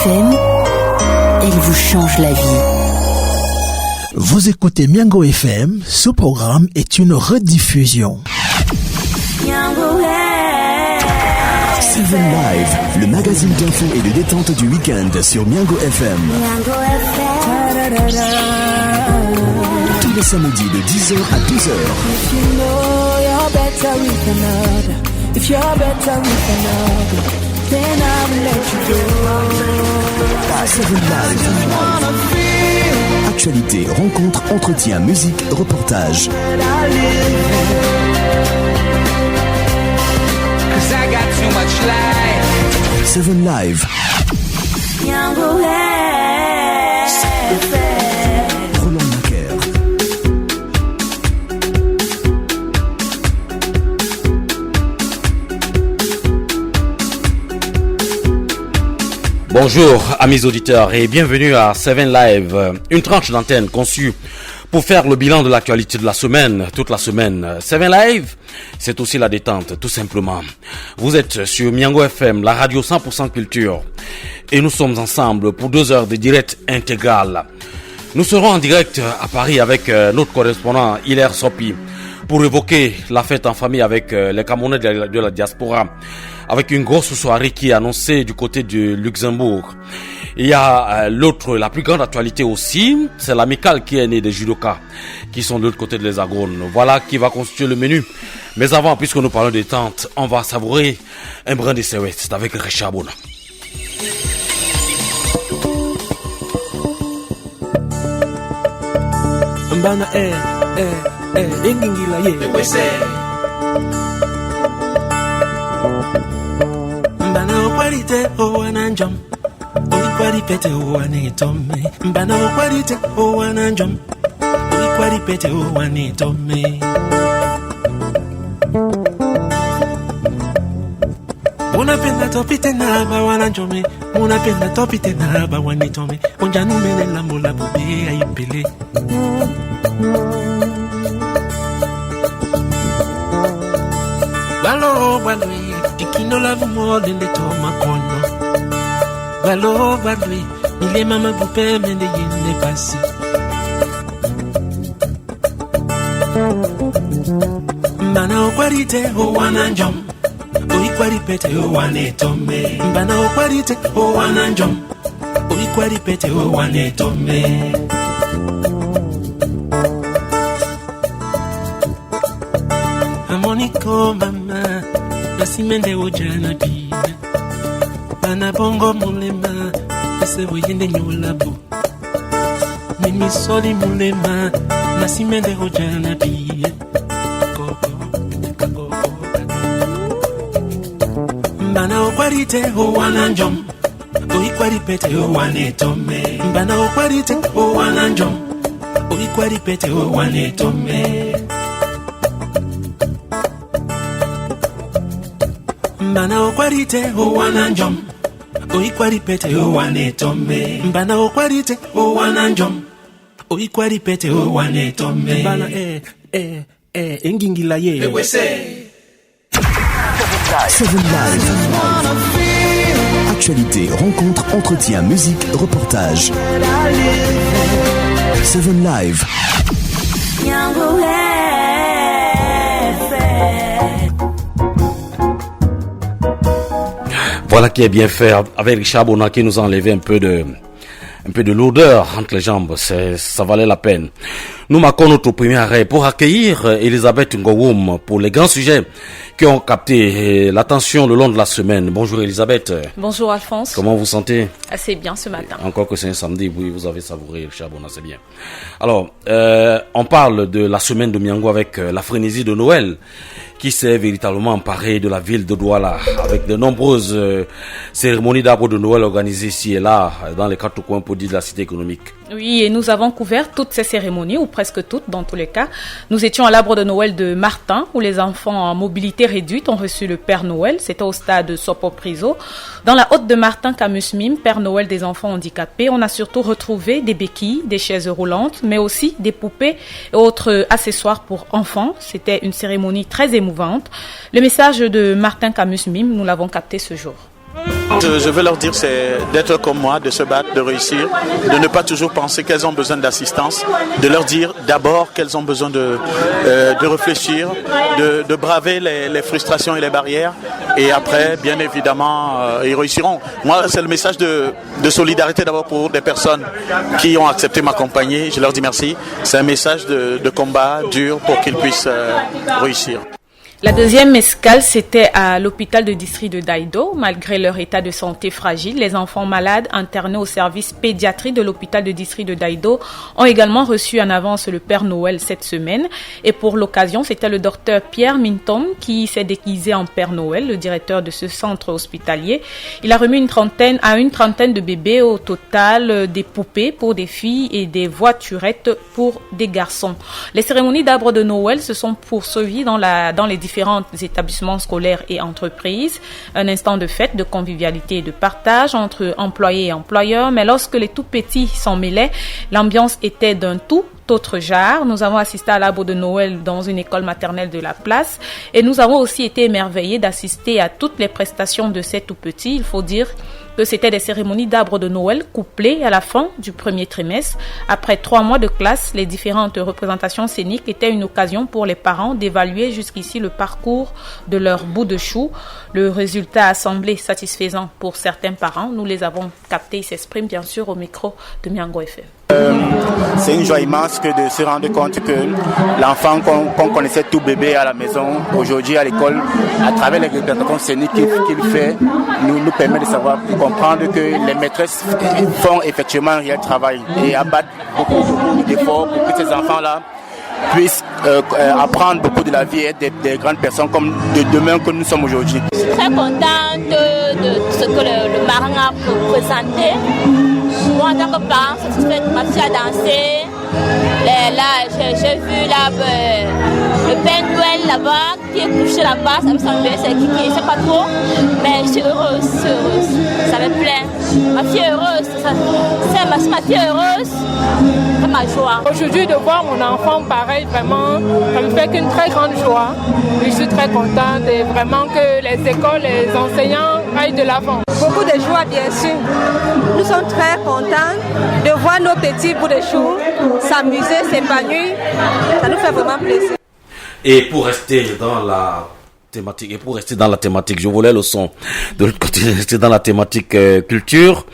FM, elle vous change la vie. Vous écoutez Miango FM, ce programme est une rediffusion. Seven Live, le magazine d'info et de détente du week-end sur Miango FM. Tous les samedis de 10h à 12h. Seven Live. Actualité, rencontres, entretiens, musique, reportages. Seven Live. Roland Macaire. Bonjour amis auditeurs et bienvenue à Seven Live, une tranche d'antenne conçue pour faire le bilan de l'actualité de la semaine, toute la semaine. Seven Live, c'est aussi la détente, tout simplement. Vous êtes sur Miango FM, la radio 100% culture, et nous sommes ensemble pour 2 heures de direct intégral. Nous serons en direct à Paris avec notre correspondant Hilaire Sopi pour évoquer la fête en famille avec les Camerounais de la diaspora, avec une grosse soirée qui est annoncée du côté du Luxembourg. Il y a la plus grande actualité aussi, c'est l'amicale qui est née des judokas qui sont de l'autre côté de l'Hexagone. Voilà qui va constituer le menu. Mais avant, puisque nous parlons des tentes, on va savourer un brin de Sewet avec Richard Bona. Mbana engingila ye Mbana okwarite owananjom Oikwaripete owanitome Mbana okwarite owananjom Oikwaripete owanitome Unapenda topite na bawananjome Unapenda topite na bawanitome Onjanumene la mola bube aipele Balo balwe ikino la vumo dende toma kono Balo balwe ile mama bupe mende yende pasi Mbana okwarite owananjom Oikwaripete owanetome Mbana okwarite owananjom Oikwaripete owanetome Amoniko mama Nasimende ojana bina Bana bongo mulema Nasebo yende nyolabu Mimi soli mulema Nasimende ojana bina Mbana okwarite owananjom Oikwaripete owanetome Mbana okwarite owananjom Oikwaripete owanetome Mbana okwarite owananjom Oikwaripete owanetome Mbana okwarite owananjom Oikwaripete owanetome Mbana engingila ye Seven Live. Actualité, rencontres, entretiens, musique, reportages. Seven Live. Voilà qui est bien fait avec Richard Bona qui nous a enlevé un peu de lourdeur entre les jambes. Ça valait la peine. Nous marquons notre premier arrêt pour accueillir Elisabeth Ngowoum pour les grands sujets qui ont capté l'attention le long de la semaine. Bonjour Elisabeth. Bonjour Alphonse. Comment vous sentez? Assez bien ce matin. Encore que c'est un samedi, oui, vous avez savouré Richard Bona, c'est bien. Alors, on parle de la semaine de Miango avec la frénésie de Noël qui s'est véritablement emparée de la ville de Douala avec de nombreuses cérémonies d'arbre de Noël organisées ici et là dans les 4 coins podis de la cité économique. Oui, et nous avons couvert toutes ces cérémonies, ou presque toutes dans tous les cas. Nous étions à l'arbre de Noël de Martin, où les enfants en mobilité réduite ont reçu le Père Noël. C'était au stade Sopo-Priso. Dans la haute de Martin Camus Mime, Père Noël des enfants handicapés, on a surtout retrouvé des béquilles, des chaises roulantes, mais aussi des poupées et autres accessoires pour enfants. C'était une cérémonie très émouvante. Le message de Martin Camus Mime, nous l'avons capté ce jour. Je veux leur dire, c'est d'être comme moi, de se battre, de réussir, de ne pas toujours penser qu'elles ont besoin d'assistance, de leur dire d'abord qu'elles ont besoin de réfléchir, de braver les frustrations et les barrières, et après, bien évidemment, ils réussiront. Moi, c'est le message de solidarité d'abord pour des personnes qui ont accepté m'accompagner. Je leur dis merci. C'est un message de combat dur pour qu'ils puissent réussir. La deuxième escale, c'était à l'hôpital de district de Daïdo. Malgré leur état de santé fragile, les enfants malades internés au service pédiatrie de l'hôpital de district de Daïdo ont également reçu en avance le Père Noël cette semaine. Et pour l'occasion, c'était le docteur Pierre Minton qui s'est déguisé en Père Noël, le directeur de ce centre hospitalier. Il a remis une trentaine de bébés au total, des poupées pour des filles et des voiturettes pour des garçons. Les cérémonies d'arbre de Noël se sont poursuivies dans les différents établissements scolaires et entreprises. Un instant de fête, de convivialité et de partage entre employés et employeurs. Mais lorsque les tout petits s'en mêlaient, l'ambiance était d'un tout autre genre. Nous avons assisté à l'arbre de Noël dans une école maternelle de la place et nous avons aussi été émerveillés d'assister à toutes les prestations de ces tout petits. Il faut dire que c'était des cérémonies d'arbre de Noël couplées à la fin du premier trimestre. Après 3 mois de classe, les différentes représentations scéniques étaient une occasion pour les parents d'évaluer jusqu'ici le parcours de leur bout de chou. Le résultat a semblé satisfaisant pour certains parents. Nous les avons captés. Ils s'expriment bien sûr au micro de Miango FM. C'est une joie immense que de se rendre compte que l'enfant qu'on connaissait tout bébé à la maison, aujourd'hui à l'école, à travers les représentations scéniques qu'il fait, nous permet de savoir, de comprendre que les maîtresses font effectivement un réel travail et abattent beaucoup d'efforts pour que ces enfants-là puissent apprendre beaucoup de la vie et être des grandes personnes comme de demain que nous sommes aujourd'hui. Je suis très contente de ce que le marin a présenté. Moi, en tant que parent, satisfaite, ma fille a dansé. Là, j'ai vu le Père Noël là-bas, qui est couché là-bas. Ça me semblait, c'est qui, je ne sais pas trop. Mais je suis heureuse, ça me plaît. Ma fille est heureuse, si ma fille est heureuse, c'est ma joie. Aujourd'hui, de voir mon enfant pareil, vraiment, ça me fait qu'une très grande joie. Je suis très contente et vraiment que les écoles, les enseignants aillent de l'avant. Beaucoup de joie, bien sûr. Nous sommes très contents de voir nos petits bouts de chou s'amuser, s'épanouir. Ça nous fait vraiment plaisir. Et pour rester dans la thématique, je voulais le son de l'autre côté, rester dans la thématique culture.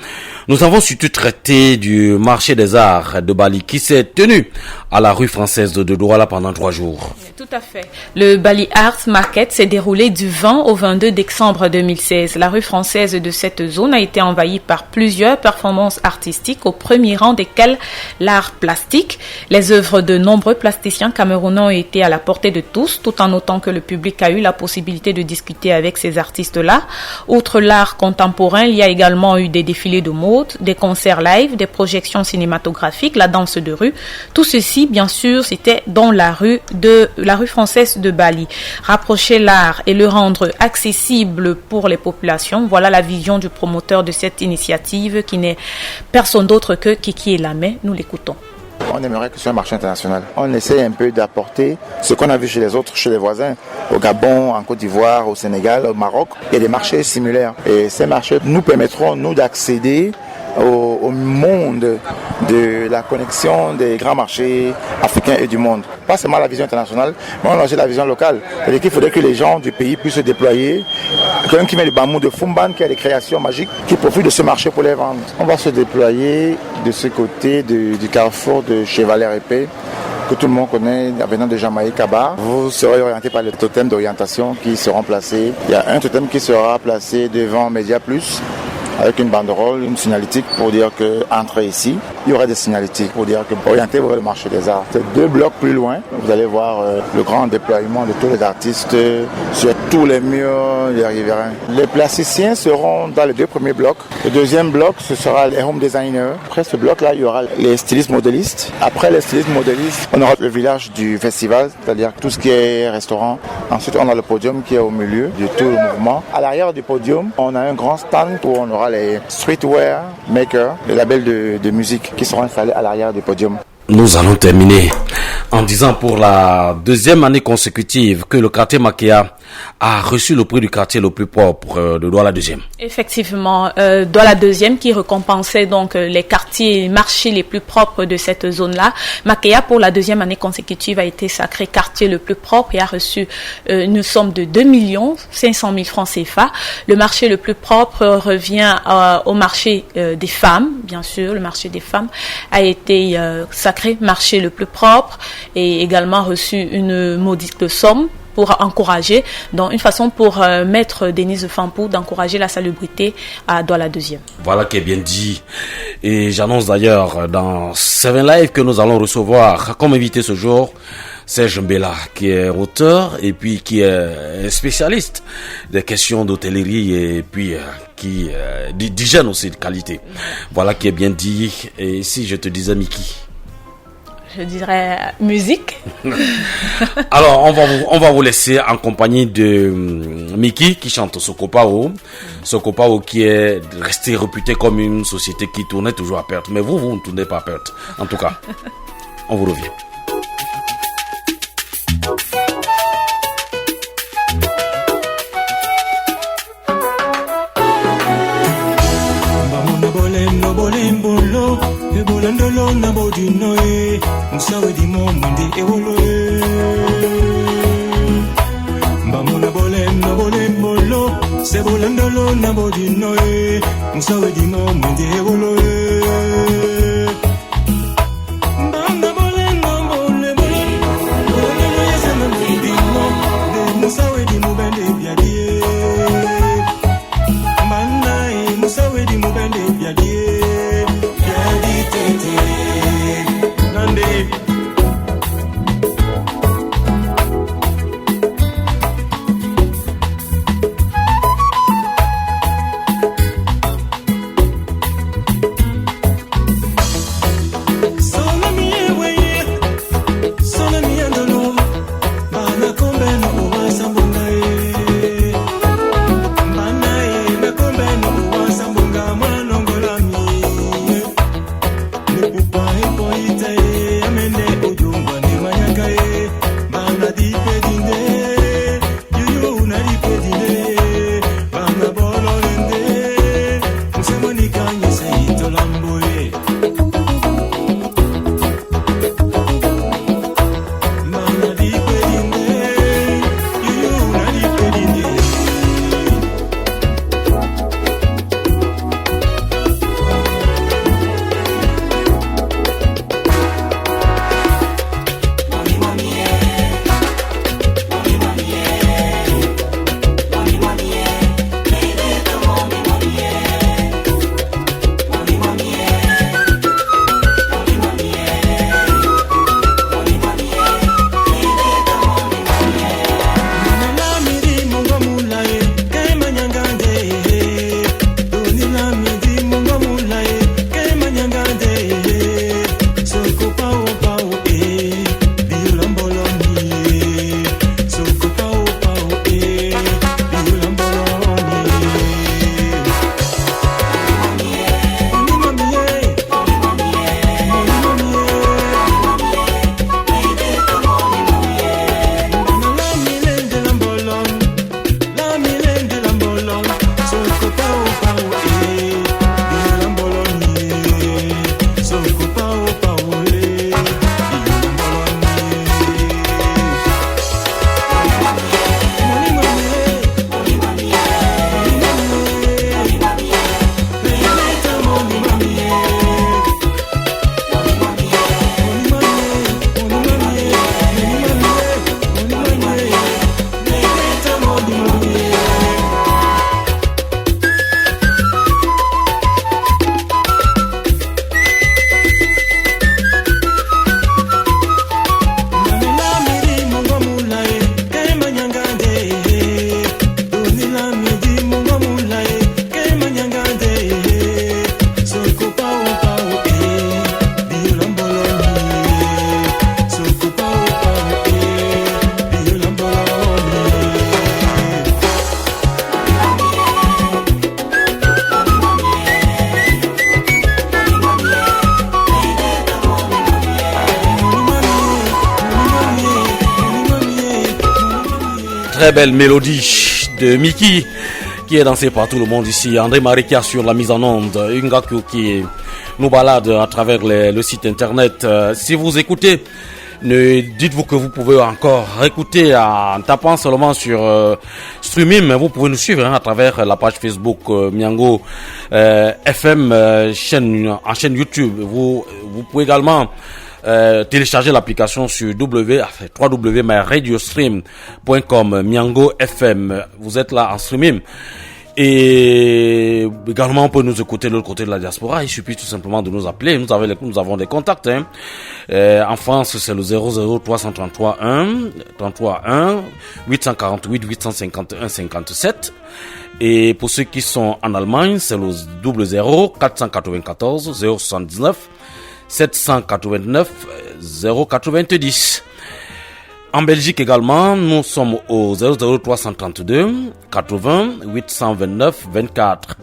Nous avons surtout traité du marché des arts de Bali qui s'est tenu à la rue française de Douala pendant 3 jours. Tout à fait. Le Bali Arts Market s'est déroulé du 20 au 22 décembre 2016. La rue française de cette zone a été envahie par plusieurs performances artistiques, au premier rang desquelles l'art plastique. Les œuvres de nombreux plasticiens camerounais ont été à la portée de tous, tout en notant que le public a eu la possibilité de discuter avec ces artistes-là. Outre l'art contemporain, il y a également eu des défilés de mode, des concerts live, des projections cinématographiques, la danse de rue. Tout ceci, bien sûr, c'était dans la rue française de Bali. Rapprocher l'art et le rendre accessible pour les populations, voilà la vision du promoteur de cette initiative qui n'est personne d'autre que Kiki Elamé. Nous l'écoutons. On aimerait que ce soit un marché international. On essaie un peu d'apporter ce qu'on a vu chez les autres, chez les voisins, au Gabon, en Côte d'Ivoire, au Sénégal, au Maroc. Il y a des marchés similaires. Et ces marchés nous permettront, nous, d'accéder au monde de la connexion des grands marchés africains et du monde. Pas seulement la vision internationale, mais on a aussi la vision locale. C'est-à-dire qu'il faudrait que les gens du pays puissent se déployer. Quelqu'un qui met le bambou de Fumban, qui a des créations magiques, qui profite de ce marché pour les vendre. On va se déployer de ce côté du carrefour de chez Valère Épée, que tout le monde connaît, venant de Jamaïque à Bar. Vous serez orienté par les totems d'orientation qui seront placés. Il y a un totem qui sera placé devant Média Plus, avec une banderole, une signalétique pour dire que entrez ici. Il y aura des signalétiques pour dire que orientez vers le marché des arts. C'est 2 blocs plus loin. Vous allez voir le grand déploiement de tous les artistes sur tous les murs des riverains. Les plasticiens seront dans les 2 premiers blocs. Le deuxième bloc, ce sera les home designers. Après ce bloc-là, il y aura les stylistes modélistes. Après les stylistes modélistes, on aura le village du festival, c'est-à-dire tout ce qui est restaurant. Ensuite, on a le podium qui est au milieu de tout le mouvement. À l'arrière du podium, on a un grand stand où on aura les streetwear makers, les labels de musique qui seront installés à l'arrière du podium. Nous allons terminer en disant pour la deuxième année consécutive que le quartier Makéa a reçu le prix du quartier le plus propre de Douala deuxième. Effectivement, Douala deuxième qui récompensait donc les quartiers et marchés les plus propres de cette zone-là. Makéa pour la deuxième année consécutive a été sacré quartier le plus propre et a reçu une somme de 2 500 000 francs CFA. Le marché le plus propre revient au marché des femmes, bien sûr. Le marché des femmes a été sacré marché le plus propre et également reçu une modique somme pour encourager, donc une façon pour Maître Denise Fampou d'encourager la salubrité à Douala deuxième. Voilà qui est bien dit. Et j'annonce d'ailleurs dans Seven Live que nous allons recevoir comme invité ce jour Serge Mbela, qui est auteur et puis qui est spécialiste des questions d'hôtellerie et puis qui d'hygiène aussi de qualité. Voilà qui est bien dit. Et si je te disais Mickey? Je dirais musique. Alors, on va vous laisser en compagnie de Mickey qui chante Sokopao. Sokopao qui est resté réputé comme une société qui tournait toujours à perte. Mais vous ne tournez pas à perte. En tout cas, on vous revient. Ebolandolo na bodino e musawe di mo mundi ewolo e mbamuna bolem bolo se bolandolo na bodino e musawe di mo mundi ewolo e mbamuna bolem bololo ya sama mundi mo de musawe di mo bende biadie mbana e musawe di mo bende biadie Très belle mélodie de Mickey qui est dansée par tout le monde ici. André Marikia sur la mise en onde. Ngaku qui nous balade à travers le site internet. Si vous écoutez, dites-vous que vous pouvez encore écouter en tapant seulement sur Streamim. Vous pouvez nous suivre à travers la page Facebook Miango FM, en chaîne YouTube. Vous pouvez également télécharger l'application sur www.radiostream.com Miango FM. Vous êtes là en streaming. Et également, on peut nous écouter de l'autre côté de la diaspora. Il suffit tout simplement de nous appeler. Nous avons des contacts. En France, c'est le 00333 1 848 851 57. Et pour ceux qui sont en Allemagne, c'est le 00 494 079 789 090. En Belgique également, nous sommes au 00332 80 829 24.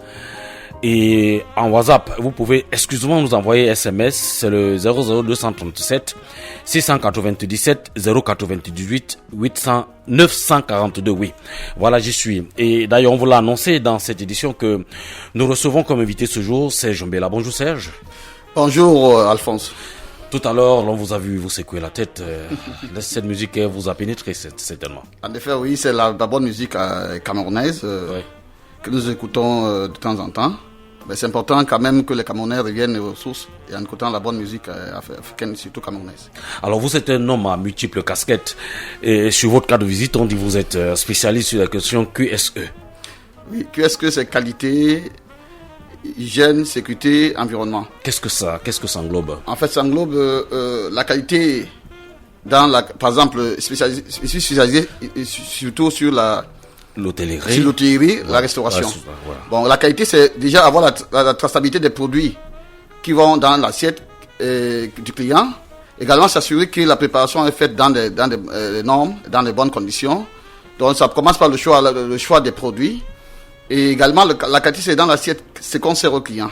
Et en WhatsApp, vous pouvez exclusivement nous envoyer SMS, c'est le 00237 697 098 942. Oui, voilà, j'y suis. Et d'ailleurs, on vous l'a annoncé dans cette édition que nous recevons comme invité ce jour Serge Mbela. Bonjour Serge. Bonjour Alphonse. Tout à l'heure, on vous a vu vous secouer la tête. Cette musique vous a pénétré certainement. En effet, oui, c'est la bonne musique camerounaise que nous écoutons de temps en temps. Mais c'est important quand même que les Camerounais reviennent aux sources et en écoutant la bonne musique africaine, surtout camerounaise. Alors vous êtes un homme à multiples casquettes. Et sur votre carte de visite, on dit que vous êtes spécialiste sur la question QSE. Oui, QSE, c'est qualité, hygiène, sécurité, environnement. Qu'est-ce que ça englobe? En fait, ça englobe la qualité par exemple, spécialisé surtout sur l'hôtellerie, la restauration. Voilà. Bon, la qualité, c'est déjà avoir la traçabilité des produits qui vont dans l'assiette du client. Également, s'assurer que la préparation est faite dans des normes, dans des bonnes conditions. Donc, ça commence par le choix des produits. Et également, la qualité, c'est dans l'assiette, c'est qu'on sert au client.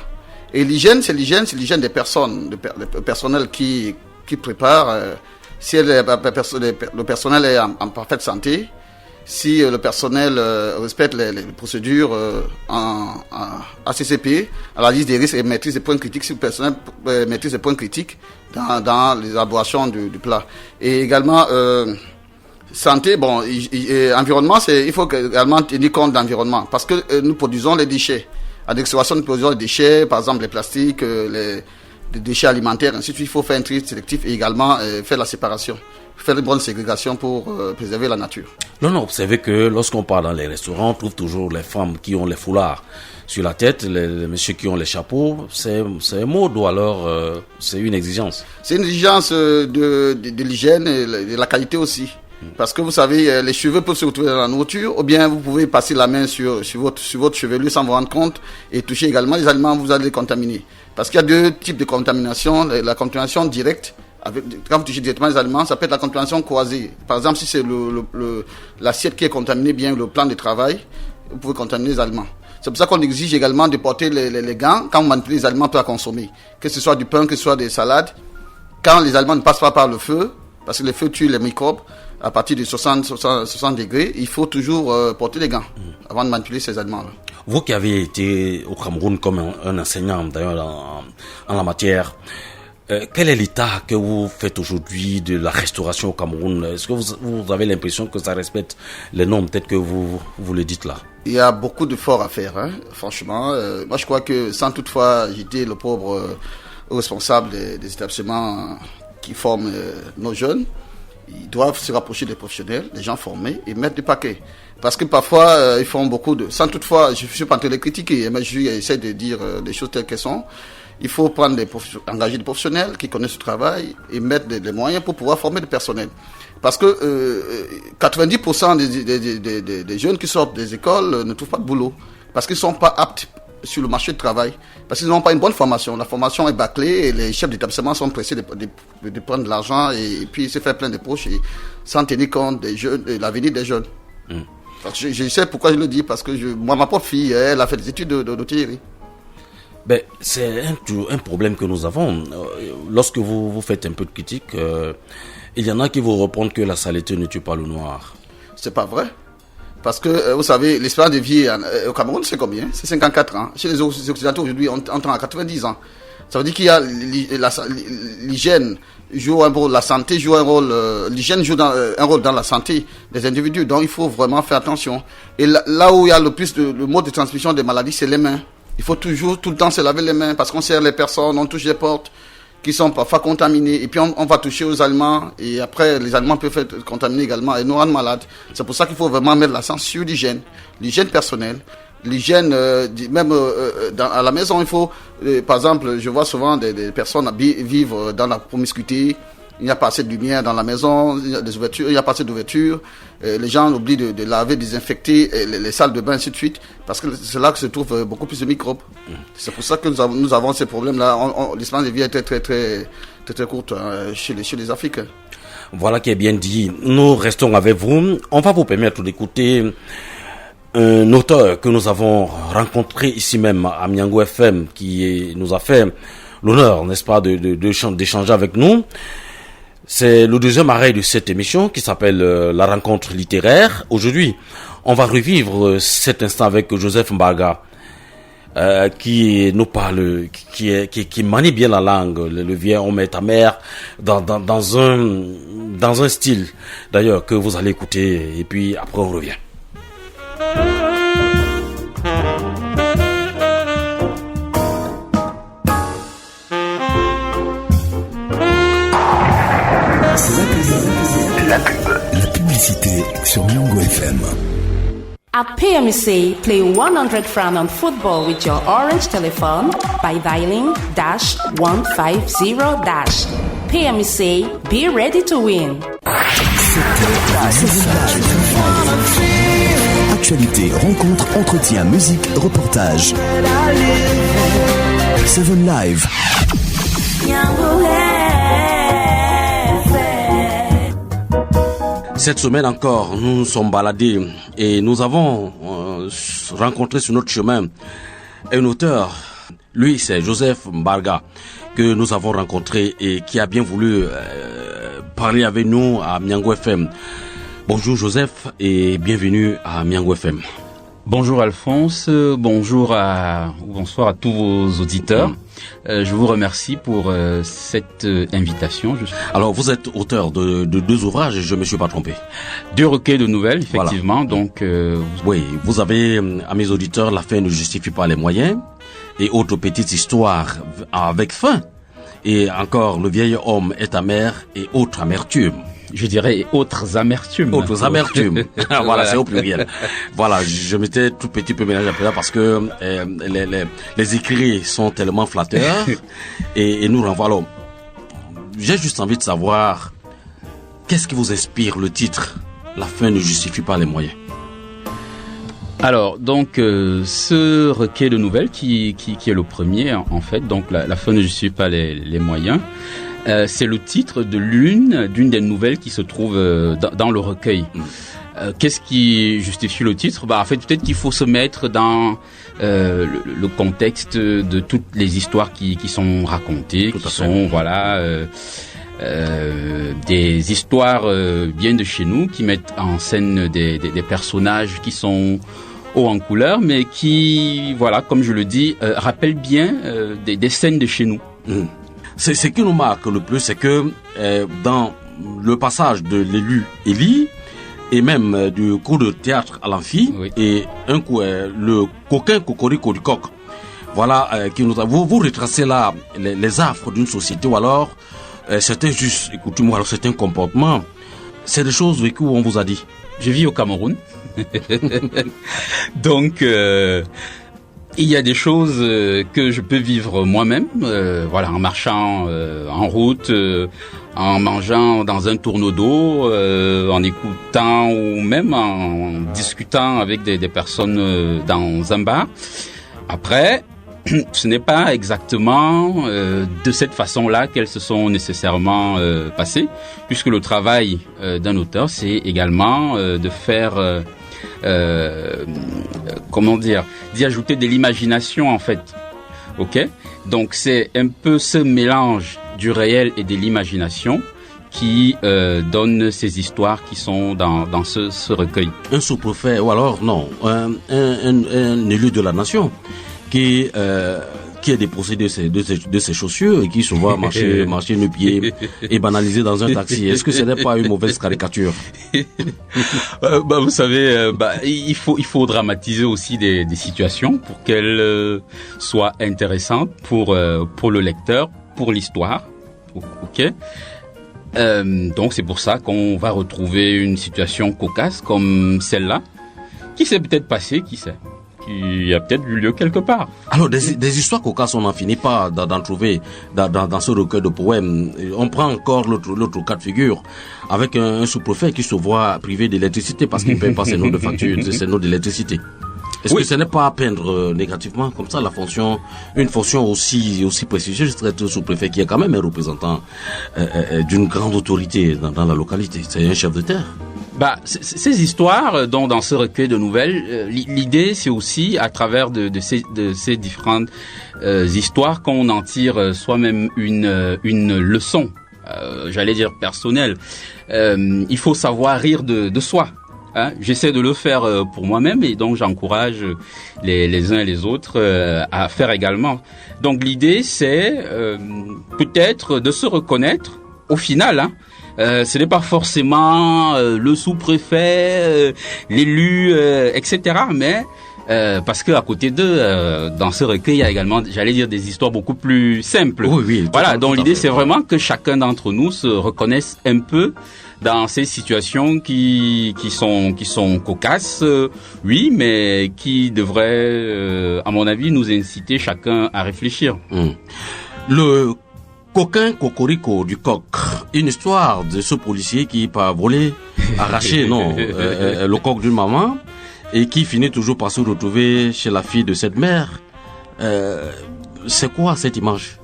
Et l'hygiène, c'est l'hygiène des personnes, le personnel qui prépare. Si le personnel est en parfaite santé, si le personnel respecte les procédures en ACCP, à la liste des risques et maîtrise des points critiques, si le personnel maîtrise des points critiques dans l'élaboration du plat. Et également, santé, bon, environnement, il faut également tenir compte de l'environnement parce que nous produisons les déchets. À l'extraction, nous produisons les déchets, par exemple les plastiques, les déchets alimentaires, ainsi de suite. Il faut faire un tri sélectif et également faire la séparation, faire une bonne ségrégation pour préserver la nature. Non, observez que lorsqu'on part dans les restaurants, on trouve toujours les femmes qui ont les foulards sur la tête, les messieurs qui ont les chapeaux. C'est un mode ou alors c'est une exigence? C'est une exigence de l'hygiène et de la qualité aussi. Parce que vous savez, les cheveux peuvent se retrouver dans la nourriture, ou bien vous pouvez passer la main sur votre chevelure sans vous rendre compte et toucher également les aliments, vous allez les contaminer. Parce qu'il y a deux types de contamination. La contamination directe, quand vous touchez directement les aliments, ça peut être la contamination croisée. Par exemple, si c'est l'assiette qui est contaminée, bien le plan de travail, vous pouvez contaminer les aliments. C'est pour ça qu'on exige également de porter les gants quand vous manipulez les aliments à consommer. Que ce soit du pain, que ce soit des salades. Quand les aliments ne passent pas par le feu, parce que le feu tue les microbes, à partir de 60 degrés, il faut toujours porter les gants avant de manipuler ces aliments-là. Vous qui avez été au Cameroun comme un enseignant d'ailleurs en la matière, quel est l'état que vous faites aujourd'hui de la restauration au Cameroun? Est-ce que vous avez l'impression que ça respecte les normes peut-être que vous le dites là? Il y a beaucoup d'efforts à faire, franchement. Moi je crois que sans toutefois jeter le pauvre responsable des établissements qui forment nos jeunes, ils doivent se rapprocher des professionnels, des gens formés et mettre du paquet. Parce que parfois, ils font beaucoup sans toutefois, je ne suis pas en train de les critiquer, mais j'essaie de dire des choses telles qu'elles sont. Il faut engager des professionnels qui connaissent le travail et mettre des moyens pour pouvoir former du personnel. Parce que 90% des jeunes qui sortent des écoles ne trouvent pas de boulot. Parce qu'ils ne sont pas aptes sur le marché du travail. Parce qu'ils n'ont pas une bonne formation. La formation est bâclée et les chefs d'établissement sont pressés de prendre de l'argent et puis se faire plein de poches sans tenir compte des jeunes, de l'avenir des jeunes. Parce que je sais pourquoi je le dis, parce que moi, ma propre fille, elle a fait des études d'hôtellerie. Ben, c'est un problème que nous avons. Lorsque vous faites un peu de critique, il y en a qui vous répondent que la saleté ne tue pas le noir. C'est pas vrai. Parce que, vous savez, l'espérance de vie au Cameroun, c'est combien? C'est 54 ans. Chez les Occidentaux, aujourd'hui, on tend à 90 ans. Ça veut dire qu'il y a l'hygiène joue un rôle, la santé joue un rôle, l'hygiène joue un rôle dans la santé des individus. Donc, il faut vraiment faire attention. Et là où il y a le plus le mode de transmission des maladies, c'est les mains. Il faut toujours, tout le temps, se laver les mains parce qu'on serre les personnes, on touche les portes qui sont parfois contaminés, et puis on va toucher aux aliments, et après les aliments peuvent être contaminés également et nous rendre malades. C'est pour ça qu'il faut vraiment mettre l'accent sur l'hygiène personnelle, l'hygiène même à la maison. Il faut, par exemple, je vois souvent des personnes vivre dans la promiscuité. Il n'y a pas assez de lumière dans la maison, il y a des ouvertures, il n'y a pas assez d'ouvertures. Les gens oublient de laver, désinfecter les salles de bain, ainsi de suite, parce que c'est là que se trouvent beaucoup plus de microbes. C'est pour ça que nous avons ces problèmes-là. L'espérance de vie est très courte chez les Africains. Voilà qui est bien dit. Nous restons avec vous. On va vous permettre d'écouter un auteur que nous avons rencontré ici même à Miango FM, qui nous a fait l'honneur, n'est-ce pas, d'échanger avec nous. C'est le deuxième arrêt de cette émission qui s'appelle La rencontre littéraire. Aujourd'hui, on va revivre cet instant avec Joseph Mbarga, qui nous parle, qui manie bien la langue. Le vieux homme est amer dans un style d'ailleurs que vous allez écouter, et puis après on revient. La publicité sur Miango FM. At PMC, play 100 francs on football with your Orange telephone by dialing #150 PMC, be ready to win. Actualité, rencontres, entretiens, musique, reportages. 7 Live. Cette semaine encore, nous nous sommes baladés et nous avons rencontré sur notre chemin un auteur. Lui, c'est Joseph Mbarga, que nous avons rencontré et qui a bien voulu parler avec nous à Miango FM. Bonjour Joseph et bienvenue à Miango FM. Bonjour Alphonse, bonsoir à tous vos auditeurs. Je vous remercie pour cette invitation. Alors, vous êtes auteur de 2 ouvrages, je ne me suis pas trompé. 2 recueils de nouvelles, effectivement. Voilà. Donc, oui, vous avez, à mes auditeurs, La fin ne justifie pas les moyens, et autres petites histoires avec fin. Et encore, Le vieil homme est amer, et autres amertumes. Je dirais autres amertumes. Autres amertumes. Voilà, c'est au pluriel. Voilà, je m'étais tout petit peu mélangé après parce que les écrits sont tellement flatteurs et nous renvoient là. J'ai juste envie de savoir qu'est-ce qui vous inspire le titre La fin ne justifie pas les moyens. Alors, donc, ce recueil de nouvelles qui est le premier, en fait, donc la fin ne justifie pas les moyens. C'est le titre de l'une des nouvelles qui se trouve dans le recueil. Qu'est-ce qui justifie le titre? En fait, peut-être qu'il faut se mettre dans le contexte de toutes les histoires qui sont racontées, qui sont des histoires bien de chez nous, qui mettent en scène des personnages qui sont haut en couleur, mais qui, comme je le dis, rappellent bien des scènes de chez nous. C'est ce qui nous marque le plus, c'est que dans le passage de l'élu Élie et même du cours de théâtre à l'amphi, et un coup le coquin cocorico du coq, qui nous a, vous retracez là les affres d'une société, ou alors certains juste coutumes, ou alors certains comportements. C'est des choses vécues où on vous a dit. Je vis au Cameroun, donc. Il y a des choses que je peux vivre moi-même, en marchant en route, en mangeant dans un tourneau d'eau, en écoutant ou même en discutant avec des personnes dans un bar. Après, ce n'est pas exactement de cette façon-là qu'elles se sont nécessairement passées, puisque le travail d'un auteur, c'est également de faire... d'y ajouter de l'imagination, en fait. Ok? Donc c'est un peu ce mélange du réel et de l'imagination qui donne ces histoires qui sont dans ce recueil. Un sous-préfet, ou alors non, un élu de la nation qui est dépossédé de ses chaussures et qui se voit marcher nu-pieds et banalisé dans un taxi. Est-ce que ce n'est pas une mauvaise caricature? Vous savez, il faut dramatiser aussi des situations pour qu'elles soient intéressantes pour le lecteur, pour l'histoire. Ok. Donc c'est pour ça qu'on va retrouver une situation cocasse comme celle-là, qui s'est peut-être passée, qui sait, qui a peut-être eu lieu quelque part. Alors des histoires cocasses, on n'en finit pas d'en trouver dans ce recueil de poèmes. On prend encore l'autre cas de figure avec un sous-préfet qui se voit privé d'électricité parce qu'il ne paye pas ses notes de facture, ses notes d'électricité. Est-ce que ce n'est pas à peindre négativement comme ça une fonction aussi prestigieuse, très sous-préfet, qui est quand même un représentant d'une grande autorité dans la localité? C'est un chef de terre. Ces histoires, dont dans ce recueil de nouvelles, l'idée c'est aussi à travers de ces différentes histoires qu'on en tire soi-même une leçon, j'allais dire personnelle. Il faut savoir rire de soi. Hein, j'essaie de le faire pour moi-même et donc j'encourage les uns et les autres à faire également. Donc l'idée c'est peut-être de se reconnaître au final. Hein. Ce n'est pas forcément le sous-préfet, l'élu, etc. Mais parce que à côté d'eux, dans ce recueil, il y a également, j'allais dire, des histoires beaucoup plus simples. Oui, voilà. Donc l'idée c'est vraiment que chacun d'entre nous se reconnaisse un peu dans ces situations qui sont cocasses, oui, mais qui devraient, à mon avis, nous inciter chacun à réfléchir. Le coquin cocorico du coq, une histoire de ce policier qui part voler, arracher le coq d'une maman et qui finit toujours par se retrouver chez la fille de cette mère. C'est quoi cette image?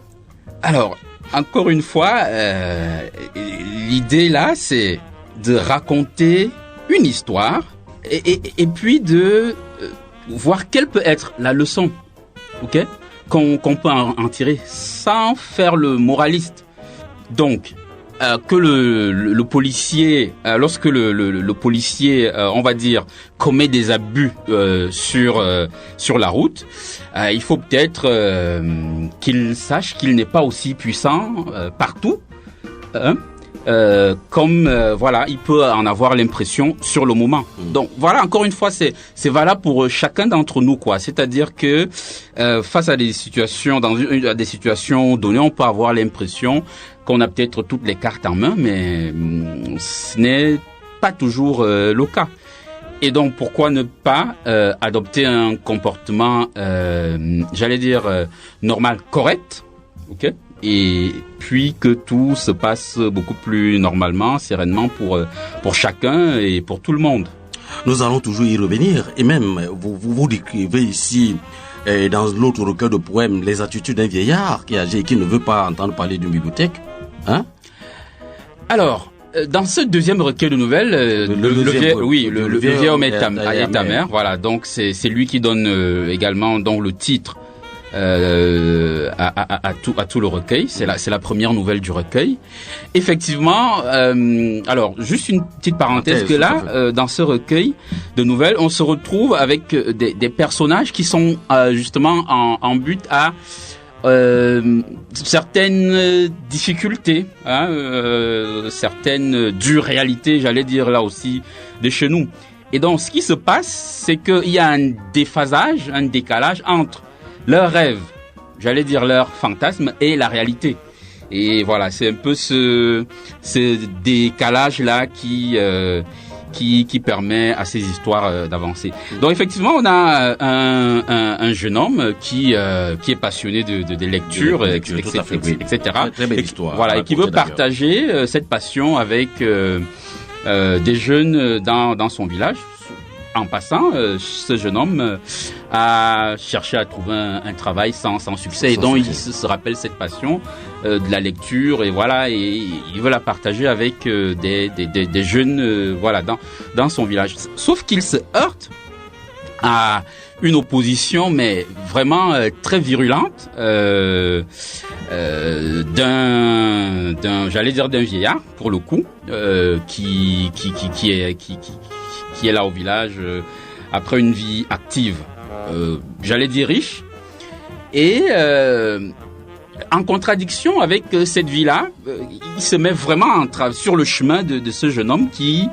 Alors, encore une fois, l'idée là, c'est de raconter une histoire et puis de voir quelle peut être la leçon, ok, qu'on peut en tirer sans faire le moraliste. Donc, que le policier, lorsque le policier, on va dire, commet des abus sur la route, il faut peut-être qu'il sache qu'il n'est pas aussi puissant partout, hein, comme voilà, il peut en avoir l'impression sur le moment. Donc voilà, encore une fois, c'est valable pour chacun d'entre nous, quoi. C'est-à-dire que face à des situations, à des situations données, on peut avoir l'impression qu'on a peut-être toutes les cartes en main, mais ce n'est pas toujours le cas. Et donc, pourquoi ne pas adopter un comportement, j'allais dire, normal, correct, ok, et puis que tout se passe beaucoup plus normalement, sereinement pour chacun et pour tout le monde. Nous allons toujours y revenir, et même vous décrivez ici dans l'autre recueil de poèmes les attitudes d'un vieillard qui est âgé et qui ne veut pas entendre parler d'une bibliothèque. Hein? Alors, dans ce deuxième recueil de nouvelles, le vieil homme est ta mère. Voilà, donc c'est lui qui donne également donc le titre à tout le recueil. C'est la première nouvelle du recueil. Effectivement, alors juste une petite parenthèse que là, dans ce recueil de nouvelles, on se retrouve avec des personnages qui sont justement en but à certaines difficultés, hein, certaines dures réalités, j'allais dire là aussi, de chez nous. Et donc, ce qui se passe, c'est qu'il y a un déphasage, un décalage entre leurs rêves, j'allais dire leurs fantasmes et la réalité. Et voilà, c'est un peu ce décalage-là qui permet à ces histoires d'avancer. Donc effectivement, on a un jeune homme qui est passionné de lecture, etc. Très belle histoire. Voilà, et qui veut partager cette passion avec des jeunes dans son village. En passant, ce jeune homme a cherché à trouver un travail sans succès. Et donc, il se rappelle cette passion de la lecture. Et voilà, et il veut la partager avec des jeunes voilà, dans son village. Sauf qu'il se heurte à une opposition, mais vraiment très virulente, d'un vieillard pour le coup, qui est là au village après une vie active, j'allais dire riche, et en contradiction avec cette vie-là, il se met vraiment sur le chemin de ce jeune homme qui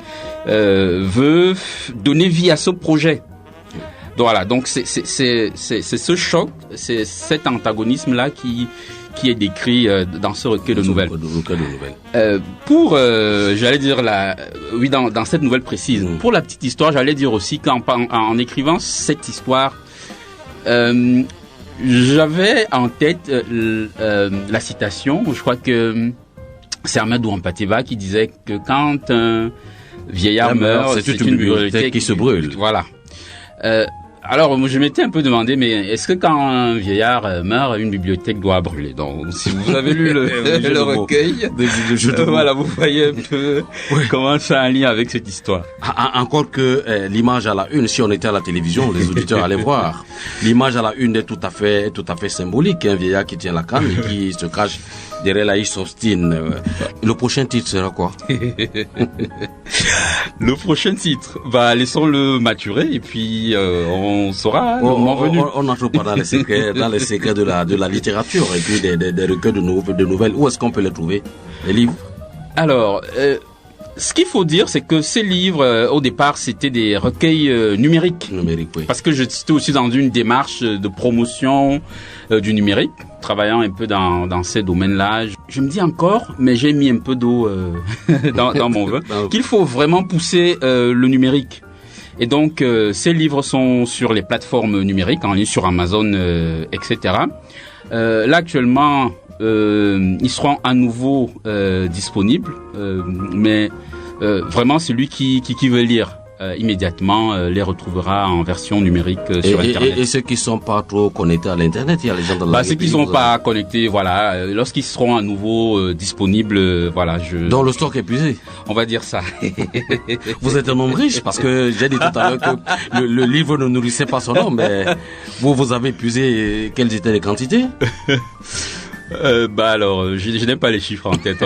veut donner vie à ce projet. Voilà, donc c'est ce choc, c'est cet antagonisme-là qui est décrit dans ce recueil de nouvelles. J'allais dire dans cette nouvelle précise. Pour la petite histoire, j'allais dire aussi qu'en écrivant cette histoire, j'avais en tête la citation. Je crois que c'est Amadou Ampateba qui disait que quand un vieillard meurt, c'est une bibliothèque qui se brûle. Voilà. Alors, je m'étais un peu demandé, mais est-ce que quand un vieillard meurt, une bibliothèque doit brûler? Donc, si vous avez lu le recueil, voilà, vous voyez un peu comment ça a un lien avec cette histoire. Encore que l'image à la une, si on était à la télévision, les auditeurs allaient voir. L'image à la une est tout à fait symbolique. Un vieillard qui tient la canne et qui se cache derrière la Isostine. Le prochain titre sera quoi? Le prochain titre, laissons-le maturer et puis on saura le moment venu. On n'entre pas dans les secrets de la littérature et puis des recueils de nouvelles. Où est-ce qu'on peut les trouver, les livres? Alors, ce qu'il faut dire, c'est que ces livres, au départ, c'était des recueils numériques. Oui. Parce que j'étais aussi dans une démarche de promotion du numérique, travaillant un peu dans ces domaines-là. Je me dis encore, mais j'ai mis un peu d'eau dans mon vin, qu'il faut vraiment pousser le numérique. Et donc, ces livres sont sur les plateformes numériques, en ligne sur Amazon, etc. Là, actuellement, ils seront à nouveau disponibles, mais vraiment celui qui veut lire immédiatement les retrouvera en version numérique sur Internet. Et ceux qui sont pas trop connectés à l'Internet, il y a les gens dans la ceux qui sont pas connectés, voilà, lorsqu'ils seront à nouveau disponibles, voilà, dans le stock épuisé, on va dire ça. Vous êtes un homme riche parce que j'ai dit tout à l'heure que le livre ne nourrissait pas son homme, mais vous avez épuisé quelles étaient les quantités? Alors, je n'ai pas les chiffres en tête.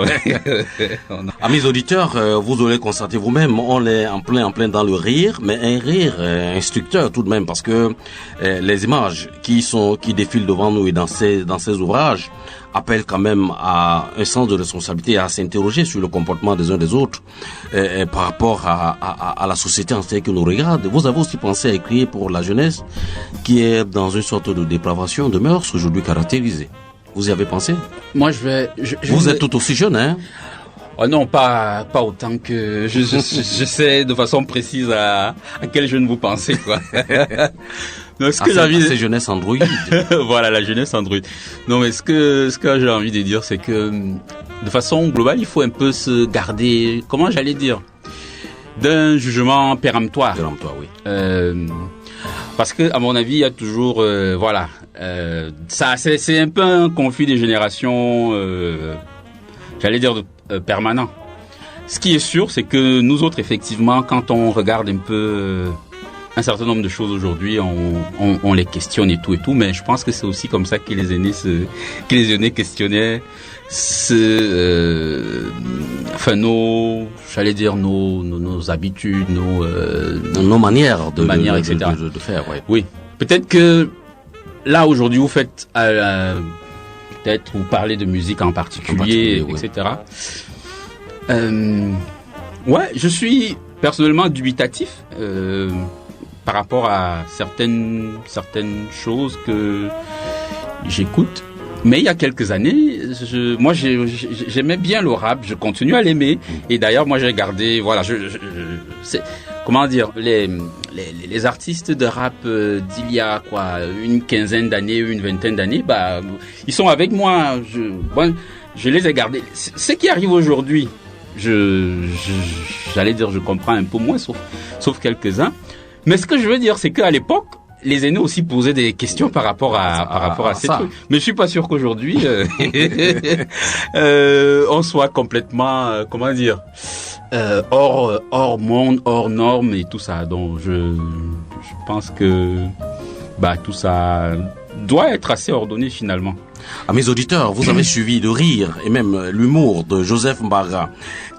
Amis auditeurs, vous aurez constaté vous-même, on est en plein dans le rire, mais un rire instructeur tout de même, parce que les images qui défilent devant nous et dans ces ouvrages appellent quand même à un sens de responsabilité, à s'interroger sur le comportement des uns des autres par rapport à la société en telle que nous regarde. Vous avez aussi pensé à écrire pour la jeunesse qui est dans une sorte de dépravation de mœurs aujourd'hui caractérisée. Vous y avez pensé? Moi, vous êtes tout aussi jeune, hein? Oh non, pas autant que je sais de façon précise à quel jeune vous pensez, quoi. Non, c'est jeunesse Android. Voilà, la jeunesse Android. Non, mais ce que j'ai envie de dire, c'est que de façon globale, il faut un peu se garder, comment j'allais dire, d'un jugement péremptoire. Péremptoire, oui. Parce que, à mon avis, il y a toujours, ça, c'est un peu un conflit des générations, j'allais dire permanent. Ce qui est sûr, c'est que nous autres, effectivement, quand on regarde un peu un certain nombre de choses aujourd'hui, on les questionne et tout, mais je pense que c'est aussi comme ça que les aînés questionnaient nos habitudes, nos manières etc. de faire, ouais. Oui. Peut-être que là aujourd'hui vous faites peut-être vous parlez de musique en particulier, etc. Ouais, je suis personnellement dubitatif par rapport à certaines choses que j'écoute. Mais il y a quelques années, j'aimais bien le rap, je continue à l'aimer. Et d'ailleurs, moi, j'ai gardé, voilà, comment dire, les artistes de rap d'il y a une quinzaine d'années, une vingtaine d'années, ils sont avec moi. Je les ai gardés. Ce qui arrive aujourd'hui, j'allais dire, je comprends un peu moins, sauf quelques-uns. Mais ce que je veux dire, c'est qu'à l'époque, les aînés aussi posaient des questions par rapport à ces trucs. Mais je suis pas sûr qu'aujourd'hui on soit complètement comment dire hors monde, hors normes et tout ça. Donc Je pense que tout ça doit être assez ordonné finalement. À mes auditeurs, vous avez suivi le rire et même l'humour de Joseph Mbarga,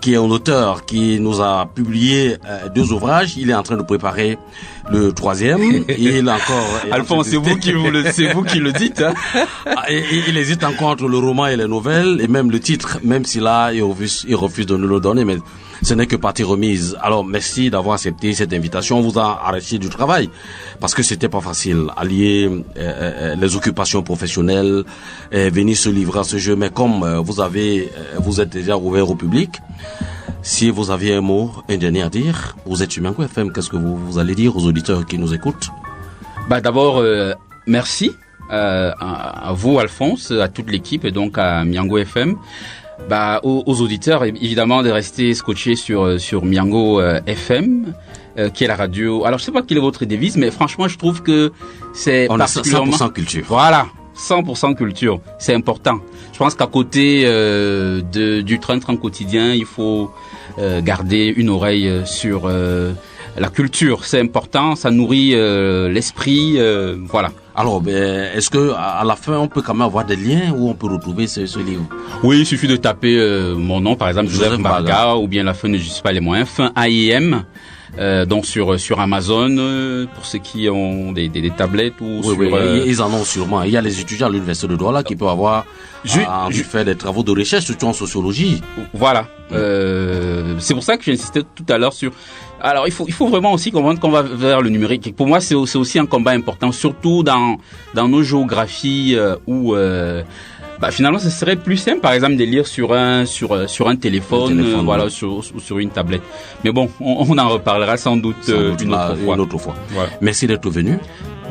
qui est un auteur qui nous a publié 2 ouvrages. Il est en train de préparer le 3e. Il est encore. Alphonse, c'est vous qui le dites. Hein. Et il hésite encore entre le roman et les nouvelles, et même le titre, même si là il refuse de nous le donner, mais ce n'est que partie remise. Alors merci d'avoir accepté cette invitation. On vous a arrêté du travail parce que c'était pas facile, allier les occupations professionnelles, venir se livrer à ce jeu. Mais comme vous êtes déjà ouvert au public, si vous aviez un dernier à dire, vous êtes sur Miango FM, qu'est-ce que vous allez dire aux auditeurs qui nous écoutent? D'abord, merci à vous, Alphonse, à toute l'équipe et donc à Miango FM. Aux auditeurs, évidemment, de rester scotchés sur Miango FM, qui est la radio. Alors, je sais pas quelle est votre devise, mais franchement, je trouve que c'est particulièrement... 100% culture. Voilà, 100% culture. C'est important. Je pense qu'à côté du train-train quotidien, il faut garder une oreille sur la culture. C'est important, ça nourrit l'esprit, voilà. Alors, est-ce que à la fin, on peut quand même avoir des liens où on peut retrouver ce livre? Oui, il suffit de taper mon nom, par exemple, Joseph Mbarga, ou bien la fin ne justifie pas les moyens, fin AIM, donc sur Amazon, pour ceux qui ont des tablettes ou oui, ils en ont sûrement. Il y a les étudiants à l'université de Douala qui peuvent avoir fait des travaux de recherche, surtout en sociologie. Voilà. C'est pour ça que j'insistais tout à l'heure sur... Alors, il faut vraiment aussi comprendre qu'on va vers le numérique. Pour moi, c'est aussi un combat important, surtout dans nos géographies où finalement, ce serait plus simple, par exemple, de lire sur un téléphone, voilà, ou sur une tablette. Mais bon, on en reparlera sans doute une autre fois. Voilà. Merci d'être venu.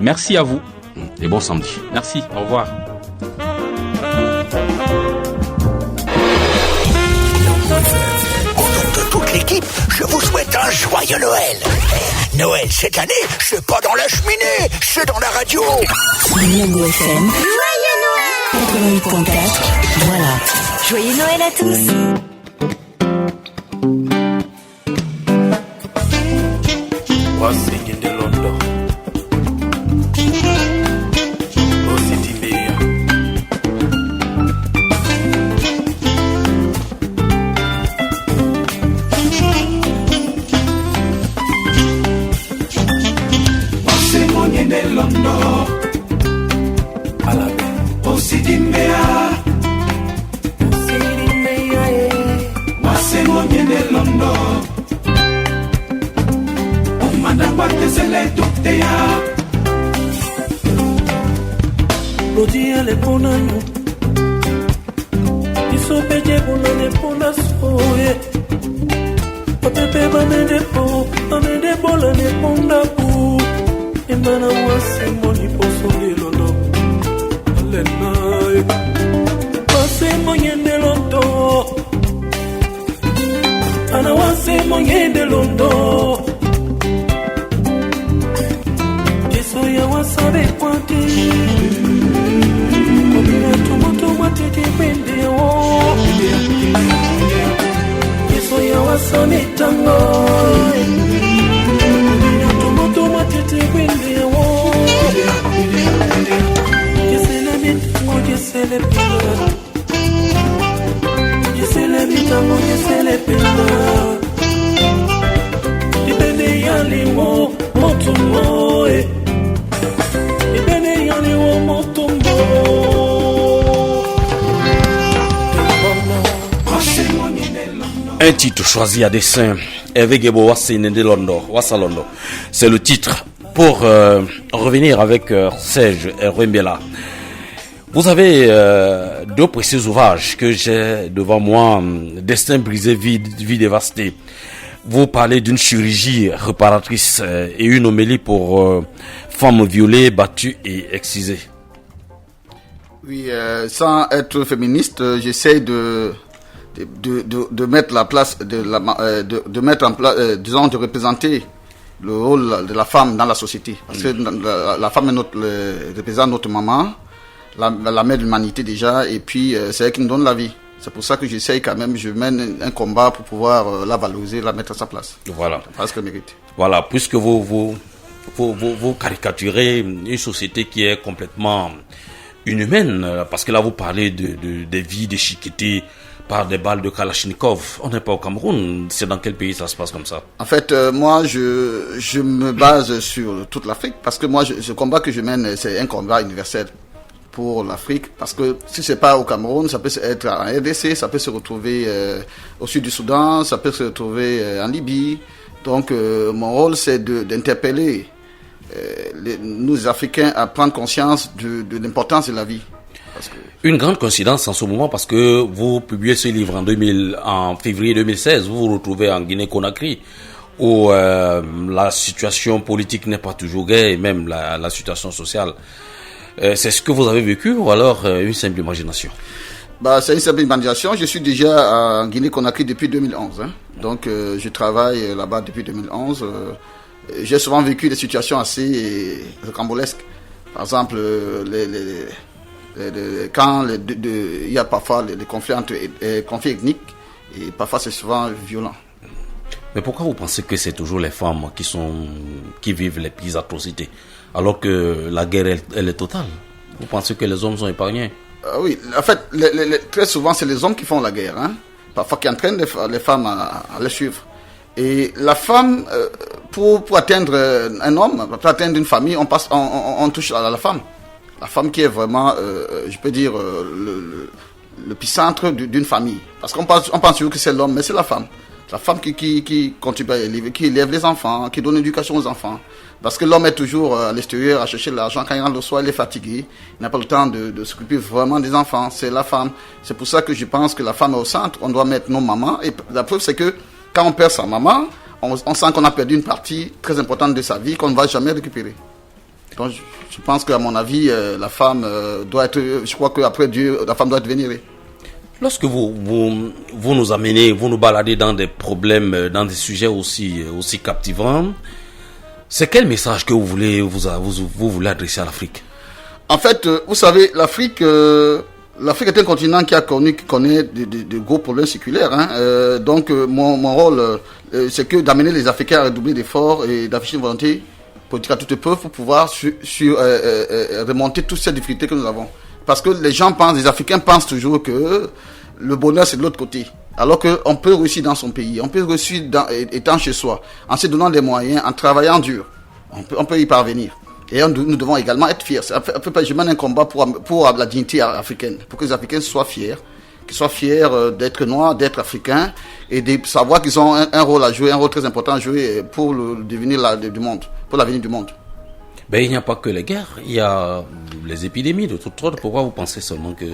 Merci à vous. Et bon samedi. Merci. Au revoir. Toute l'équipe, je vous souhaite un joyeux Noël. Noël cette année, c'est pas dans la cheminée, c'est dans la radio. Miango FM. Joyeux Noël. 88.4. Voilà. Joyeux Noël à tous. Un titre choisi à dessein, c'est le titre. Pour revenir avec Serge Rwembela, vous avez 2 précieux ouvrages que j'ai devant moi, Destin brisé, vie dévastée. Vous parlez d'une chirurgie réparatrice et une homélie pour femmes violées, battues et excisées. Oui, sans être féministe, j'essaie de mettre la place de mettre en place, disons, de représenter le rôle de la femme dans la société, parce que la femme représente notre maman, la mère de l'humanité déjà, et puis c'est elle qui nous donne la vie. C'est pour ça que j'essaye quand même, je mène un combat pour pouvoir la valoriser, la mettre à sa place. Voilà. Parce qu'elle mérite. Voilà, puisque vous vous caricaturez une société qui est complètement inhumaine, parce que là vous parlez des vies déchiquetées par des balles de Kalachnikov. On n'est pas au Cameroun. C'est dans quel pays ça se passe comme ça? En fait, moi, je me base sur toute l'Afrique, parce que moi, ce combat que je mène, c'est un combat universel pour l'Afrique, parce que si c'est pas au Cameroun, ça peut être en RDC, ça peut se retrouver au sud du Soudan, ça peut se retrouver en Libye. Donc, mon rôle, c'est d'interpeller nous Africains à prendre conscience de l'importance de la vie. Une grande coïncidence en ce moment, parce que vous publiez ce livre en février 2016, vous vous retrouvez en Guinée-Conakry, où la situation politique n'est pas toujours gaie, et même la situation sociale. C'est ce que vous avez vécu, ou alors une simple imagination? C'est une simple imagination. Je suis déjà en Guinée-Conakry depuis 2011. Donc je travaille là-bas depuis 2011. J'ai souvent vécu des situations assez rocambolesques. Par exemple, quand il y a parfois les conflits ethniques, et parfois c'est souvent violent. Mais pourquoi vous pensez que c'est toujours les femmes qui vivent les pires atrocités, alors que la guerre elle est totale? Vous pensez que les hommes sont épargnés? Oui, en fait, très souvent c'est les hommes qui font la guerre, parfois qui entraînent les femmes à les suivre. Et la femme, pour atteindre un homme, pour atteindre une famille, on touche à la femme. La femme qui est vraiment, je peux dire, le épicentre d'une famille. Parce qu'on pense toujours que c'est l'homme, mais c'est la femme. La femme qui contribue à élever, qui élève les enfants, qui donne l'éducation aux enfants. Parce que l'homme est toujours à l'extérieur à chercher l'argent. Quand il rentre le soir, il est fatigué. Il n'a pas le temps de s'occuper vraiment des enfants. C'est la femme. C'est pour ça que je pense que la femme est au centre. On doit mettre nos mamans. Et la preuve, c'est que quand on perd sa maman, on sent qu'on a perdu une partie très importante de sa vie qu'on ne va jamais récupérer. Donc, je pense qu'à mon avis, la femme doit être... Je crois qu'après Dieu, la femme doit être vénérée. Lorsque vous nous amenez, vous nous baladez dans des problèmes, dans des sujets aussi captivants, c'est quel message que vous voulez adresser à l'Afrique? En fait, vous savez, l'Afrique est un continent qui connaît de gros problèmes séculaires. Donc, mon rôle, c'est d'amener les Africains à redoubler d'efforts et d'afficher une volonté politique à toute épreuve pour pouvoir remonter toutes ces difficultés que nous avons. Parce que les Africains pensent toujours que le bonheur c'est de l'autre côté. Alors qu'on peut réussir dans son pays, on peut réussir étant chez soi, en se donnant des moyens, en travaillant dur. On peut y parvenir. Et nous devons également être fiers. Je mène un combat pour la dignité africaine, pour que les Africains soient fiers, qu'ils soient fiers d'être noirs, d'être africains, et de savoir qu'ils ont un rôle à jouer, un rôle très important à jouer pour le devenir du monde, pour l'avenir du monde. Ben, il n'y a pas que les guerres, il y a les épidémies de toutes sortes. Pourquoi vous pensez seulement que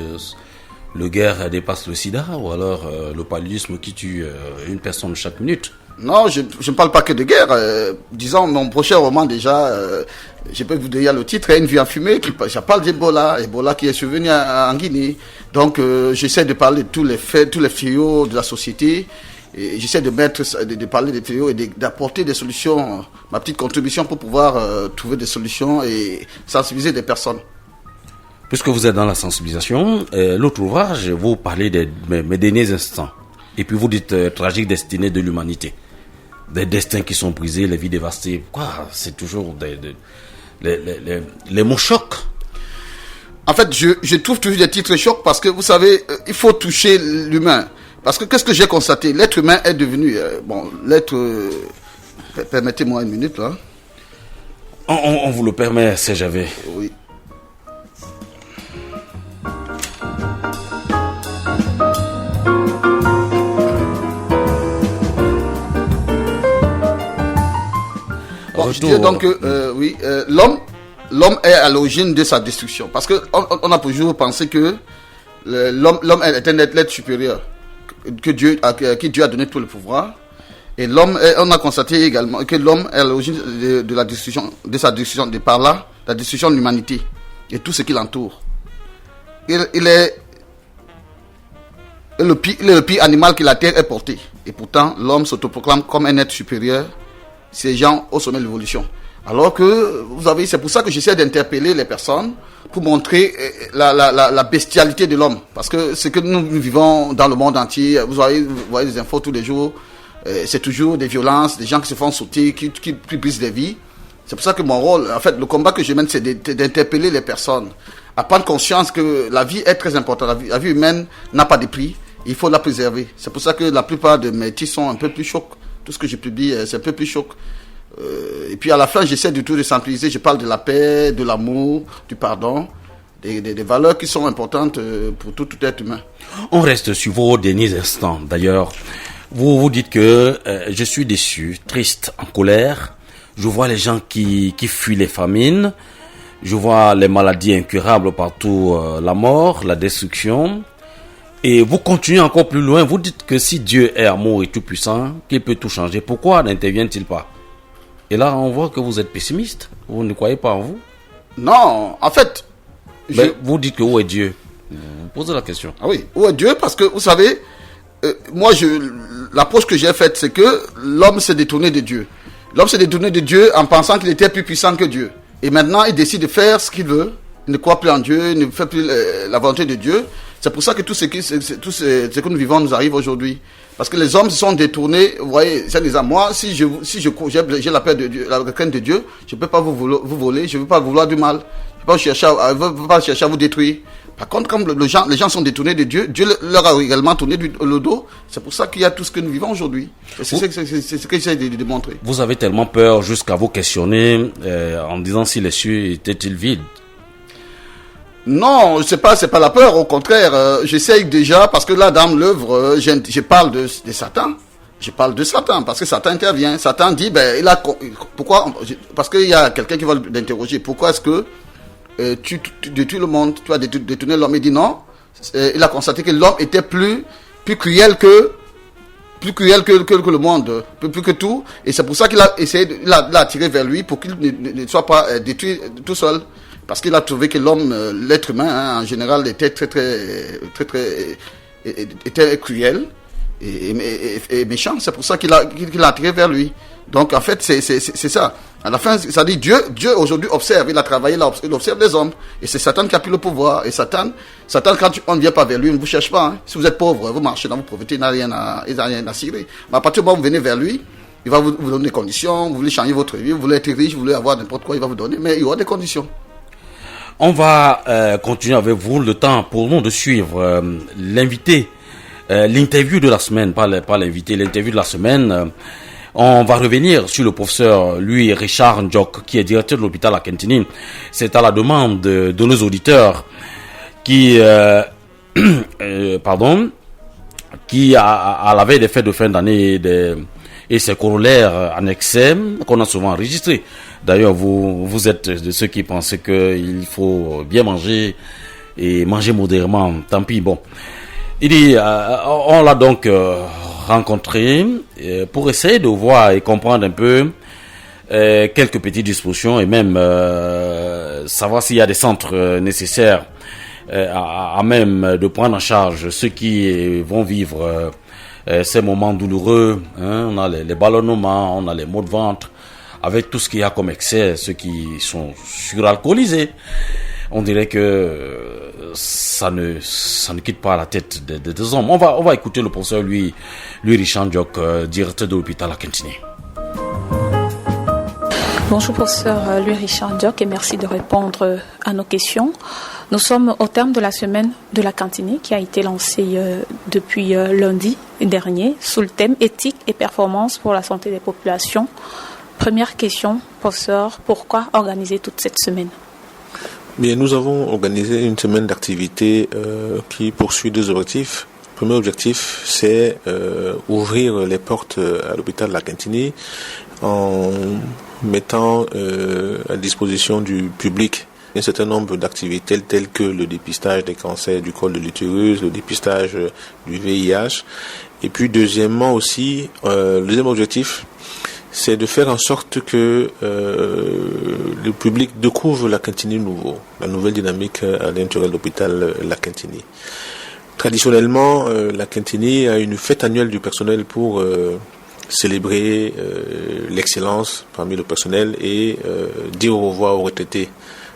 le guerre dépasse le sida ou alors le paludisme qui tue une personne chaque minute? Non, je ne parle pas que de guerre. Disons, mon prochain roman déjà, je peux vous donner le titre, Une vie en fumée, je parle d'Ebola, Ebola qui est survenu en Guinée. Donc, j'essaie de parler de tous les faits, tous les fléaux de la société. Et j'essaie de parler des fléaux et d'apporter des solutions, ma petite contribution pour pouvoir trouver des solutions et sensibiliser des personnes. Puisque vous êtes dans la sensibilisation, l'autre ouvrage, vous parlez de mes derniers instants. Et puis vous dites tragique destinée de l'humanité. Des destins qui sont brisés, les vies dévastées. Quoi? C'est toujours les mots chocs. En fait, je trouve toujours des titres chocs parce que vous savez, il faut toucher l'humain. Parce que qu'est-ce que j'ai constaté? L'être humain est devenu... permettez-moi une minute, là. On vous le permet, CGV. Oui. Bon, je disais donc l'homme est à l'origine de sa destruction. Parce qu'on a toujours pensé que l'homme est un être supérieur. Qui Dieu a donné tout le pouvoir. Et on a constaté également que l'homme est à l'origine de la destruction, de sa destruction, de par là, la destruction de l'humanité et tout ce qui l'entoure. Il est le pire animal que la terre ait porté. Et pourtant, l'homme s'autoproclame comme un être supérieur, ces gens au sommet de l'évolution. Alors que, vous savez, c'est pour ça que j'essaie d'interpeller les personnes pour montrer la bestialité de l'homme. Parce que ce que nous vivons dans le monde entier, vous voyez des infos tous les jours, c'est toujours des violences, des gens qui se font sauter, qui brisent des vies. C'est pour ça que mon rôle, en fait, le combat que je mène, c'est d'interpeller les personnes à prendre conscience que la vie est très importante. La vie humaine n'a pas de prix. Il faut la préserver. C'est pour ça que la plupart de mes titres sont un peu plus chocs. Tout ce que je publie, c'est un peu plus choc. Et puis à la fin, j'essaie de tout décentraliser. Je parle de la paix, de l'amour, du pardon, des valeurs qui sont importantes pour tout être humain. On reste sur vos derniers instants. D'ailleurs, vous dites que je suis déçu, triste, en colère. Je vois les gens qui fuient les famines. Je vois les maladies incurables partout, la mort, la destruction. Et vous continuez encore plus loin. Vous dites que si Dieu est amour et tout puissant, qu'il peut tout changer, pourquoi n'intervient-il pas? Et là, on voit que vous êtes pessimiste. Vous ne croyez pas en vous? Non, en fait... vous dites que où est Dieu? Vous posez la question. Ah oui, où est Dieu? Parce que, vous savez, l'approche que j'ai faite, c'est que l'homme s'est détourné de Dieu. L'homme s'est détourné de Dieu en pensant qu'il était plus puissant que Dieu. Et maintenant, il décide de faire ce qu'il veut. Il ne croit plus en Dieu, il ne fait plus la volonté de Dieu. C'est pour ça que tout ce que nous vivons nous arrive aujourd'hui. Parce que les hommes se sont détournés. Vous voyez, moi, si j'ai la peur de Dieu, la crainte de Dieu, je ne peux pas vous voler, je ne veux pas vouloir du mal. Je ne veux pas chercher à vous détruire. Par contre, comme les gens sont détournés de Dieu, Dieu leur a également tourné le dos. C'est pour ça qu'il y a tout ce que nous vivons aujourd'hui. C'est ce que j'essaie de démontrer. Vous avez tellement peur jusqu'à vous questionner en disant si les cieux étaient-ils vides? Non, c'est pas la peur, au contraire, j'essaye déjà, parce que là, dans l'œuvre, je parle de Satan. Je parle de Satan, parce que Satan intervient. Satan dit, pourquoi, parce qu'il y a quelqu'un qui va l'interroger, pourquoi est-ce que tu détruis le monde, tu as détourné l'homme? Il dit non, il a constaté que l'homme était plus cruel que le monde, plus que tout, et c'est pour ça qu'il a essayé, il l'a attiré vers lui pour qu'il ne soit pas détruit tout seul. Parce qu'il a trouvé que l'homme, l'être humain, en général, était était cruel et méchant. C'est pour ça qu'il a attiré vers lui. Donc, en fait, c'est ça. À la fin, ça dit Dieu aujourd'hui observe. Il a travaillé là, il observe les hommes. Et c'est Satan qui a pris le pouvoir. Et Satan, quand on ne vient pas vers lui, il ne vous cherche pas. Hein. Si vous êtes pauvre, vous marchez dans vos pauvretés, il n'a rien à cirer. Mais à partir du moment où vous venez vers lui, il va vous donner des conditions. Vous voulez changer votre vie, vous voulez être riche, vous voulez avoir n'importe quoi, il va vous donner. Mais il y aura des conditions. On va continuer avec vous, le temps pour nous de suivre l'invité, l'interview de la semaine, pas l'invité, l'interview de la semaine. On va revenir sur le professeur Louis-Richard Ndiok, qui est directeur de l'hôpital à Kentini. C'est à la demande de nos auditeurs qui à la veille des fêtes de fin d'année et ses corollaires annexés qu'on a souvent enregistrés. D'ailleurs, vous êtes de ceux qui pensaient qu'il faut bien manger et manger modérément. Tant pis, bon. Il dit, on l'a donc rencontré pour essayer de voir et comprendre un peu quelques petites dispositions et même savoir s'il y a des centres nécessaires à même de prendre en charge ceux qui vont vivre ces moments douloureux. Hein. On a les ballonnements, on a les maux de ventre, avec tout ce qu'il y a comme excès, ceux qui sont suralcoolisés. On dirait que ça ne quitte pas la tête des hommes. On va écouter le professeur Louis-Richard Ndiok, directeur de l'hôpital à Kentini. Bonjour professeur Louis-Richard Ndiok et merci de répondre à nos questions. Nous sommes au terme de la semaine de la Kentini qui a été lancée depuis lundi dernier sous le thème éthique et performance pour la santé des populations. Première question, professeur, pourquoi organiser toute cette semaine? Bien, nous avons organisé une semaine d'activité qui poursuit deux objectifs. Le premier objectif, c'est ouvrir les portes à l'hôpital de la Kentini en mettant à disposition du public un certain nombre d'activités telles que le dépistage des cancers du col de l'utérus, le dépistage du VIH. Et puis deuxièmement aussi, le deuxième objectif, c'est de faire en sorte que le public découvre la Kentini nouveau, la nouvelle dynamique à l'intérieur de l'hôpital La Kentini. Traditionnellement, la Kentini a une fête annuelle du personnel pour célébrer l'excellence parmi le personnel et dire au revoir aux retraités.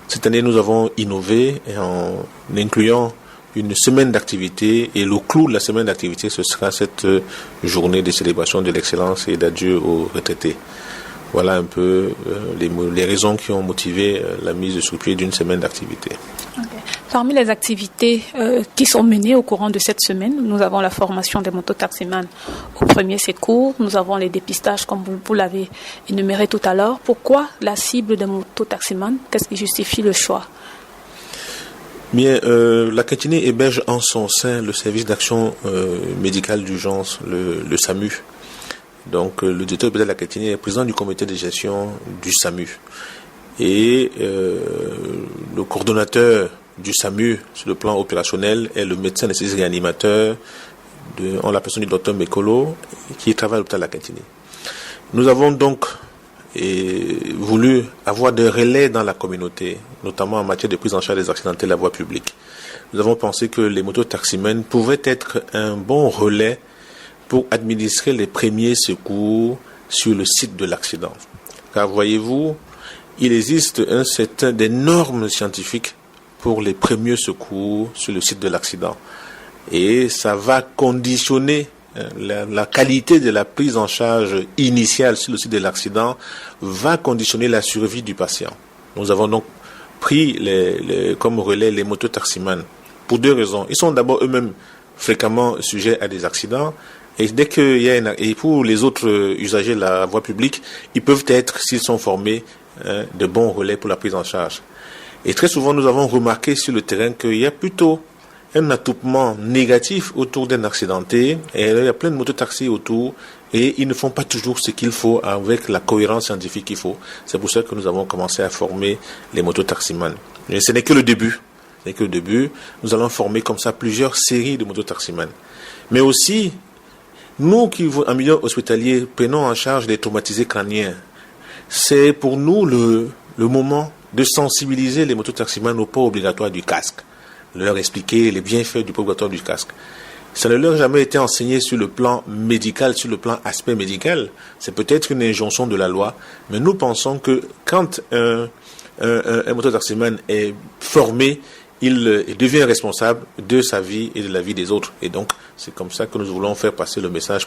Cette année, nous avons innové en incluant une semaine d'activité et le clou de la semaine d'activité, ce sera cette journée de célébration de l'excellence et d'adieu aux retraités. Voilà un peu les raisons qui ont motivé la mise sur pied d'une semaine d'activité. Okay. Parmi les activités qui sont menées au courant de cette semaine, nous avons la formation des mototaximans au premier secours, nous avons les dépistages comme vous l'avez énuméré tout à l'heure. Pourquoi la cible des mototaximans? Qu'est-ce qui justifie le choix? Bien, la Cantiné héberge en son sein le service d'action médicale d'urgence, le SAMU. Donc, le directeur de la Cantiné est président du comité de gestion du SAMU. Et le coordonnateur du SAMU sur le plan opérationnel est le médecin anesthésiste réanimateur en la personne du docteur Mekolo qui travaille à l'hôpital de la Cantiné. Nous avons donc voulu avoir des relais dans la communauté, notamment en matière de prise en charge des accidentés de la voie publique. Nous avons pensé que les mototaximens pouvaient être un bon relais pour administrer les premiers secours sur le site de l'accident. Car voyez-vous, il existe des normes scientifiques pour les premiers secours sur le site de l'accident. Et ça va conditionner la qualité de la prise en charge initiale sur le site de l'accident, va conditionner la survie du patient. Nous avons donc pris comme relais les mototaximans pour deux raisons. Ils sont d'abord eux-mêmes fréquemment sujets à des accidents. Et dès qu'il y a et pour les autres usagers de la voie publique, ils peuvent être, s'ils sont formés, de bons relais pour la prise en charge. Et très souvent, nous avons remarqué sur le terrain qu'il y a plutôt un attroupement négatif autour d'un accidenté, et il y a plein de mototaxis autour, et ils ne font pas toujours ce qu'il faut avec la cohérence scientifique qu'il faut. C'est pour ça que nous avons commencé à former les mototaximans. Mais ce n'est que le début. Nous allons former comme ça plusieurs séries de mototaximans. Mais aussi, nous qui, en milieu hospitalier, prenons en charge les traumatisés crâniens. C'est pour nous le moment de sensibiliser les mototaximans au port obligatoire du casque, leur expliquer les bienfaits du port obligatoire du casque. Ça ne leur a jamais été enseigné sur le plan médical, sur le plan aspect médical. C'est peut-être une injonction de la loi, mais nous pensons que quand un mototaximan est formé, il devient responsable de sa vie et de la vie des autres. Et donc, c'est comme ça que nous voulons faire passer le message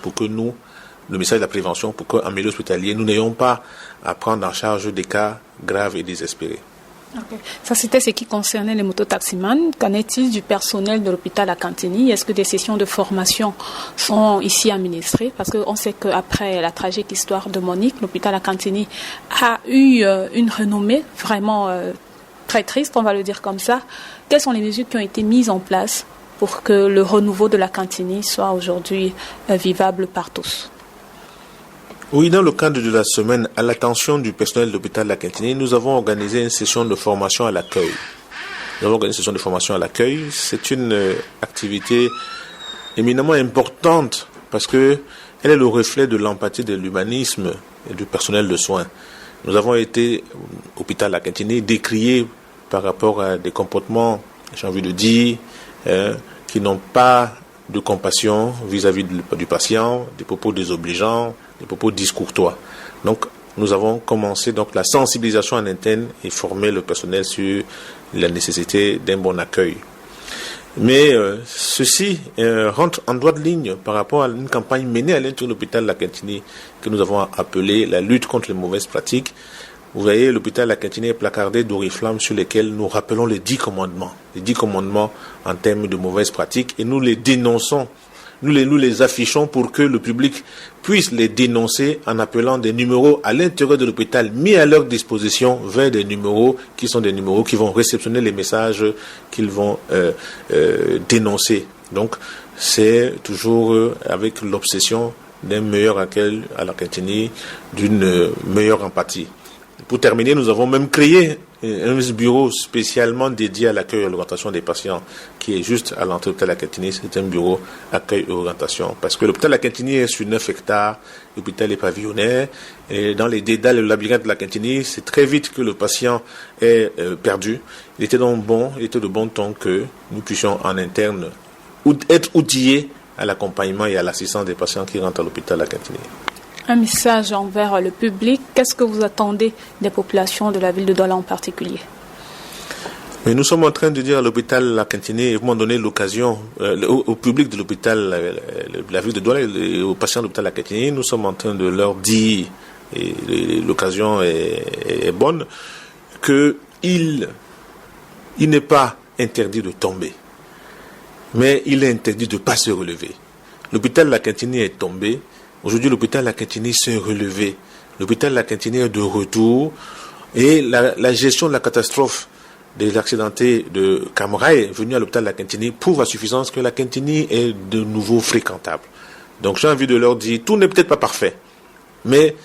le message de la prévention, pour qu'en milieu hospitalier, nous n'ayons pas à prendre en charge des cas graves et désespérés. Okay. Ça, c'était ce qui concernait les mototaximans. Qu'en est-il du personnel de l'hôpital à Cantigny? Est-ce que des sessions de formation sont ici administrées? Parce qu'on sait qu'après la tragique histoire de Monique, l'hôpital à Cantigny a eu une renommée vraiment très triste, on va le dire comme ça. Quelles sont les mesures qui ont été mises en place pour que le renouveau de la Cantigny soit aujourd'hui vivable par tous? Oui, dans le cadre de la semaine, à l'attention du personnel de l'hôpital de la Cantigny, nous avons organisé une session de formation à l'accueil. C'est une activité éminemment importante parce que elle est le reflet de l'empathie, de l'humanisme et du personnel de soins. Nous avons été, au hôpital de la Cantigny, décriés par rapport à des comportements, j'ai envie de dire, qui n'ont pas de compassion vis-à-vis du patient, des propos désobligeants, des propos discourtois. Donc, nous avons commencé donc la sensibilisation en interne et former le personnel sur la nécessité d'un bon accueil. Mais ceci rentre en droite ligne par rapport à une campagne menée à l'intérieur de l'hôpital de la Cantigny que nous avons appelée la lutte contre les mauvaises pratiques. Vous voyez, l'hôpital de la Cantigny est placardé d'oriflammes sur lesquels nous rappelons les 10 commandements. Les 10 commandements en termes de mauvaises pratiques, et nous les dénonçons. Nous les affichons pour que le public puisse les dénoncer en appelant des numéros à l'intérieur de l'hôpital mis à leur disposition vers des numéros qui sont des numéros qui vont réceptionner les messages qu'ils vont dénoncer. Donc, c'est toujours avec l'obsession d'un meilleur accueil à la Cantigny, d'une meilleure empathie. Pour terminer, nous avons même créé un bureau spécialement dédié à l'accueil et à l'orientation des patients qui est juste à l'entrée de l'hôpital de la Cantigny. C'est un bureau accueil et orientation parce que l'hôpital de la Cantigny est sur 9 hectares, l'hôpital est pavillonnaire et dans les dédales et le labyrinthe de la Cantigny, c'est très vite que le patient est perdu. Il était de bon ton que nous puissions en interne être outillés à l'accompagnement et à l'assistance des patients qui rentrent à l'hôpital de la Cantigny. Un message envers le public. Qu'est-ce que vous attendez des populations de la ville de Douala en particulier? Mais nous sommes en train de dire à l'hôpital La Cantigny, et vous m'en donnez l'occasion, au public de l'hôpital, la ville de Douala et aux patients de l'hôpital La Cantigny, nous sommes en train de leur dire et l'occasion est bonne, qu'il n'est pas interdit de tomber, mais il est interdit de ne pas se relever. L'hôpital La Quintinie est tombé. Aujourd'hui, l'hôpital La Quintinie s'est relevé. L'hôpital La Quintinie est de retour. Et la gestion de la catastrophe des accidentés de Camraille venus à l'hôpital La Quintinie prouve à suffisance que La Quintinie est de nouveau fréquentable. Donc j'ai envie de leur dire, tout n'est peut-être pas parfait, mais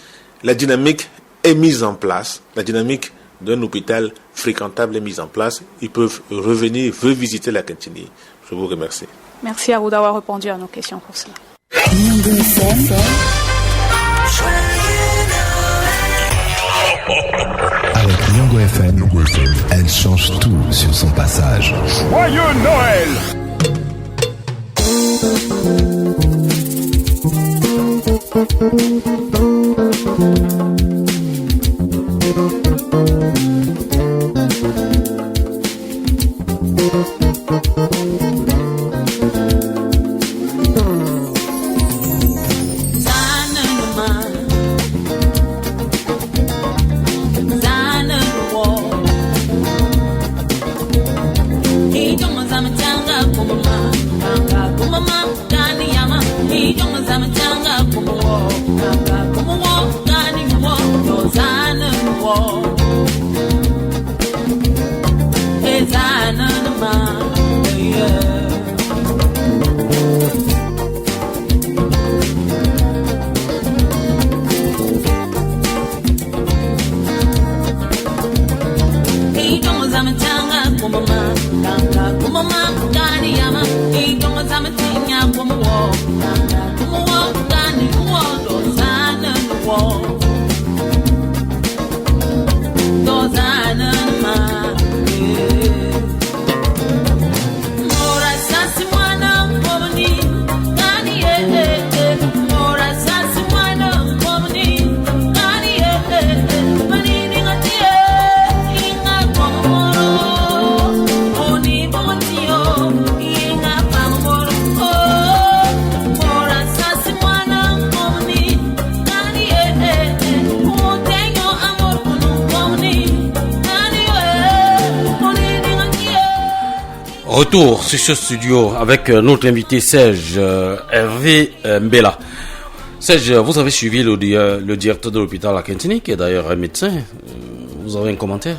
la dynamique est mise en place. La dynamique d'un hôpital fréquentable est mise en place. Ils peuvent revenir, revisiter La Quintinie. Je vous remercie. Merci à vous d'avoir répondu à nos questions pour cela. Avec Miango FM, elle change tout sur son passage. Joyeux Noël! Retour sur ce studio avec notre invité Serge Hervé Mbela. Serge, vous avez suivi le directeur de l'hôpital La Quintinie, qui est d'ailleurs un médecin. Vous avez un commentaire?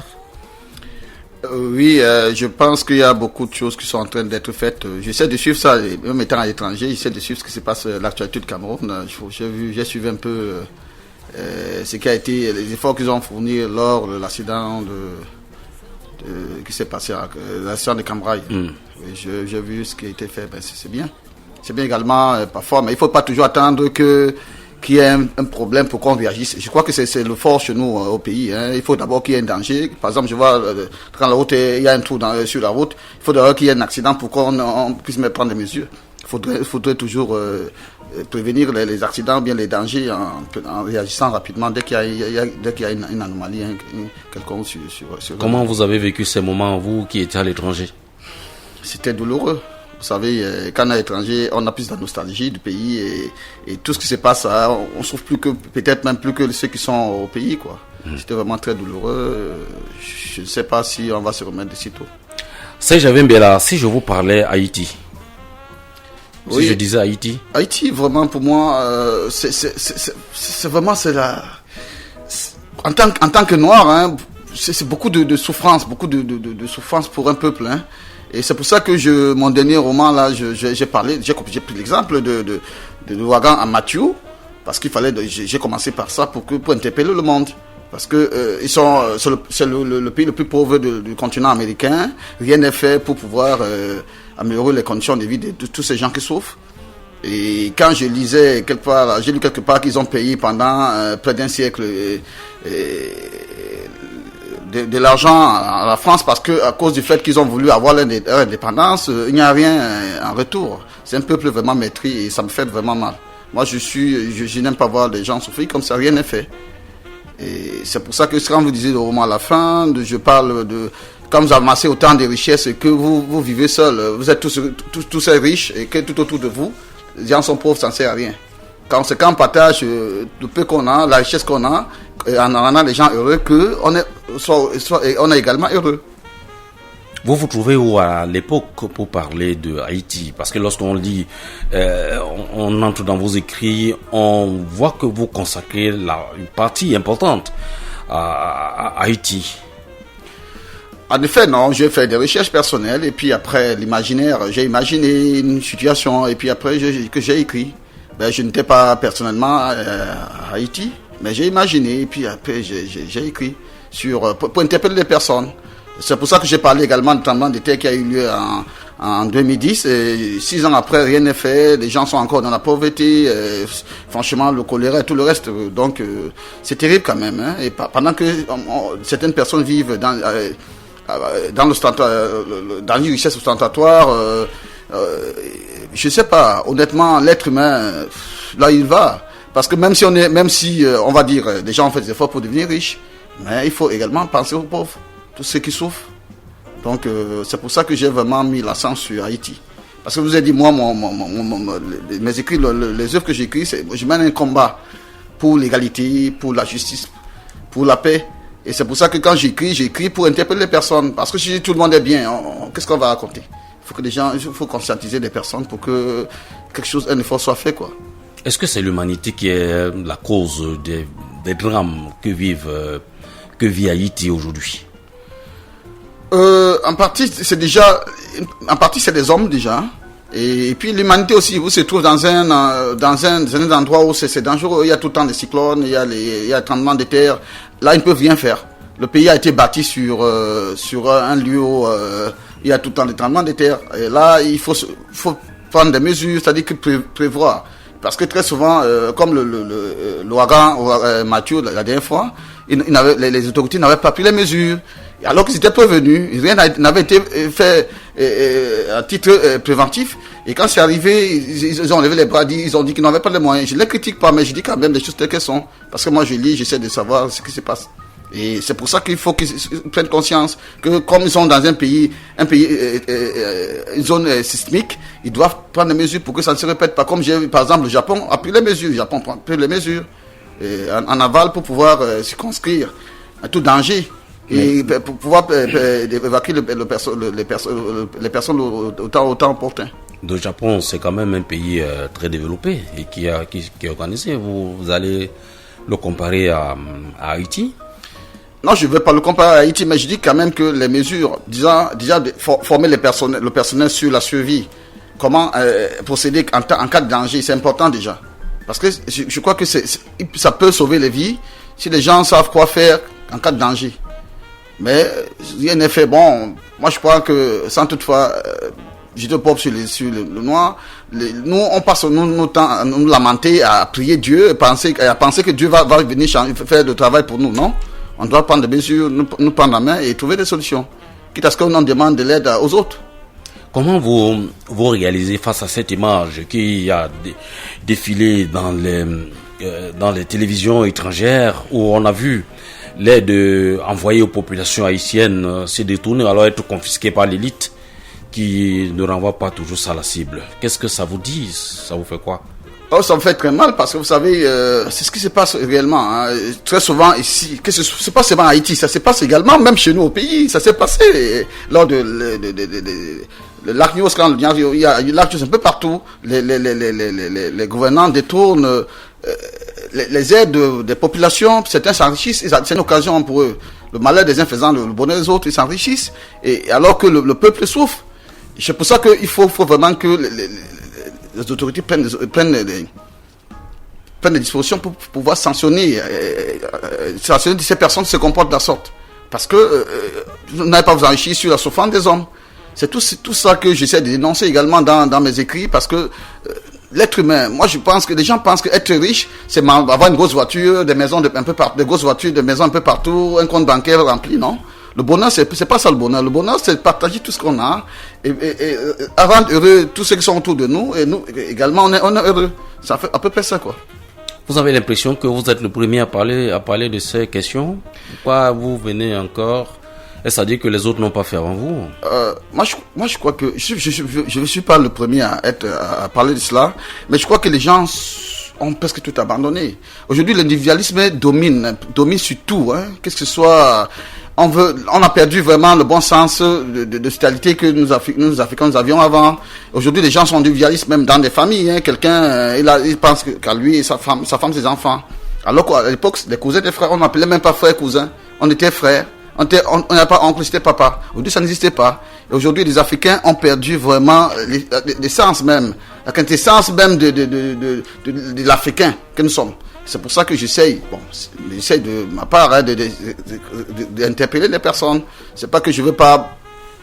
Oui, je pense qu'il y a beaucoup de choses qui sont en train d'être faites. J'essaie de suivre ça, même étant à l'étranger, j'essaie de suivre ce qui se passe, l'actualité de Cameroun. J'ai suivi un peu ce qui a été, les efforts qu'ils ont fournis lors de l'accident qui s'est passé à l'accident de Camraille. J'ai vu ce qui a été fait, c'est bien. C'est bien également, parfois, mais il ne faut pas toujours attendre qu'il y ait un problème pour qu'on réagisse. Je crois que c'est le fort chez nous au pays. Il faut d'abord qu'il y ait un danger. Par exemple, je vois quand la route il y a un trou sur la route, il faut d'abord qu'il y ait un accident pour qu'on puisse prendre des mesures. Il faudrait toujours prévenir les accidents, bien les dangers en réagissant rapidement dès qu'il y a une anomalie quelconque sur Comment vous avez vécu ces moments, vous qui étiez à l'étranger? C'était douloureux. Vous savez, quand on est à l'étranger, on a plus de nostalgie du pays et tout ce qui se passe, on ne souffre peut-être même plus que ceux qui sont au pays, quoi. C'était vraiment très douloureux. Je ne sais pas si on va se remettre de sitôt. Serge Mbela, si je vous parlais Haïti, oui. Si je disais Haïti. Haïti, vraiment, pour moi, c'est vraiment, en tant que noir, c'est beaucoup de souffrance, de souffrance pour un peuple, Et c'est pour ça que mon dernier roman, là, j'ai pris l'exemple de l'ouragan à Mathieu, parce qu'il fallait, j'ai commencé par ça pour interpeller le monde. Parce que c'est le pays le plus pauvre du continent américain. Rien n'est fait pour pouvoir améliorer les conditions de vie de tous ces gens qui souffrent. Et quand je lisais j'ai lu quelque part qu'ils ont payé pendant près d'un siècle de l'argent à la France parce que à cause du fait qu'ils ont voulu avoir leur indépendance, il n'y a rien en retour. C'est un peuple vraiment maîtris et ça me fait vraiment mal. Moi, je n'aime pas voir les gens souffrir comme ça, rien n'est fait. Et c'est pour ça que quand vous disiez le roman à la fin, je parle de quand vous amassez autant de richesses et que vous vivez seul, vous êtes tous riches et que tout autour de vous, les gens sont pauvres, ça ne sert à rien. c'est quand on partage le peu qu'on a, la richesse qu'on a, en rendant les gens heureux, qu'on est également heureux. Vous vous trouvez où à l'époque pour parler de Haïti? Parce que lorsqu'on lit, on entre dans vos écrits, on voit que vous consacrez une partie importante à Haïti. En effet, non, j'ai fait des recherches personnelles et puis après l'imaginaire, j'ai imaginé une situation et puis après que j'ai écrit. Je n'étais pas personnellement à Haïti, mais j'ai imaginé et puis après j'ai écrit pour interpeller les personnes. C'est pour ça que j'ai parlé également du tremblement de terre qui a eu lieu en 2010. Et 6 ans après, rien n'est fait. Les gens sont encore dans la pauvreté. Franchement, le choléra et tout le reste. Donc, c'est terrible quand même. Hein. Et pendant que certaines personnes vivent dans une richesse ostentatoire, je sais pas. Honnêtement, l'être humain, là, il va. Parce que même si on va dire, les gens ont fait des efforts pour devenir riches, mais il faut également penser aux pauvres. Tous ceux qui souffrent. Donc, c'est pour ça que j'ai vraiment mis l'accent sur Haïti. Parce que je vous ai dit, moi, mes écrits, les œuvres que j'écris, je mène un combat pour l'égalité, pour la justice, pour la paix. Et c'est pour ça que quand j'écris pour interpeller les personnes. Parce que si tout le monde est bien, qu'est-ce qu'on va raconter? Il faut conscientiser les personnes pour que un effort soit fait, quoi. Est-ce que c'est l'humanité qui est la cause des drames que vit Haïti aujourd'hui? En partie, c'est des hommes déjà. Et puis l'humanité aussi, vous se trouve dans un endroit où c'est dangereux. Il y a tout le temps des cyclones, il y a les tremblements de terre. Là, ils ne peuvent rien faire. Le pays a été bâti sur un lieu où il y a tout le temps des tremblements de terre. Et là, il faut prendre des mesures, c'est-à-dire que prévoir. Parce que très souvent, comme l'ouragan Mathieu la dernière fois, les autorités n'avaient pas pris les mesures. Alors qu'ils étaient prévenus, rien n'avait été fait à titre préventif. Et quand c'est arrivé, ils ont levé les bras, ils ont dit qu'ils n'avaient pas les moyens. Je ne les critique pas, mais je dis quand même les choses telles qu'elles sont. Parce que moi je lis, j'essaie de savoir ce qui se passe. Et c'est pour ça qu'il faut qu'ils prennent conscience que comme ils sont dans un pays, une zone sismique, ils doivent prendre des mesures pour que ça ne se répète pas. Comme par exemple le Japon a pris les mesures, le Japon prend les mesures en aval pour pouvoir circonscrire à tout danger. Et pour pouvoir évacuer les personnes au temps opportun. Le Japon, c'est quand même un pays très développé et qui est organisé. Vous allez le comparer à Haïti? Non, je ne veux pas le comparer à Haïti, mais je dis quand même que les mesures, déjà de former le personnel sur la survie, comment procéder en cas de danger, c'est important déjà. Parce que je crois que ça peut sauver les vies si les gens savent quoi faire en cas de danger. Mais rien n'est fait. Bon, moi je crois que sans toutefois jeter le pop sur le noir, nous on passe nous lamenter à prier Dieu, à penser que Dieu va venir faire le travail pour nous, non? On doit prendre des mesures, nous prendre la main et trouver des solutions. Quitte à ce qu'on en demande de l'aide aux autres. Comment vous réalisez face à cette image qui a défilé dans les télévisions étrangères où on a vu l'aide envoyée aux populations haïtiennes se détourner, alors être confisquée par l'élite qui ne renvoie pas toujours ça à la cible? Qu'est-ce que ça vous dit? Ça vous fait quoi? Ça me fait très mal parce que vous savez, c'est ce qui se passe réellement. Hein. Très souvent ici, que c'est pas seulement en Haïti, ça se passe également, même chez nous au pays. Ça s'est passé lors de le lac Nyos, quand il y a eu lac Nyos un peu partout. Les gouvernants détournent les aides des populations, certains s'enrichissent, c'est une occasion pour eux. Le malheur des uns faisant le bonheur des autres, ils s'enrichissent, et alors que le peuple souffre. C'est pour ça qu'il faut vraiment que les autorités prennent des dispositions pour pouvoir sanctionner ces personnes qui se comportent de la sorte. Parce que vous n'allez pas vous enrichir sur la souffrance des hommes. C'est tout ça que j'essaie de dénoncer également dans mes écrits, parce que l'être humain, moi je pense que les gens pensent qu'être riche, c'est avoir une grosse voiture, des maisons un peu partout, des grosses voitures, des maisons un peu partout, un compte bancaire rempli, non? Le bonheur, c'est pas ça le bonheur. Le bonheur, c'est de partager tout ce qu'on a et rendre heureux tous ceux qui sont autour de nous, et nous également on est heureux. Ça fait à peu près ça, quoi. Vous avez l'impression que vous êtes le premier à parler de ces questions? Pourquoi vous venez encore? Est-ce à dire que les autres n'ont pas fait avant vous? Moi, je crois que je ne suis pas le premier à parler de cela, mais je crois que les gens ont presque tout abandonné. Aujourd'hui, l'individualisme domine sur tout. Qu'est-ce que ce soit... On a perdu vraiment le bon sens de stabilité que nous Africains nous avions avant. Aujourd'hui, les gens sont individualistes, même dans des familles. Quelqu'un, il pense qu'à lui et sa femme, ses enfants. Alors qu'à l'époque, les cousins des frères, on n'appelait même pas frères cousins. On était frères. On n'a pas oncle, c'était papa. Aujourd'hui, ça n'existait pas. Et aujourd'hui, les Africains ont perdu vraiment l'essence même, la quintessence même de l'Africain que nous sommes. C'est pour ça que j'essaye de ma part d'interpeller les personnes. C'est pas que je veux pas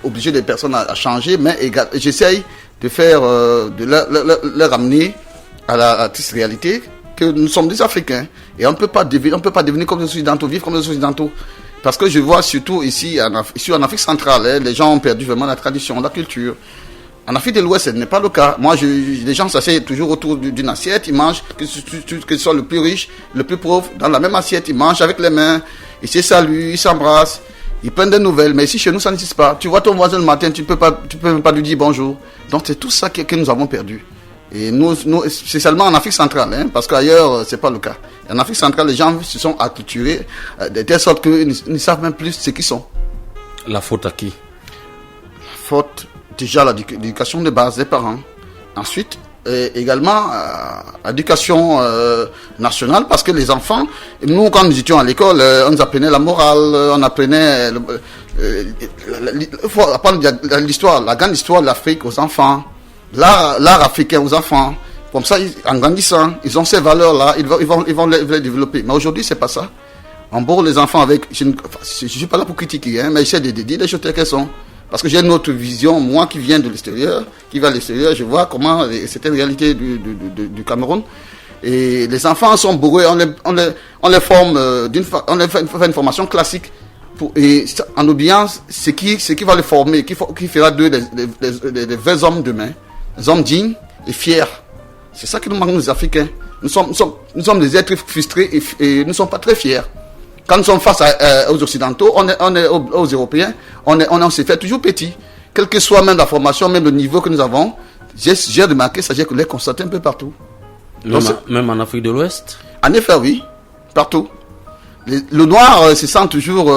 obliger les personnes à changer, mais j'essaye de faire, de leur ramener à la triste réalité que nous sommes des Africains et on peut pas devenir comme les Occidentaux, vivre comme les Occidentaux. Parce que je vois surtout ici en Afrique centrale, les gens ont perdu vraiment la tradition, la culture. En Afrique de l'Ouest, ce n'est pas le cas. Moi, les gens s'asseyent toujours autour d'une assiette, ils mangent, que ce soit le plus riche, le plus pauvre, dans la même assiette, ils mangent avec les mains, ils se saluent, ils s'embrassent, ils prennent des nouvelles. Mais ici, chez nous, ça n'existe pas. Tu vois ton voisin le matin, tu peux même pas lui dire bonjour. Donc, c'est tout ça que nous avons perdu. Et nous, c'est seulement en Afrique centrale, parce qu'ailleurs, c'est pas le cas. En Afrique centrale, les gens se sont acculturés de telle sorte qu'ils ne savent même plus ce qu'ils sont. La faute à qui? La faute, déjà, l'éducation de base des parents. Ensuite, également, l'éducation nationale, parce que les enfants, nous, quand nous étions à l'école, on nous apprenait la morale, on apprenait... il faut apprendre l'histoire, la grande histoire de l'Afrique aux enfants. L'art africain aux enfants, comme ça, en grandissant, ils ont ces valeurs-là, ils vont les développer. Mais aujourd'hui, c'est pas ça. On bourre les enfants avec... Je ne suis pas là pour critiquer, mais j'essaie de dire les choses telles qu'elles sont. Parce que j'ai une autre vision, moi qui viens de l'extérieur, qui va à l'extérieur, je vois comment c'était une réalité du Cameroun. Et les enfants sont bourrés, on les forme, on les fait une formation classique. Et en oubliant ce qui va les former, qui fera d'eux des vrais hommes demain. Des hommes dignes et fiers. C'est ça qui nous manque, nous, Africains. Nous sommes des êtres frustrés et nous ne sommes pas très fiers. Quand nous sommes face aux Occidentaux, on est aux Européens, on s'est fait toujours petit. Quelle que soit même la formation, même le niveau que nous avons, j'ai remarqué ça, j'ai constaté un peu partout. Même en Afrique de l'Ouest? En effet, oui. Partout. Le noir se sent toujours...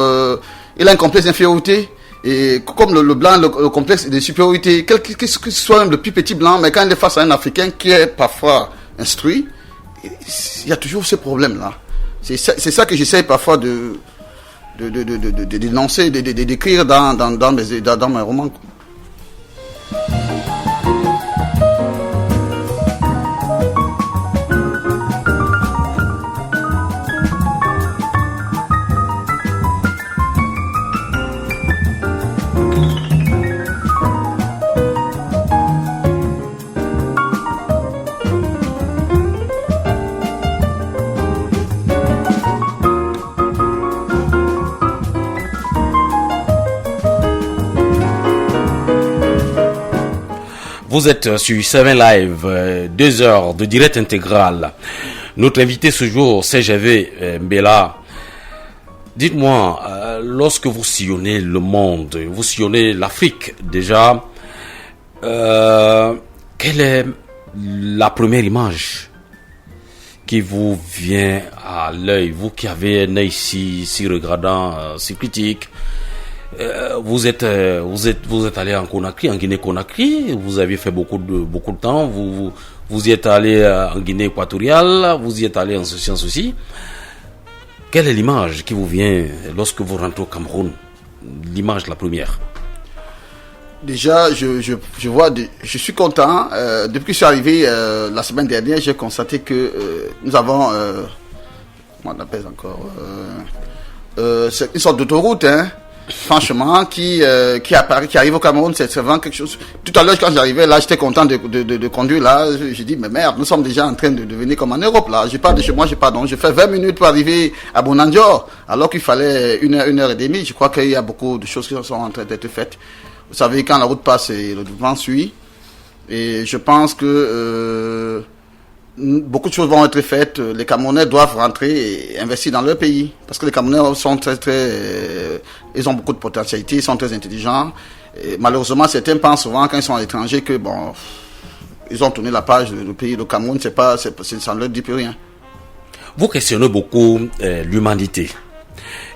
il a un complexe d'infériorité. Et comme le blanc, le complexe de supériorité, quel que soit même le plus petit blanc, mais quand il est face à un Africain qui est parfois instruit, il y a toujours ce problème-là. C'est ça que j'essaie parfois de dénoncer, de décrire dans mes romans. Vous êtes sur 7 Live, 2 heures de direct intégral. Notre invité ce jour, c'est CGV Mbela. Dites-moi, lorsque vous sillonnez le monde, vous sillonnez l'Afrique déjà, quelle est la première image qui vous vient à l'œil, vous qui avez un œil si regardant, si critique? Vous êtes allé en Conakry, en Guinée-Conakry, vous avez fait beaucoup de temps, vous y êtes allé en Guinée équatoriale, vous y êtes allé en ceci, en ceci. Quelle est l'image qui vous vient lorsque vous rentrez au Cameroun? L'image la première. Déjà, je vois, je suis content. Depuis que je suis arrivé la semaine dernière, j'ai constaté que nous avons, comment on appelle encore, c'est une sorte d'autoroute, franchement, qui arrive au Cameroun, c'est vraiment quelque chose. Tout à l'heure, quand j'arrivais là, j'étais content de conduire là. J'ai dit, mais merde, nous sommes déjà en train de devenir comme en Europe là. Je pars de chez moi, je fais 20 minutes pour arriver à Bonandior, alors qu'il fallait une heure et demie. Je crois qu'il y a beaucoup de choses qui sont en train d'être faites. Vous savez, quand la route passe, le vent suit. Et je pense que beaucoup de choses vont être faites. Les Camerounais doivent rentrer et investir dans leur pays. Parce que les Camerounais sont ils ont beaucoup de potentialités, ils sont très intelligents. Et malheureusement, certains pensent souvent quand ils sont à l'étranger que bon, ils ont tourné la page. Le pays, le Cameroun, ça ne leur dit plus rien. Vous questionnez beaucoup l'humanité.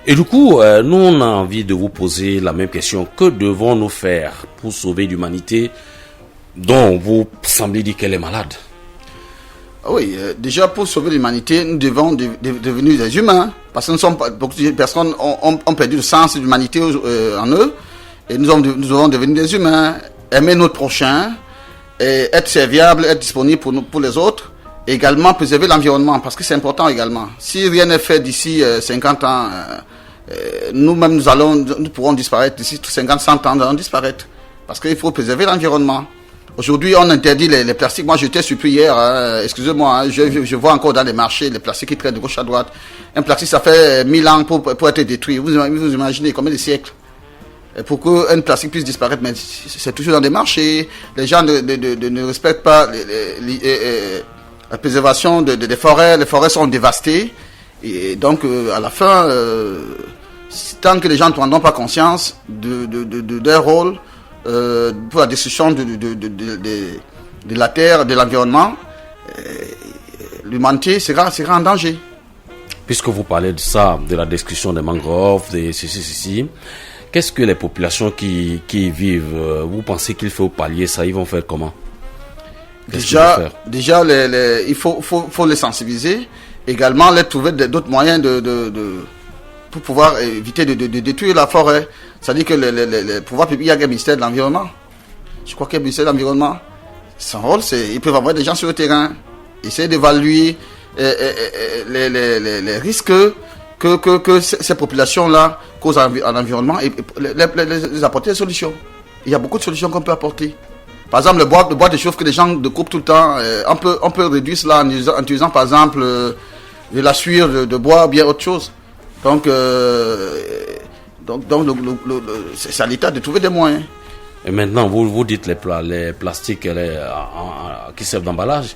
Et du coup, nous, on a envie de vous poser la même question. Que devons-nous faire pour sauver l'humanité dont vous semblez dire qu'elle est malade? Oui, déjà pour sauver l'humanité, nous devons devenir des humains. Parce que beaucoup de personnes ont perdu le sens de l'humanité en eux. Et nous devons devenir des humains, aimer notre prochain, et être serviable, être disponible pour les autres. Et également préserver l'environnement, parce que c'est important également. Si rien n'est fait d'ici 50 ans, nous-mêmes nous pourrons disparaître. D'ici 50, 100 ans, nous allons disparaître. Parce qu'il faut préserver l'environnement. Aujourd'hui, on interdit les plastiques. Moi, j'étais surpris hier, excusez-moi, je vois encore dans les marchés les plastiques qui traînent de gauche à droite. Un plastique, ça fait 1000 ans pour être détruit. Vous imaginez combien de siècles? Et pour qu'un plastique puisse disparaître, mais c'est toujours dans des marchés. Les gens ne respectent pas la préservation des forêts. Les forêts sont dévastées. Et donc, à la fin, tant que les gens ne prendront pas conscience de leur rôle, pour la destruction de la terre, de l'environnement, l'humanité sera en danger. Puisque vous parlez de ça, de la destruction des mangroves, de ceci, qu'est-ce que les populations qui vivent, vous pensez qu'il faut pallier ça? Ils vont faire comment? Déjà, il faut les sensibiliser, également les trouver d'autres moyens pour pouvoir éviter de détruire la forêt. C'est-à-dire que le pouvoir public, il y a un ministère de l'Environnement. Je crois qu'il y a un ministère de l'Environnement. Son rôle, ils peuvent avoir des gens sur le terrain, essayer d'évaluer les risques que ces populations-là causent à l'environnement et les apporter des solutions. Il y a beaucoup de solutions qu'on peut apporter. Par exemple, le bois de chauffe que les gens découpent tout le temps, on peut réduire cela en utilisant par exemple de la suire de bois ou bien autre chose. Donc c'est à l'État de trouver des moyens. Et maintenant, vous dites les plastiques qui servent d'emballage.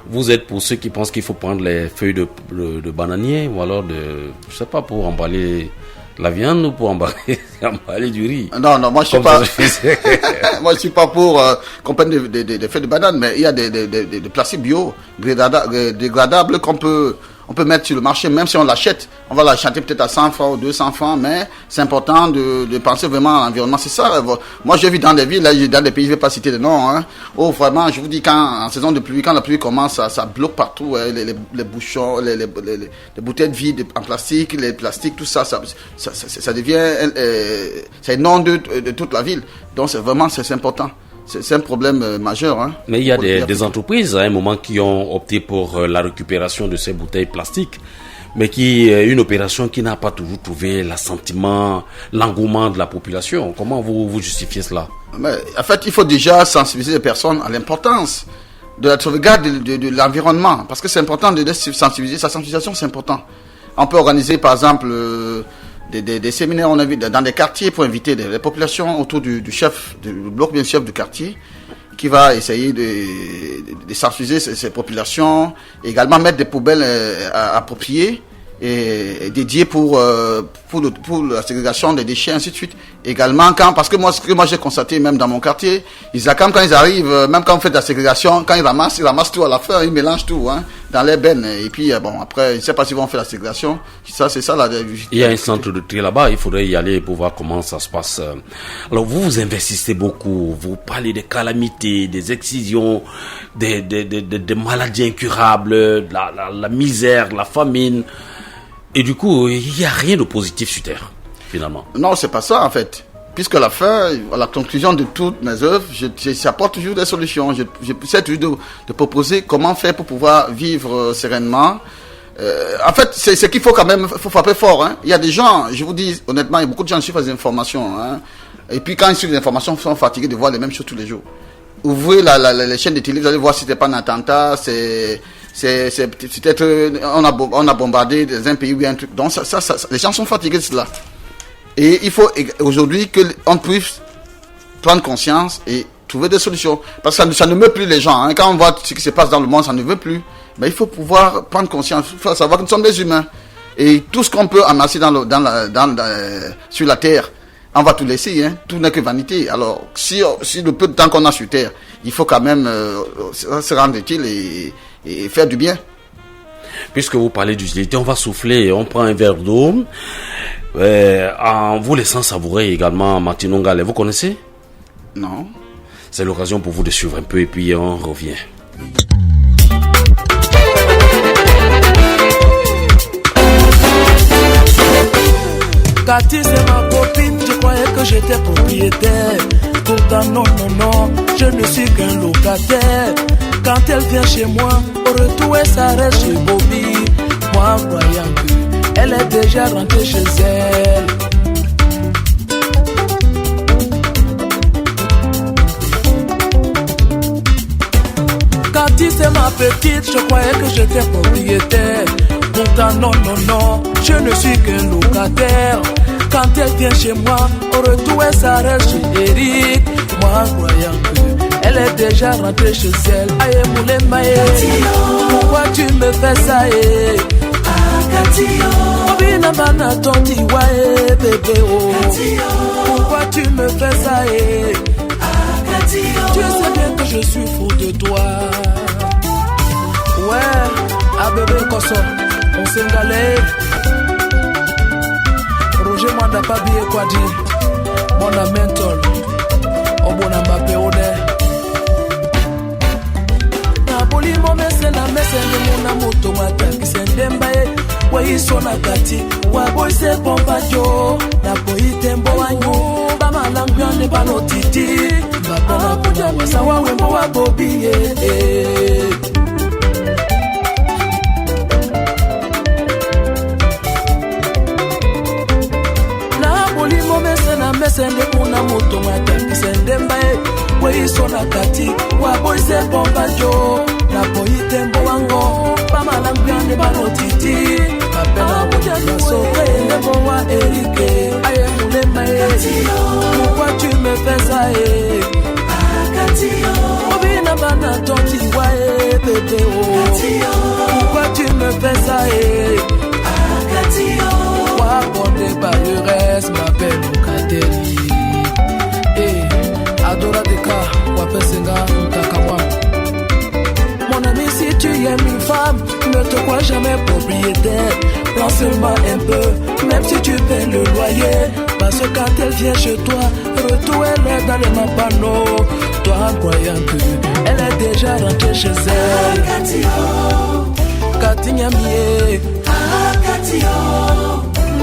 Vous êtes pour ceux qui pensent qu'il faut prendre les feuilles de bananier ou alors je sais pas, pour emballer la viande ou pour emballer du riz. Non, moi je suis pas. Moi je suis pas pour qu'on prenne des feuilles de banane, mais il y a des plastiques bio dégradables qu'on peut mettre sur le marché, même si on l'achète. On va l'acheter peut-être à 100 francs ou 200 francs, mais c'est important de penser vraiment à l'environnement. C'est ça. Moi, je vis dans des villes, là, dans des pays, je ne vais pas citer de nom. Hein. Oh, vraiment, je vous dis, en saison de pluie, quand la pluie commence, ça bloque partout. Hein, les bouchons, les bouteilles de vide en plastique, les plastiques, tout ça, ça devient... c'est non de toute la ville. Donc, c'est important. C'est un problème majeur. Hein, mais il y a des entreprises à un moment qui ont opté pour la récupération de ces bouteilles plastiques, mais qui est une opération qui n'a pas toujours trouvé l'assentiment, l'engouement de la population. Comment vous justifiez cela? Mais, en fait, il faut déjà sensibiliser les personnes à l'importance de la sauvegarde de l'environnement, parce que c'est important de les sensibiliser. Sa sensibilisation, c'est important. On peut organiser, par exemple... Des séminaires, on a vu dans des quartiers pour inviter les populations autour du bloc bien chef du quartier, qui va essayer de sensibiliser ces populations, et également mettre des poubelles appropriées et dédiées pour la ségrégation des déchets, ainsi de suite. Également, parce que moi j'ai constaté même dans mon quartier, quand ils arrivent, même quand on fait de la ségrégation, quand ils ramassent tout à la fin, ils mélangent tout dans les bennes. Et puis après, je ne sais pas s'ils vont faire la ségrégation. C'est ça la. Il y a un centre de tri là-bas, il faudrait y aller pour voir comment ça se passe. Alors vous investissez beaucoup, vous parlez des calamités, des excisions, des maladies incurables, la misère, la famine. Et du coup, il n'y a rien de positif sur Terre, finalement. Non, c'est pas ça, en fait. Puisque à la conclusion de toutes mes œuvres, j'apporte toujours des solutions. J'essaie toujours de proposer comment faire pour pouvoir vivre sereinement. En fait, c'est ce qu'il faut quand même, faut frapper fort. Hein. Il y a des gens, je vous dis honnêtement, il y a beaucoup de gens qui suivent les informations. Hein. Et puis quand ils suivent les informations, ils sont fatigués de voir les mêmes choses tous les jours. Ouvrez les chaînes de télé, vous allez voir si c'était pas un attentat, c'est peut-être on a bombardé dans un pays ou un truc. Donc ça, les gens sont fatigués de cela. Et il faut aujourd'hui qu'on puisse prendre conscience et trouver des solutions. Parce que ça ne meut plus les gens. Hein. Quand on voit ce qui se passe dans le monde, ça ne veut plus. Mais il faut pouvoir prendre conscience. Il faut savoir que nous sommes des humains. Et tout ce qu'on peut amasser sur la terre, on va tout laisser, hein. Tout n'est que vanité. Alors, si le peu de temps qu'on a sur Terre, il faut quand même se rendre utile et faire du bien. Puisque vous parlez d'utilité, on va souffler, on prend un verre d'eau, en vous laissant savourer également Martino Ngale. Vous connaissez? Non. C'est l'occasion pour vous de suivre un peu et puis on revient. Cathy c'est ma copine, je croyais que j'étais propriétaire. Pourtant non, je ne suis qu'un locataire. Quand elle vient chez moi, au retour elle s'arrête chez Bobby. Moi croyant qu'elle est déjà rentrée chez elle. Cathy c'est ma petite, je croyais que j'étais propriétaire. Pourtant non, je ne suis qu'un locataire. Quand elle vient chez moi, au retour elle s'arrête chez Eric. Moi croyant qu'elle est déjà rentrée chez elle. Aïe moulé maïe, pourquoi tu me fais ça? Obina bana tonti wae bébé oh. Pourquoi tu me fais ça? Tu sais bien que je suis fou de toi. Ouais, ah bébé Kosso, on s'engalait. Roger manda pas bien quoi dire. Mon mental, on bon Mbappé on est. Napoli mo messe na messe de mon amoto wata kisendembaye. Wa isona kati, wa boy se pompa jo. Na boy tembo wanyo, ba malangyane ba notiti. Ba na kuja wasawa wembo wa Bobby Mesende kuna moto mata kisende mbae we sona kati wa boy se bomba jo na boy tembo wango pa malangyane ba notiti kapena kuja na soke nebo wa Erike aye mule mae pourquoi tu me fais ça obina bana tonti wa bébé oh pourquoi tu me fais ça wa bonne barresse m'appelle Kateri Adora Deka Wapesenga Mtakawa. Mon ami, si tu aimes une femme, ne te crois jamais propriétaire. Prends seulement un peu, même si tu paies le loyer. Parce que quand elle vient chez toi, retour elle est dans les mapanos. Toi croyant que elle est déjà rentrée chez elle. Cathy Nyamie, Cathy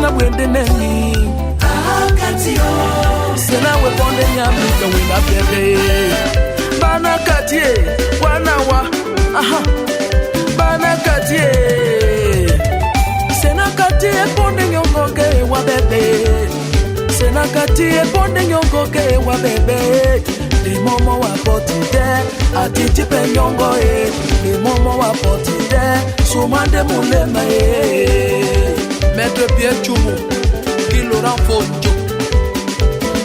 Nabwende Neni. C'est là où on est nyami que we na bébé. Bana Cathy, wanawa, Bana Cathy. C'est na Cathy et ponde nyongo ke wa bébé. C'est na Cathy et ponde nyongo ke wa bébé. Les moments wa potide, atiti pe nyongo les moments wa potide, soumande moulema Maître Pierre Choumo, qui Laurent Fonjo.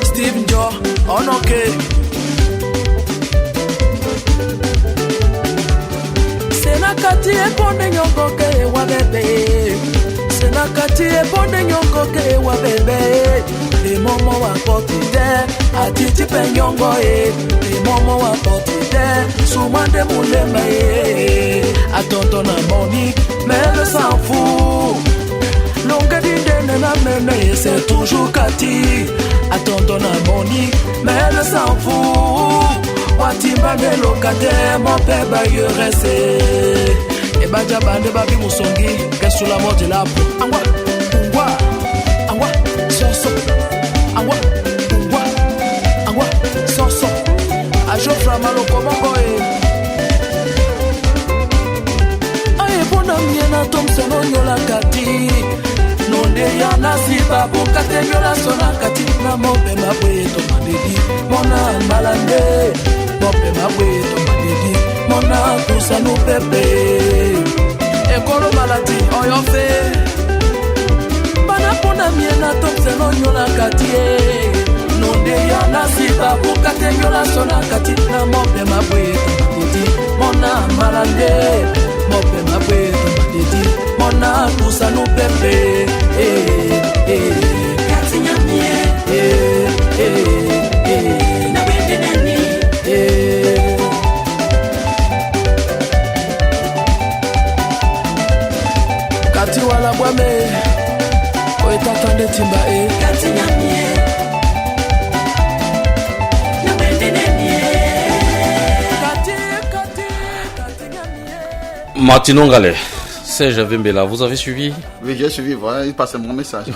Steve Njo, on ok. Senakati e bonde nyongo ke wa bébé. Senakati e bonde nyongo ke wa bébé. Les moments wa potide, atiti pe nyongo les moments wa potide, soumande moulema Attends na Monique, mais elle s'en fout. Longue d'idée na mene, c'est toujours Cathy. Attends na Monique, mais elle s'en fout. Watimba ne locataire, mon père va y rester. Et badja bande babi mousongi, qu'est sous la mort de la peau. Angwa, ungwa, angwa, soso. Angwa, ungwa, angwa, soso. Ajo flamalo komongo Aye bona miena Thompson onyola Cathy. Nonde ya nasiba bukate nyola sona Cathy. Na mope mabwe to madedi mona malande mope mabwe to madedi mona kusanu pepe ekolo malati oyofe bana pona miena Thompson onyola Cathy. Nonde ya nasiba bukate nyola sona Cathy. Na mope mabwe to madedi mona malande mope mabwe to madedi mona kusanu pepe Cathy Nyamie mame oetatande timba Martino Ngale, Serge Vimbela, vous avez suivi? Oui, j'ai suivi, voilà, il passe mon message.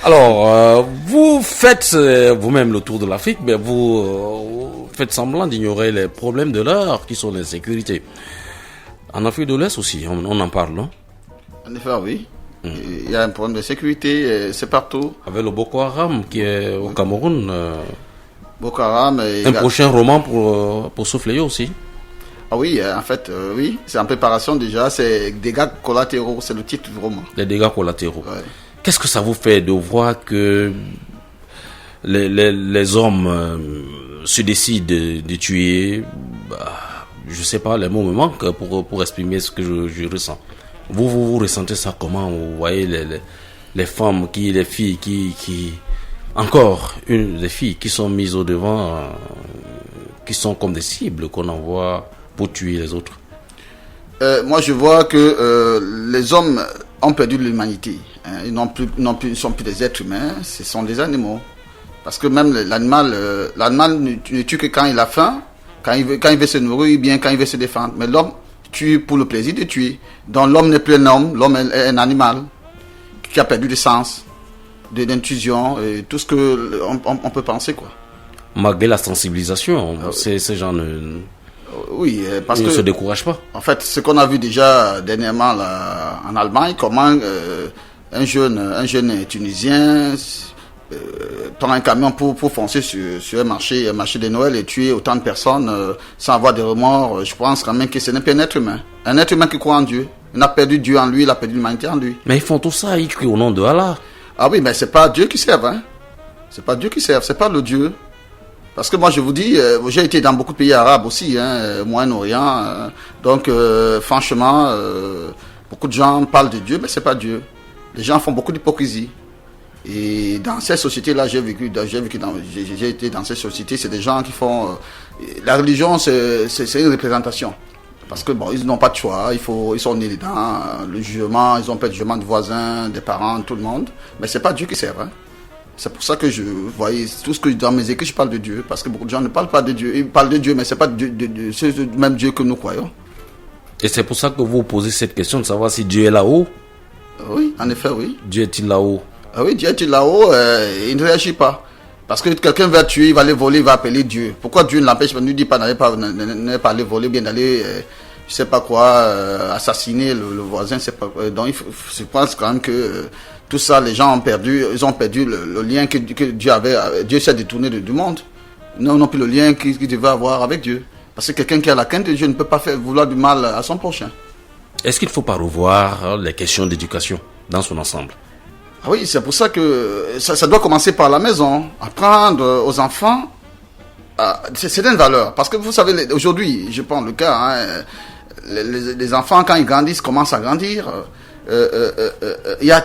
Alors, vous faites vous-même le tour de l'Afrique, mais vous faites semblant d'ignorer les problèmes de l'heure qui sont l'insécurité. En Afrique de l'Ouest aussi, on en parle, non? En effet, oui. Il y a un problème de sécurité, c'est partout. Avec le Boko Haram qui est au Cameroun. Boko Haram. Un prochain roman pour ce fléau aussi. Ah oui, en fait, oui, c'est en préparation déjà, c'est dégâts collatéraux, c'est le titre du roman. Les dégâts collatéraux. Ouais. Qu'est-ce que ça vous fait de voir que les hommes se décident de tuer, je sais pas, les mots me manquent pour exprimer ce que je ressens. Vous ressentez ça comment? Vous voyez les femmes, les filles qui encore des filles qui sont mises au devant, qui sont comme des cibles qu'on envoie pour tuer les autres. Moi, je vois que les hommes ont perdu l'humanité. Hein. Ils sont plus des êtres humains, ce sont des animaux. Parce que même l'animal ne tue que quand il a faim, quand il veut se nourrir, bien quand il veut se défendre. Mais l'homme tue pour le plaisir de tuer. Donc l'homme n'est plus un homme, l'homme est un animal qui a perdu de sens, d'intuition, et tout ce qu'on peut penser, quoi. Malgré la sensibilisation, ces gens oui, parce ne que se découragent pas. En fait, ce qu'on a vu déjà dernièrement là, en Allemagne, comment un jeune tunisien prend un camion pour foncer sur un marché de Noël et tuer autant de personnes sans avoir de remords. Je pense quand même que ce n'est pas un être humain. Un être humain qui croit en Dieu. Il a perdu Dieu en lui, il a perdu l'humanité en lui. Mais ils font tout ça, ils crient au nom de Allah. Ah oui, mais c'est pas Dieu qui sert, hein. C'est pas Dieu qui sert, c'est pas le Dieu. Parce que moi je vous dis, j'ai été dans beaucoup de pays arabes aussi, Moyen-Orient. Donc franchement, beaucoup de gens parlent de Dieu, mais c'est pas Dieu. Les gens font beaucoup d'hypocrisie. Et dans ces sociétés-là, j'ai été dans ces sociétés, c'est des gens qui font... la religion, c'est une représentation. Parce que bon, ils n'ont pas de choix, ils sont nés dedans, le jugement, ils ont fait le jugement de voisins, des parents, tout le monde. Mais c'est pas Dieu qui sert, hein. C'est pour ça que voyez, tout ce que dans mes écrits, je parle de Dieu. Parce que beaucoup de gens ne parlent pas de Dieu. Ils parlent de Dieu, mais c'est pas c'est le même Dieu que nous croyons. Et c'est pour ça que vous posez cette question de savoir si Dieu est là-haut. Oui, en effet, oui. Dieu est-il là-haut? Ah oui, Dieu est-il là-haut, il ne réagit pas. Parce que quelqu'un va tuer, il va aller voler, il va appeler Dieu. Pourquoi Dieu ne l'empêche pas, ne dit pas n'allez pas aller voler, bien d'aller, je sais pas quoi, assassiner le voisin, c'est pas. Donc je pense quand même que tout ça, les gens ont perdu le lien que Dieu avait. Dieu s'est détourné du monde. Non plus le lien qu'il devait avoir avec Dieu. Parce que quelqu'un qui a la crainte de Dieu ne peut pas vouloir du mal à son prochain. Est-ce qu'il ne faut pas revoir les questions d'éducation dans son ensemble? Ah oui, c'est pour ça que ça doit commencer par la maison. Apprendre aux enfants certaines valeurs. Parce que vous savez, aujourd'hui, je prends le cas, les enfants, quand ils grandissent, commencent à grandir. Il y a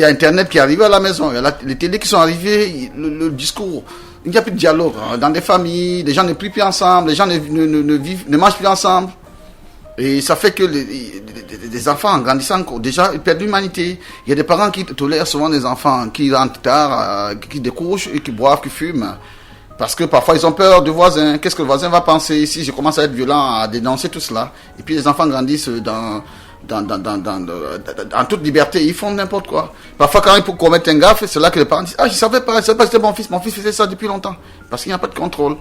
Internet qui est arrivé à la maison, il y a les télés qui sont arrivées, le discours, il n'y a plus de dialogue dans des familles, les gens ne vivent plus ensemble, les gens ne mangent plus ensemble, et ça fait que les enfants en grandissant déjà ils perdent l'humanité. Il y a des parents qui tolèrent souvent des enfants qui rentrent tard, qui découchent et qui boivent, qui fument, parce que parfois ils ont peur du voisin. Qu'est-ce que le voisin va penser si je commence à être violent, à dénoncer tout cela? Et puis les enfants grandissent en toute liberté, ils font n'importe quoi. Parfois quand ils commettent un gaffe, c'est là que les parents disent je savais pas c'était mon fils faisait ça depuis longtemps, parce qu'il n'y a pas de contrôle.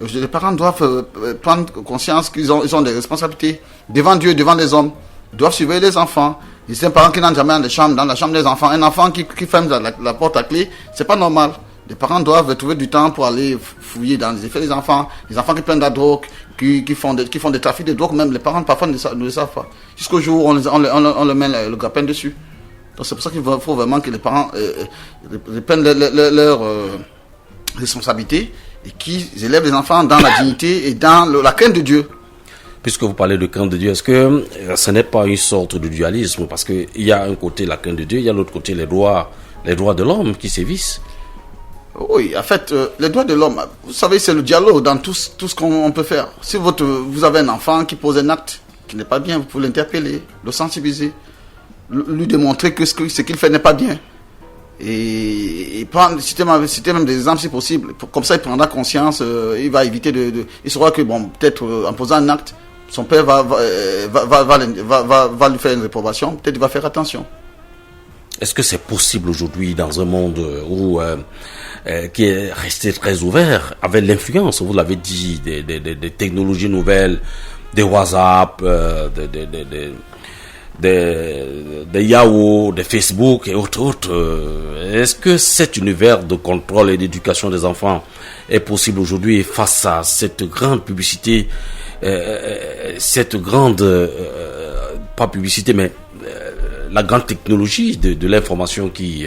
Les parents doivent prendre conscience qu'ils ont des responsabilités devant Dieu, devant les hommes. Ils doivent surveiller les enfants. Il y a des parents qui n'entrent jamais dans la chambre des enfants. Un enfant qui ferme la porte à clé, c'est pas normal. Les parents doivent trouver du temps pour aller fouiller dans les effets des enfants qui prennent de la drogue, qui font des trafics de drogue. Même les parents parfois ne le savent pas. Jusqu'au jour où on le met le grappin dessus. Donc c'est pour ça qu'il faut vraiment que les parents prennent leur responsabilité et qu'ils élèvent les enfants dans la dignité et dans la crainte de Dieu. Puisque vous parlez de crainte de Dieu, est-ce que ce n'est pas une sorte de dualisme? Parce qu'il y a un côté la crainte de Dieu, il y a l'autre côté les droits de l'homme qui sévissent. Oui, en fait, les droits de l'homme, vous savez, c'est le dialogue dans tout ce qu'on peut faire. Si vous avez un enfant qui pose un acte qui n'est pas bien, vous pouvez l'interpeller, le sensibiliser, lui démontrer que ce qu'il fait n'est pas bien. Et prendre, citer même des exemples si possible. Comme ça, il prendra conscience, il va éviter il saura que, bon, peut-être en posant un acte, son père va lui faire une réprobation, peut-être il va faire attention. Est-ce que c'est possible aujourd'hui dans un monde où qui est resté très ouvert, avec l'influence, vous l'avez dit, des technologies nouvelles, des WhatsApp, des Yahoo, des Facebook et autres. Est-ce que cet univers de contrôle et d'éducation des enfants est possible aujourd'hui face à cette grande publicité, cette grande, pas publicité, mais la grande technologie de l'information qui...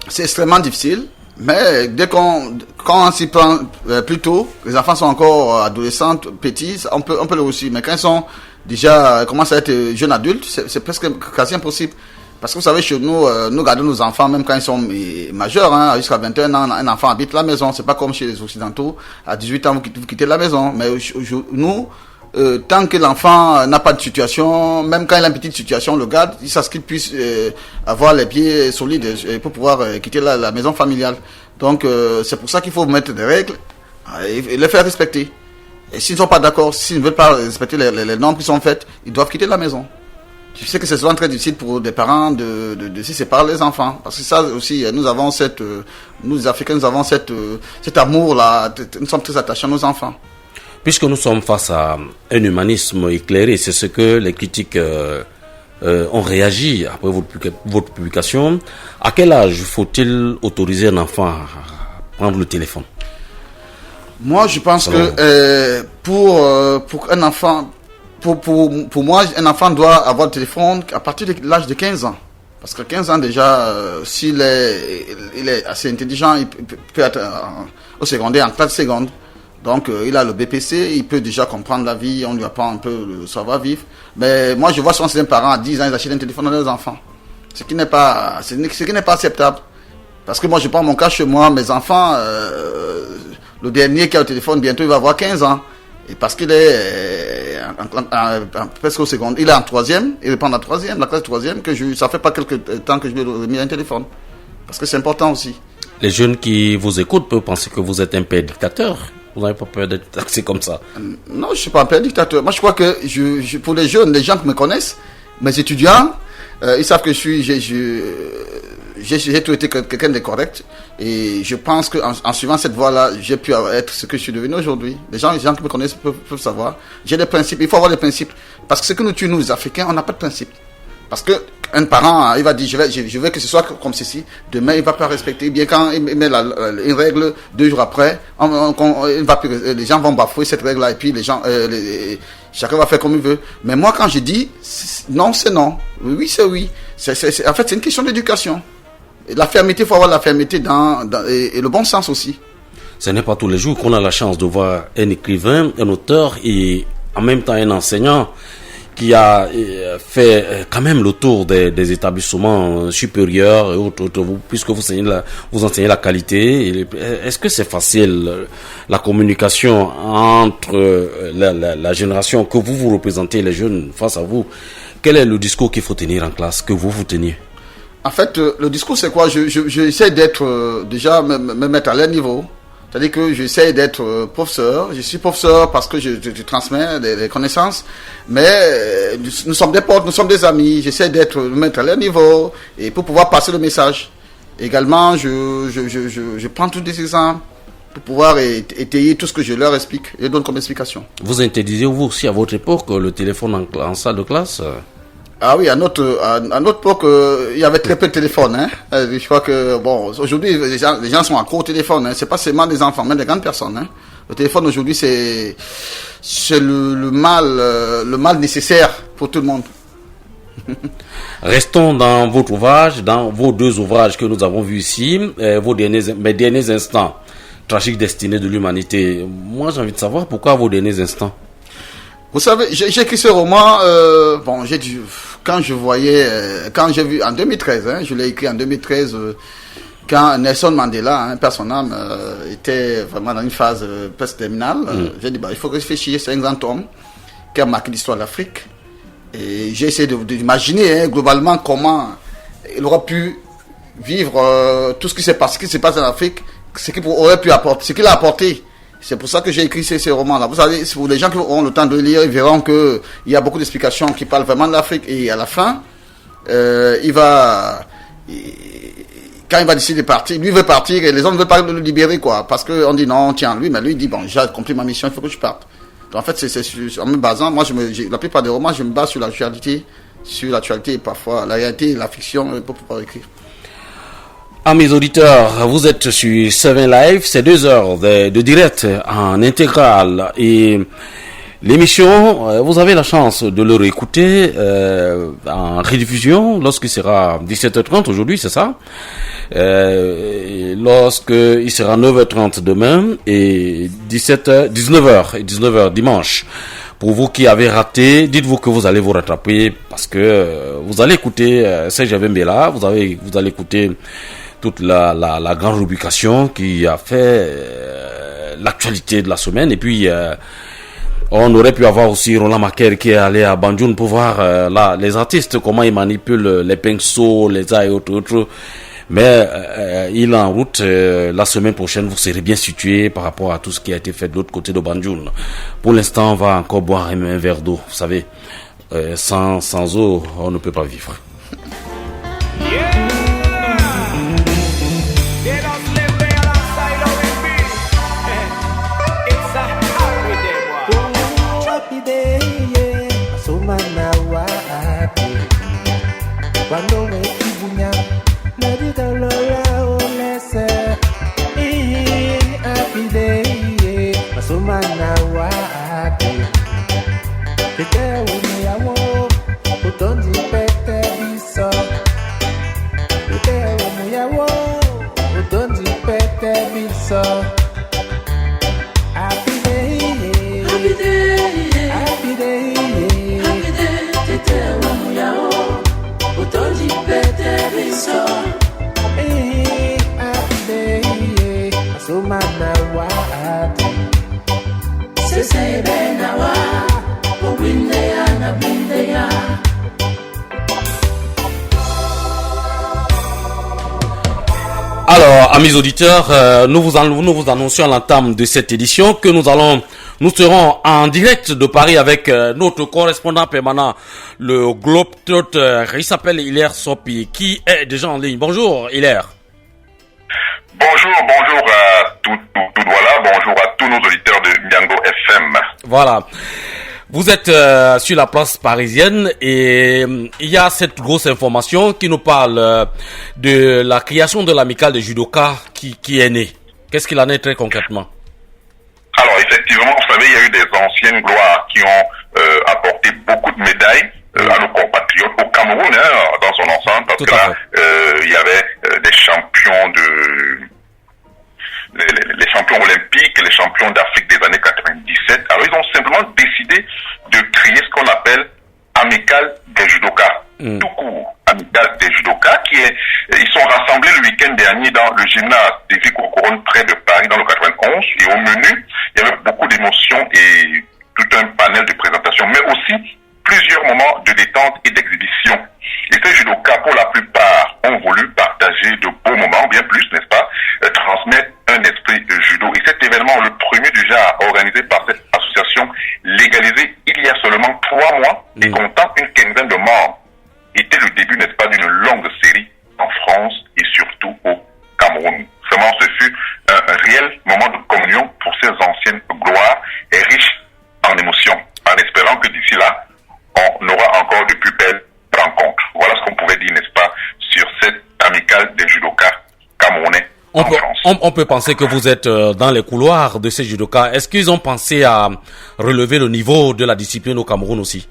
C'est extrêmement difficile, mais quand on s'y prend plus tôt, les enfants sont encore adolescents, petits, on peut le réussir, mais quand ils sont déjà commencent à être jeunes adultes, c'est presque quasi impossible. Parce que vous savez, chez nous, nous gardons nos enfants, même quand ils sont majeurs, hein, jusqu'à 21 ans, un enfant habite la maison. C'est pas comme chez les Occidentaux, à 18 ans, vous quittez la maison. Mais nous, tant que l'enfant n'a pas de situation, même quand il a une petite situation, on le garde, il sait qu'il puisse avoir les pieds solides pour pouvoir quitter la maison familiale. Donc, c'est pour ça qu'il faut mettre des règles et les faire respecter. Et s'ils ne sont pas d'accord, s'ils ne veulent pas respecter les normes qui sont faites, ils doivent quitter la maison. Je sais que c'est souvent très difficile pour des parents de se séparer les enfants. Parce que ça aussi, nous les Africains, nous avons cet amour-là. Nous sommes très attachés à nos enfants. Puisque nous sommes face à un humanisme éclairé, c'est ce que les critiques ont réagi après votre publication. À quel âge faut-il autoriser un enfant à prendre le téléphone? Moi, je pense que pour un enfant, pour moi, un enfant doit avoir le téléphone à partir de l'âge de 15 ans. Parce que 15 ans déjà, s'il est assez intelligent, il peut être au secondaire, en classe seconde. Donc, il a le BPC, il peut déjà comprendre la vie, on lui apprend un peu le savoir-vivre. Mais moi, je vois souvent certains parents à 10 ans, ils achètent un téléphone à leurs enfants. Ce qui n'est pas acceptable. Parce que moi, je prends mon cas chez moi, mes enfants, le dernier qui a le téléphone, bientôt, il va avoir 15 ans. Et parce qu'il est presque au second, il est en troisième, il reprend la classe troisième, ça fait pas quelques temps que je lui ai remis un téléphone. Parce que c'est important aussi. Les jeunes qui vous écoutent peuvent penser que vous êtes un père dictateur. Vous n'avez pas peur d'être taxé comme ça? Non, je ne suis pas un père dictateur. Moi, je crois que pour les jeunes, les gens qui me connaissent, mes étudiants, ils savent que j'ai toujours été quelqu'un de correct. Et je pense qu'en suivant cette voie-là, j'ai pu être ce que je suis devenu aujourd'hui. Les gens qui me connaissent peuvent savoir. J'ai des principes. Il faut avoir des principes. Parce que ce que nous tuons, nous, les Africains, on n'a pas de principes. Parce que un parent, il va dire, je veux que ce soit comme ceci. Demain, il ne va pas respecter. Bien quand il met une règle, 2 jours après, les gens vont bafouer cette règle-là. Et puis les gens, chacun va faire comme il veut. Mais moi, quand je dis non, c'est non. Oui, c'est oui. En fait, c'est une question d'éducation. La fermeté, il faut avoir la fermeté et le bon sens aussi. Ce n'est pas tous les jours qu'on a la chance de voir un écrivain, un auteur et en même temps un enseignant qui a fait quand même le tour des établissements supérieurs et autres, puisque vous enseignez la qualité. Est-ce que c'est facile, la communication entre la génération que vous représentez, les jeunes, face à vous? Quel est le discours qu'il faut tenir en classe, que vous teniez? En fait, le discours, c'est quoi? J'essaie d'être, déjà, me mettre à leur niveau. C'est-à-dire que j'essaie d'être professeur. Je suis professeur parce que je transmets des connaissances. Mais nous sommes des potes, nous sommes des amis. J'essaie me mettre à leur niveau et pour pouvoir passer le message. Également, je prends tous des exemples pour pouvoir étayer tout ce que je leur explique et donne comme explication. Vous interdisiez vous aussi à votre époque le téléphone en salle de classe? Ah oui, à notre époque, il y avait très peu de téléphones. Hein. Je crois que, bon, aujourd'hui, les gens sont accros au téléphone. Hein. C'est pas seulement des enfants, mais des grandes personnes. Hein. Le téléphone, aujourd'hui, c'est le mal nécessaire pour tout le monde. Restons dans votre ouvrage, dans vos 2 ouvrages que nous avons vus ici, mes derniers instants, tragique destinée de l'humanité. Moi, j'ai envie de savoir pourquoi vos derniers instants. Vous savez, j'ai écrit ce roman, quand j'ai vu en 2013, hein, je l'ai écrit en 2013, quand Nelson Mandela, hein, perd son âme, était vraiment dans une phase presque terminale. J'ai dit, il faut réfléchir, c'est un grand homme qui a marqué l'histoire de l'Afrique. Et j'ai essayé d'imaginer globalement comment il aurait pu vivre tout ce qui s'est passé en Afrique, ce qu'il aurait pu apporter, ce qu'il a apporté. C'est pour ça que j'ai écrit ces romans-là. Vous savez, pour les gens qui auront le temps de lire, ils verront qu'il y a beaucoup d'explications qui parlent vraiment de l'Afrique. Et à la fin, quand il va décider de partir, lui veut partir et les autres ne veulent pas le libérer, quoi. Parce qu'on dit non, tiens, lui, mais lui il dit, bon, j'ai accompli ma mission, il faut que je parte. Donc, en fait, c'est en me basant, moi, la plupart des romans, je me base sur l'actualité et parfois la réalité et la fiction pour pouvoir écrire. Amis auditeurs, vous êtes sur 7 Live, c'est 2 heures de direct en intégral et l'émission, vous avez la chance de le réécouter en rediffusion lorsqu'il sera 17h30 aujourd'hui, c'est ça, lorsqu'il sera 9h30 demain et 19h dimanche. Pour vous qui avez raté, dites-vous que vous allez vous rattraper parce que vous allez écouter Serge Mbela, vous allez écouter toute la grande rubrication qui a fait l'actualité de la semaine. Et puis, on aurait pu avoir aussi Roland Maker qui est allé à Banjul pour voir les artistes, comment ils manipulent les pinceaux, les airs et autres. Mais il est en route. La semaine prochaine, vous serez bien situé par rapport à tout ce qui a été fait de l'autre côté de Banjul. Pour l'instant, on va encore boire un verre d'eau. Vous savez, sans eau, on ne peut pas vivre. Alors, amis auditeurs, nous vous annoncions à l'entame de cette édition que nous serons en direct de Paris avec notre correspondant permanent, le Globetrotter. Il s'appelle Hilaire Sopi, qui est déjà en ligne. Bonjour, Hilaire. Bonjour à tout voilà, bonjour à tous nos auditeurs de Miango FM. Voilà. Vous êtes sur la place parisienne et il y a cette grosse information qui nous parle de la création de l'amicale de judoka qui est née. Qu'est-ce qu'il en est très concrètement? Alors effectivement, vous savez, il y a eu des anciennes gloires qui ont apporté beaucoup de médailles à nos compatriotes au Cameroun, dans son ensemble, parce que là, il y avait des champions les champions olympiques, les champions d'Afrique des années 97. Alors ils ont simplement décidé de créer ce qu'on appelle amicale des judokas. Tout court, amicale des judokas, ils sont rassemblés le week-end dernier dans le gymnase des Vico-Couronne près de Paris dans le 91. Et au menu, il y avait beaucoup d'émotions et tout un panel de présentations, mais aussi plusieurs moments de détente et d'exhibition. Et ces judokas, pour la plupart, ont voulu partager de beaux moments, bien plus, n'est-ce pas, transmettre un esprit de judo. Et cet événement, le premier du genre, organisé par cette association légalisée il y a seulement 3 mois et comptant une quinzaine de membres, était le début, n'est-ce pas, d'une longue série en France et surtout au Cameroun. Vraiment, ce fut un réel moment de communion pour ces anciennes gloires et riche en émotions, en espérant que d'ici là, on aura encore de plus belles rencontres. Voilà ce qu'on pouvait dire, n'est-ce pas, sur cette amicale des judokas camerounais. On peut penser que vous êtes dans les couloirs de ces judokas. Est-ce qu'ils ont pensé à relever le niveau de la discipline au Cameroun aussi?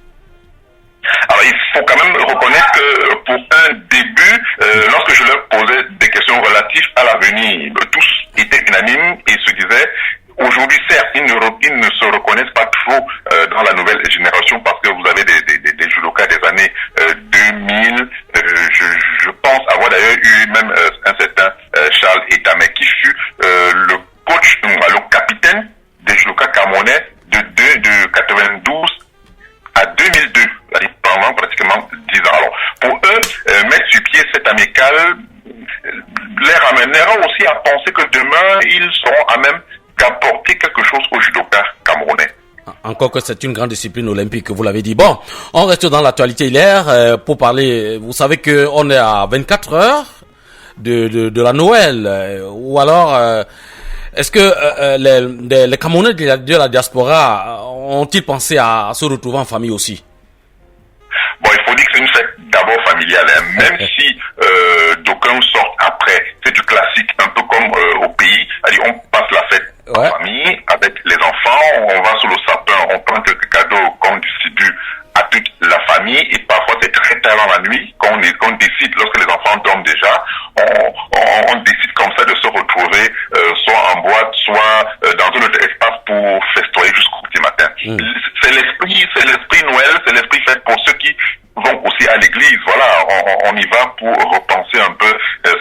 Alors, il faut quand même reconnaître que pour un début, lorsque je leur posais des questions relatives à l'avenir, tous étaient unanimes et se disaient, aujourd'hui, certes, ils ne se reconnaissent pas trop dans la nouvelle génération parce que vous avez des judokas des années 2000. Je pense avoir d'ailleurs eu même un certain Charles Etamé qui fut le coach, le capitaine des judokas camerounais de 92 à 2002. 10 ans. Alors, pour eux, mettre sur pied cette amicale les ramènera aussi à penser que demain, ils seront à même d'apporter quelque chose aux judokas camerounais. Encore que c'est une grande discipline olympique, vous l'avez dit. Bon, on reste dans l'actualité hier pour parler. Vous savez que on est à 24 heures de la Noël, ou alors est-ce que les Camerounais de la diaspora ont-ils pensé à se retrouver en famille aussi? Bon, il faut dire que c'est une fête d'abord familiale, hein. Même si d'aucuns sortent après, c'est du classique, un peu comme au pays. C'est-à-dire, on passe la fête en famille avec les enfants, on va sous le sapin, on prend quelques cadeaux qu'on distribue à toute la famille, et parfois c'est très tard dans la nuit qu'on décide, lorsque les enfants dorment déjà, on décide comme ça de se retrouver soit en boîte, soit dans un autre espace pour festoyer jusqu'au petit matin. C'est l'esprit Noël, c'est l'esprit fête pour ceux qui vont aussi à l'église. Voilà, on y va pour repenser un peu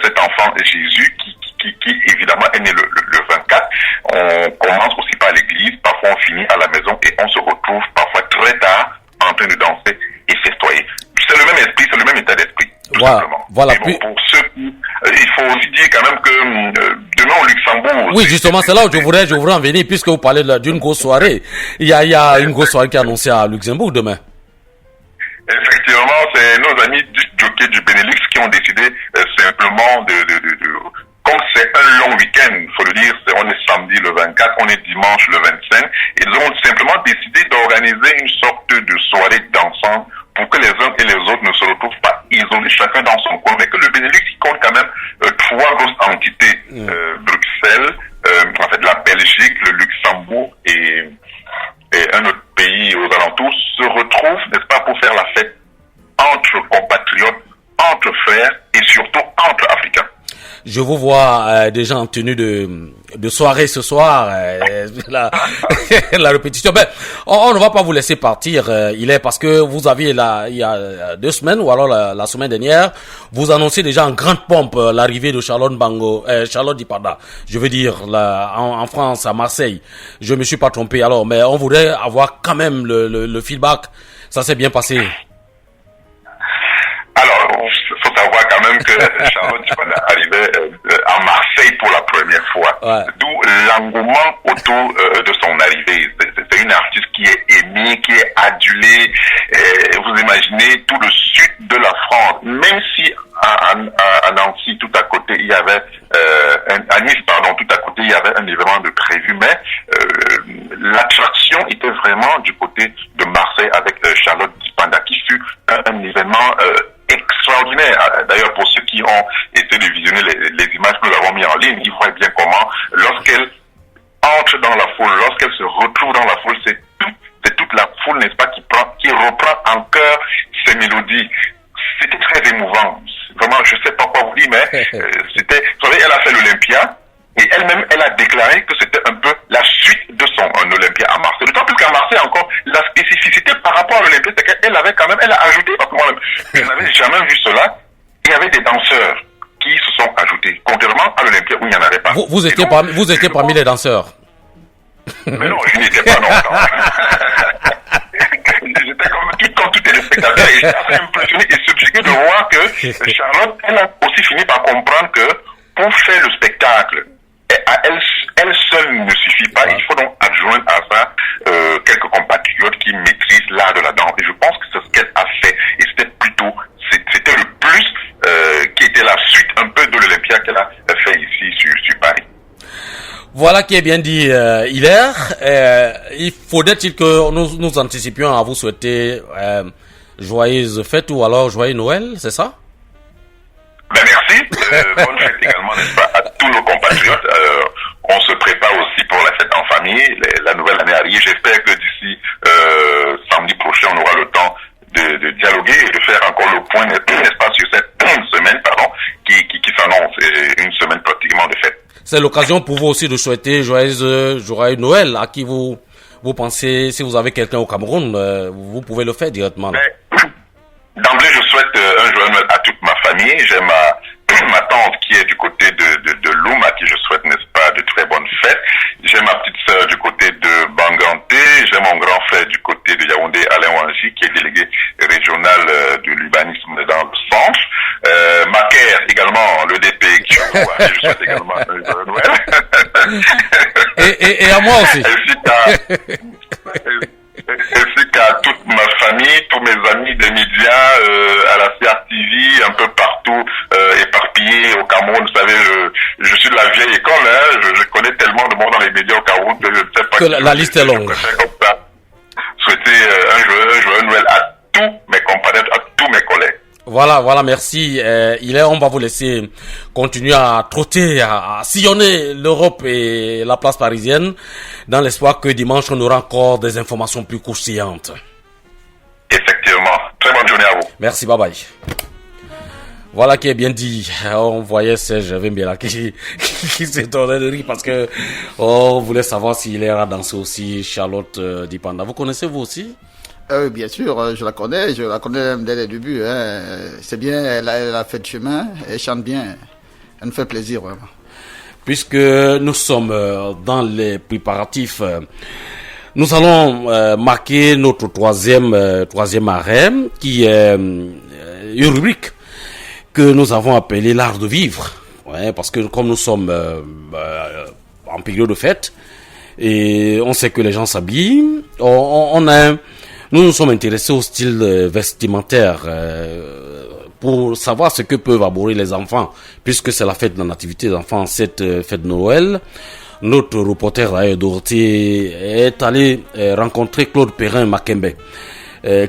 cet enfant Jésus qui évidemment est né le 24. On commence aussi par l'église, parfois on finit à la maison et on se retrouve parfois très tard en train de danser et festoyer. C'est le même esprit, c'est le même état d'esprit, tout simplement. Voilà. Bon, pour ceux qui, il faut aussi dire quand même que demain au Luxembourg... Oui, justement, c'est là où je voudrais en venir, puisque vous parlez d'une grosse soirée. Il y a une grosse soirée qui est annoncée à Luxembourg demain. Effectivement, c'est nos amis du jockey du Benelux qui ont décidé simplement comme c'est un long week-end, il faut le dire, on est samedi le 24, on est dimanche le 25, ils ont simplement décidé d'organiser une sorte de soirée d'ensemble pour que les uns et les autres ne se retrouvent pas isolés, chacun dans son coin, mais que le Benelux qui compte quand même 3 grosses entités, Bruxelles, en fait la Belgique, le Luxembourg et un autre pays aux alentours se retrouvent, n'est-ce pas, pour faire la fête entre compatriotes, entre frères et surtout entre Africains. Je vous vois déjà en tenue de soirée ce soir, la répétition. Ben, on ne va pas vous laisser partir, parce que vous aviez il y a 2 semaines, ou alors la semaine dernière, vous annoncez déjà en grande pompe l'arrivée de Charlotte Dipanda. Je veux dire, en France, à Marseille. Je me suis pas trompé alors, mais on voudrait avoir quand même le feedback. Ça s'est bien passé. Alors, il faut savoir quand même que Charlotte Dipanda arrivait à Marseille pour la première fois. Ouais. D'où l'engouement autour de son arrivée. C'est une artiste qui est aimée, qui est adulée. Vous imaginez tout le sud de la France. Même si à Nancy, tout à côté, il y avait à Nice, pardon, tout à côté, il y avait un événement de prévu, mais l'attraction était vraiment du côté de Marseille avec Charlotte Dipanda, qui fut un événement extraordinaire. D'ailleurs, pour ceux qui ont essayé de visionner les images que nous avons mis en ligne, ils voient bien comment, lorsqu'elle entre dans la foule, lorsqu'elle se retrouve dans la foule, c'est toute la foule, n'est-ce pas, qui reprend en chœur ces mélodies. C'était très émouvant. Vraiment, je sais pas quoi vous dire, mais c'était, vous savez, elle a fait l'Olympia, et elle-même, elle a déclaré que c'était un peu la suite de son Olympia à Marseille. D'autant plus qu'à Marseille, encore, la spécificité par rapport à l'Olympia, c'est qu'elle avait quand même, elle a ajouté, parce que moi, je n'avais jamais vu cela, il y avait des danseurs qui se sont ajoutés, contrairement à l'Olympia où il n'y en avait pas. Vous étiez parmi les danseurs. Mais non, je n'étais pas, non. J'étais comme tout téléspectateur, et j'étais assez impressionné et subjugué de voir que Charlotte, elle a aussi fini par comprendre que pour faire le spectacle, à elle seule ne suffit pas. Il faut donc adjoindre à ça quelques compatriotes qui maîtrisent l'art de la danse. Et je pense que c'est ce qu'elle a fait. Et c'était le plus qui était la suite un peu de l'Olympia qu'elle a fait ici sur Paris. Voilà qui est bien dit, Hilaire. Il faudrait-il que nous anticipions à vous souhaiter joyeuse fête ou alors joyeux Noël, c'est ça? Ben merci. Bonne fête également, n'est-ce pas, à tous nos compatriotes. On se prépare aussi pour la fête en famille. La nouvelle année arrive. J'espère que d'ici samedi prochain, on aura le temps de dialoguer et de faire encore le point, n'est-ce pas, sur cette semaine, qui s'annonce, une semaine pratiquement de fête. C'est l'occasion pour vous aussi de souhaiter joyeux Noël à qui vous pensez. Si vous avez quelqu'un au Cameroun, vous pouvez le faire directement. D'emblée, je souhaite un joyeux Noël à toute ma famille. J'ai ma tante qui est du côté de Loum, à qui je souhaite, n'est-ce pas, de très bonnes fêtes. J'ai ma petite sœur du côté de Banganté. J'ai mon grand frère du côté de Yaoundé, Alain Wanji, qui est délégué régional du Liban Je souhaite également un joyeux Noël. Et à moi aussi. Ainsi qu'à toute ma famille, tous mes amis des médias, à la CRTV, un peu partout, éparpillés au Cameroun. Vous savez, je suis de la vieille école, hein, je connais tellement de monde dans les médias au Cameroun que je ne sais pas. Que la liste est longue. Souhaiter un joyeux Noël à tous mes compatriotes, à tous mes collègues. Voilà, merci. On va vous laisser continuer à trotter, à sillonner l'Europe et la place parisienne, dans l'espoir que dimanche on aura encore des informations plus croustillantes. Effectivement. Très bonne journée à vous. Merci, bye bye. Voilà qui est bien dit. On voyait Serge Vembela qui s'étonnait de rire parce que on voulait savoir s'il ira danser aussi Charlotte Dipanda. Vous connaissez vous aussi? Bien sûr, je la connais même dès le début. Hein. C'est bien, elle a fait de chemin, elle chante bien, elle nous fait plaisir vraiment. Puisque nous sommes dans les préparatifs, nous allons marquer notre troisième arrêt, qui est une rubrique que nous avons appelée l'art de vivre. Ouais, parce que comme nous sommes en période de fête, et on sait que les gens s'habillent, nous nous sommes intéressés au style vestimentaire pour savoir ce que peuvent aborder les enfants, puisque c'est la fête de la nativité des enfants, cette fête de Noël. Notre reporter Dorothée est allé rencontrer Claude Perrin-Makembe,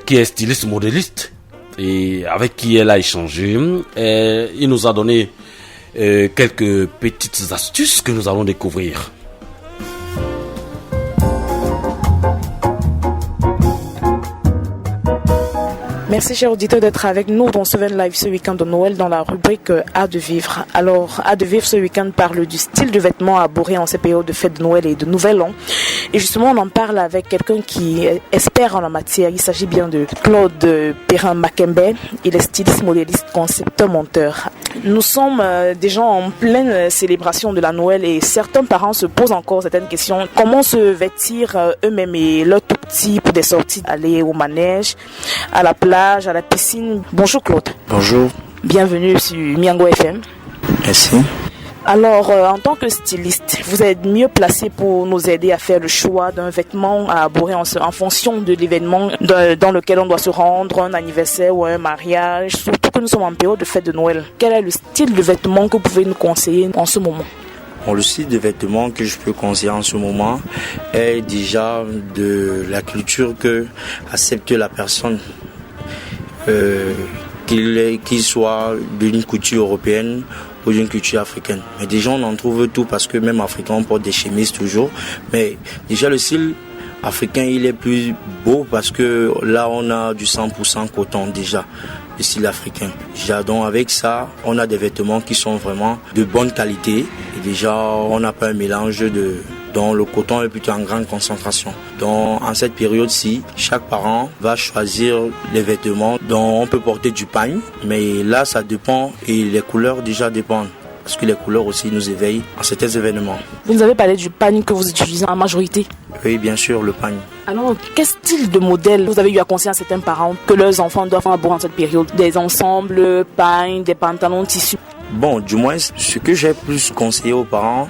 qui est styliste modéliste, et avec qui elle a échangé. Il nous a donné quelques petites astuces que nous allons découvrir. Merci chers auditeurs d'être avec nous dans Seven Live ce week-end de Noël dans la rubrique Art de vivre. Alors, Art de vivre ce week-end parle du style de vêtements à aborder en ces périodes de fête de Noël et de Nouvel An. Et justement, on en parle avec quelqu'un qui est expert en la matière. Il s'agit bien de Claude Perrin-Makembe. Il est styliste, modéliste, concepteur, monteur. Nous sommes déjà en pleine célébration de la Noël et certains parents se posent encore certaines questions. Comment se vêtir eux-mêmes et leurs tout petits pour des sorties, aller au manège, à la plage, à la piscine. Bonjour Claude. Bonjour. Bienvenue sur Miango FM. Merci. Alors, en tant que styliste, vous êtes mieux placé pour nous aider à faire le choix d'un vêtement à aborder en fonction de l'événement dans lequel on doit se rendre, un anniversaire ou un mariage, surtout que nous sommes en période de fête de Noël. Quel est le style de vêtement que vous pouvez nous conseiller en ce moment? Bon, le style de vêtements que je peux conseiller en ce moment est déjà de la culture que accepte la personne. Qu'il soit d'une culture européenne ou d'une culture africaine. Mais déjà on en trouve tout parce que même africain on porte des chemises toujours. Mais déjà le style africain il est plus beau parce que là on a du 100% coton déjà. Le style africain. Déjà, donc avec ça, on a des vêtements qui sont vraiment de bonne qualité. Et déjà, on n'a pas un mélange dont le coton est plutôt en grande concentration. Donc, en cette période-ci, chaque parent va choisir les vêtements dont on peut porter du pagne. Mais là, ça dépend et les couleurs déjà dépendent. Parce que les couleurs aussi nous éveillent à certains événements. Vous nous avez parlé du pagne que vous utilisez en majorité. Oui, bien sûr, le pagne. Alors, quel style de modèle vous avez eu à conseiller à certains parents que leurs enfants doivent avoir en cette période? Des ensembles, pagne, des pantalons tissus? Bon, du moins, ce que j'ai plus conseillé aux parents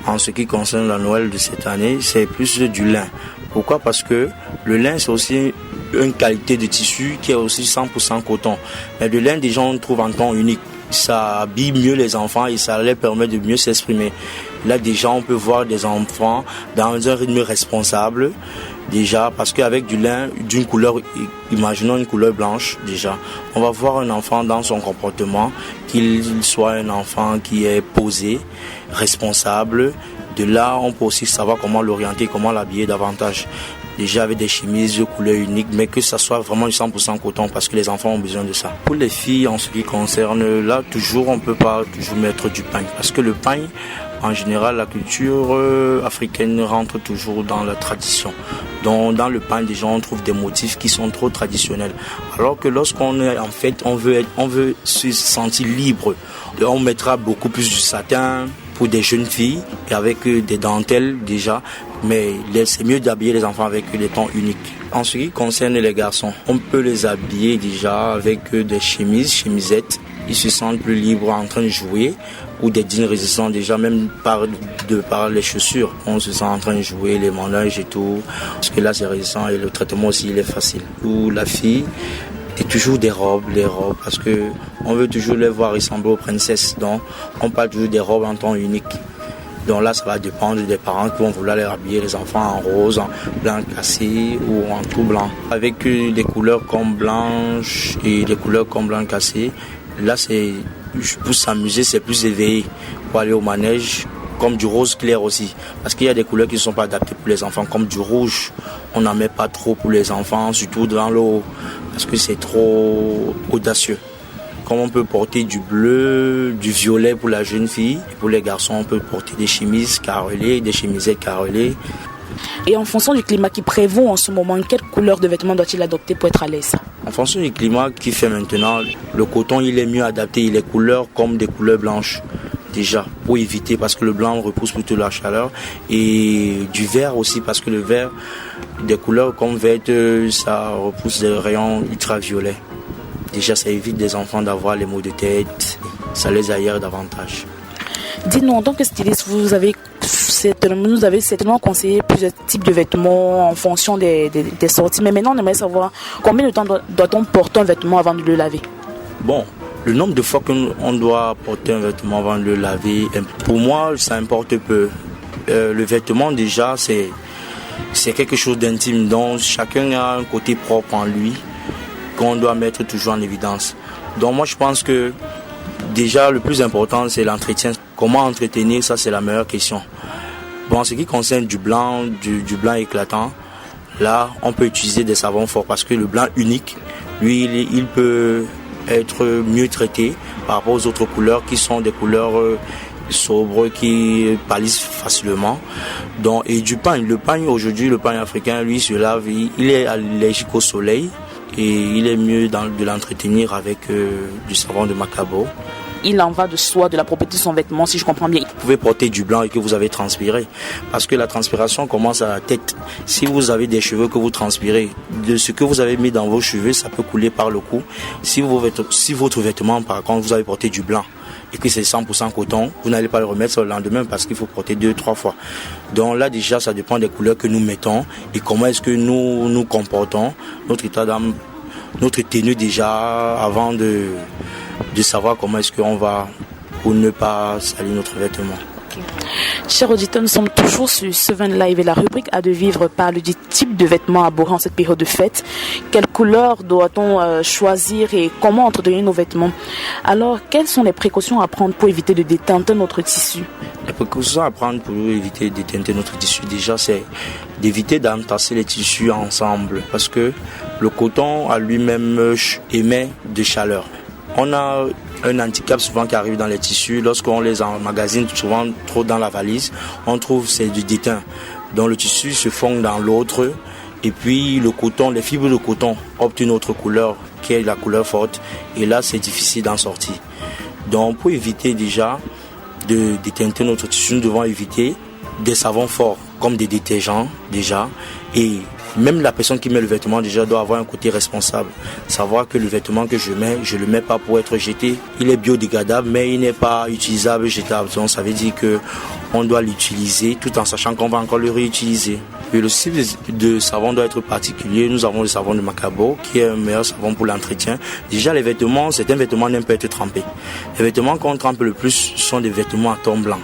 en ce qui concerne la Noël de cette année, c'est plus du lin. Pourquoi? Parce que le lin, c'est aussi une qualité de tissu qui est aussi 100% coton. Mais le lin, déjà, on trouve en ton unique. Ça habille mieux les enfants et ça leur permet de mieux s'exprimer. Là déjà on peut voir des enfants dans un rythme responsable déjà parce qu'avec du lin d'une couleur, imaginons une couleur blanche déjà, on va voir un enfant dans son comportement qu'il soit un enfant qui est posé, responsable. De là on peut aussi savoir comment l'orienter, comment l'habiller davantage. Déjà avec des chemises de couleur unique, mais que ça soit vraiment du 100% coton parce que les enfants ont besoin de ça. Pour les filles, en ce qui concerne, là, toujours, on ne peut pas toujours mettre du pagne parce que le pagne, en général, la culture africaine rentre toujours dans la tradition. Donc, dans le pagne, déjà, on trouve des motifs qui sont trop traditionnels. Alors que lorsqu'on est en fait, on veut se sentir libre. On mettra beaucoup plus du satin pour des jeunes filles et avec des dentelles déjà, mais c'est mieux d'habiller les enfants avec des tons uniques. En ce qui concerne les garçons, on peut les habiller déjà avec des chemisettes. Ils se sentent plus libres en train de jouer ou des jeans résistants déjà, même par les chaussures. On se sent en train de jouer les manèges et tout, parce que là c'est résistant et le traitement aussi il est facile. Ou la fille, et toujours des robes, parce que on veut toujours les voir ressembler aux princesses. Donc on parle toujours des robes en ton unique. Donc là, ça va dépendre des parents qui vont vouloir les habiller les enfants en rose, en blanc cassé ou en tout blanc. Avec des couleurs comme blanche et des couleurs comme blanc cassé, là, c'est pour s'amuser, c'est plus éveillé. Pour aller au manège, comme du rose clair aussi. Parce qu'il y a des couleurs qui ne sont pas adaptées pour les enfants, comme du rouge. On n'en met pas trop pour les enfants, surtout dans l'eau, parce que c'est trop audacieux. Comme on peut porter du bleu, du violet pour la jeune fille, et pour les garçons, on peut porter des chemises carrelées, des chemisettes carrelées. Et en fonction du climat qui prévaut en ce moment, quelle couleur de vêtements doit-il adopter pour être à l'aise? En fonction du climat qui fait maintenant, le coton il est mieux adapté, il est couleur comme des couleurs blanches. Déjà, pour éviter, parce que le blanc repousse plutôt la chaleur, et du vert aussi, parce que le vert, des couleurs comme vert, ça repousse des rayons ultraviolets. Déjà, ça évite des enfants d'avoir les maux de tête, ça les aère davantage. Dis-nous, en tant que styliste, vous nous avez certainement conseillé plusieurs types de vêtements en fonction des sorties. Mais maintenant, on aimerait savoir combien de temps doit-on porter un vêtement avant de le laver? Bon, le nombre de fois qu'on doit porter un vêtement avant de le laver, pour moi, ça importe peu. Le vêtement, déjà, c'est quelque chose d'intime. Donc, chacun a un côté propre en lui qu'on doit mettre toujours en évidence. Donc moi je pense que déjà le plus important c'est l'entretien. Comment entretenir, ça c'est la meilleure question. Bon, en ce qui concerne du blanc éclatant, là on peut utiliser des savons forts parce que le blanc unique, lui il peut être mieux traité par rapport aux autres couleurs qui sont des couleurs sobres qui pâlissent facilement. Donc, et du pagne, le pagne aujourd'hui, le pagne africain, lui se lave, il est allergique au soleil. Et il est mieux de l'entretenir avec du savon de Macabo. Il en va de soi, de la propriété de son vêtement, si je comprends bien. Vous pouvez porter du blanc et que vous avez transpiré. Parce que la transpiration commence à la tête. Si vous avez des cheveux que vous transpirez, de ce que vous avez mis dans vos cheveux, ça peut couler par le cou. Si votre vêtement, par contre, vous avez porté du blanc et que c'est 100% coton, vous n'allez pas le remettre le lendemain parce qu'il faut porter 2-3 fois. Donc là déjà ça dépend des couleurs que nous mettons et comment est-ce que nous nous comportons, notre état d'âme, notre tenue déjà avant de savoir comment est-ce qu'on va pour ne pas salir notre vêtement. Chers auditeurs, nous sommes toujours sur Seven Live et la rubrique A de vivre parle du type de vêtements à bourrer en cette période de fête. Quelle couleur doit-on choisir et comment entretenir nos vêtements? Alors, quelles sont les précautions à prendre pour éviter de déteinter notre tissu? Les précautions à prendre pour éviter de déteinter notre tissu, déjà, c'est d'éviter d'entasser les tissus ensemble parce que le coton à lui-même émet de chaleur. On a un handicap souvent qui arrive dans les tissus. Lorsqu'on les emmagasine souvent trop dans la valise, on trouve c'est du déteint. Donc le tissu se fond dans l'autre et puis le coton, les fibres de coton optent une autre couleur qui est la couleur forte et là c'est difficile d'en sortir. Donc pour éviter déjà de déteinter notre tissu, nous devons éviter des savons forts comme des détergents déjà et même la personne qui met le vêtement déjà doit avoir un côté responsable. Savoir que le vêtement que je le mets pas pour être jeté. Il est biodégradable, mais il n'est pas utilisable, jetable. Donc ça veut dire que on doit l'utiliser tout en sachant qu'on va encore le réutiliser. Et le style de savon doit être particulier. Nous avons le savon de Macabo, qui est un meilleur savon pour l'entretien. Déjà, les vêtements, certains vêtements n'aiment pas être trempés. Les vêtements qu'on trempe le plus sont des vêtements à ton blanc,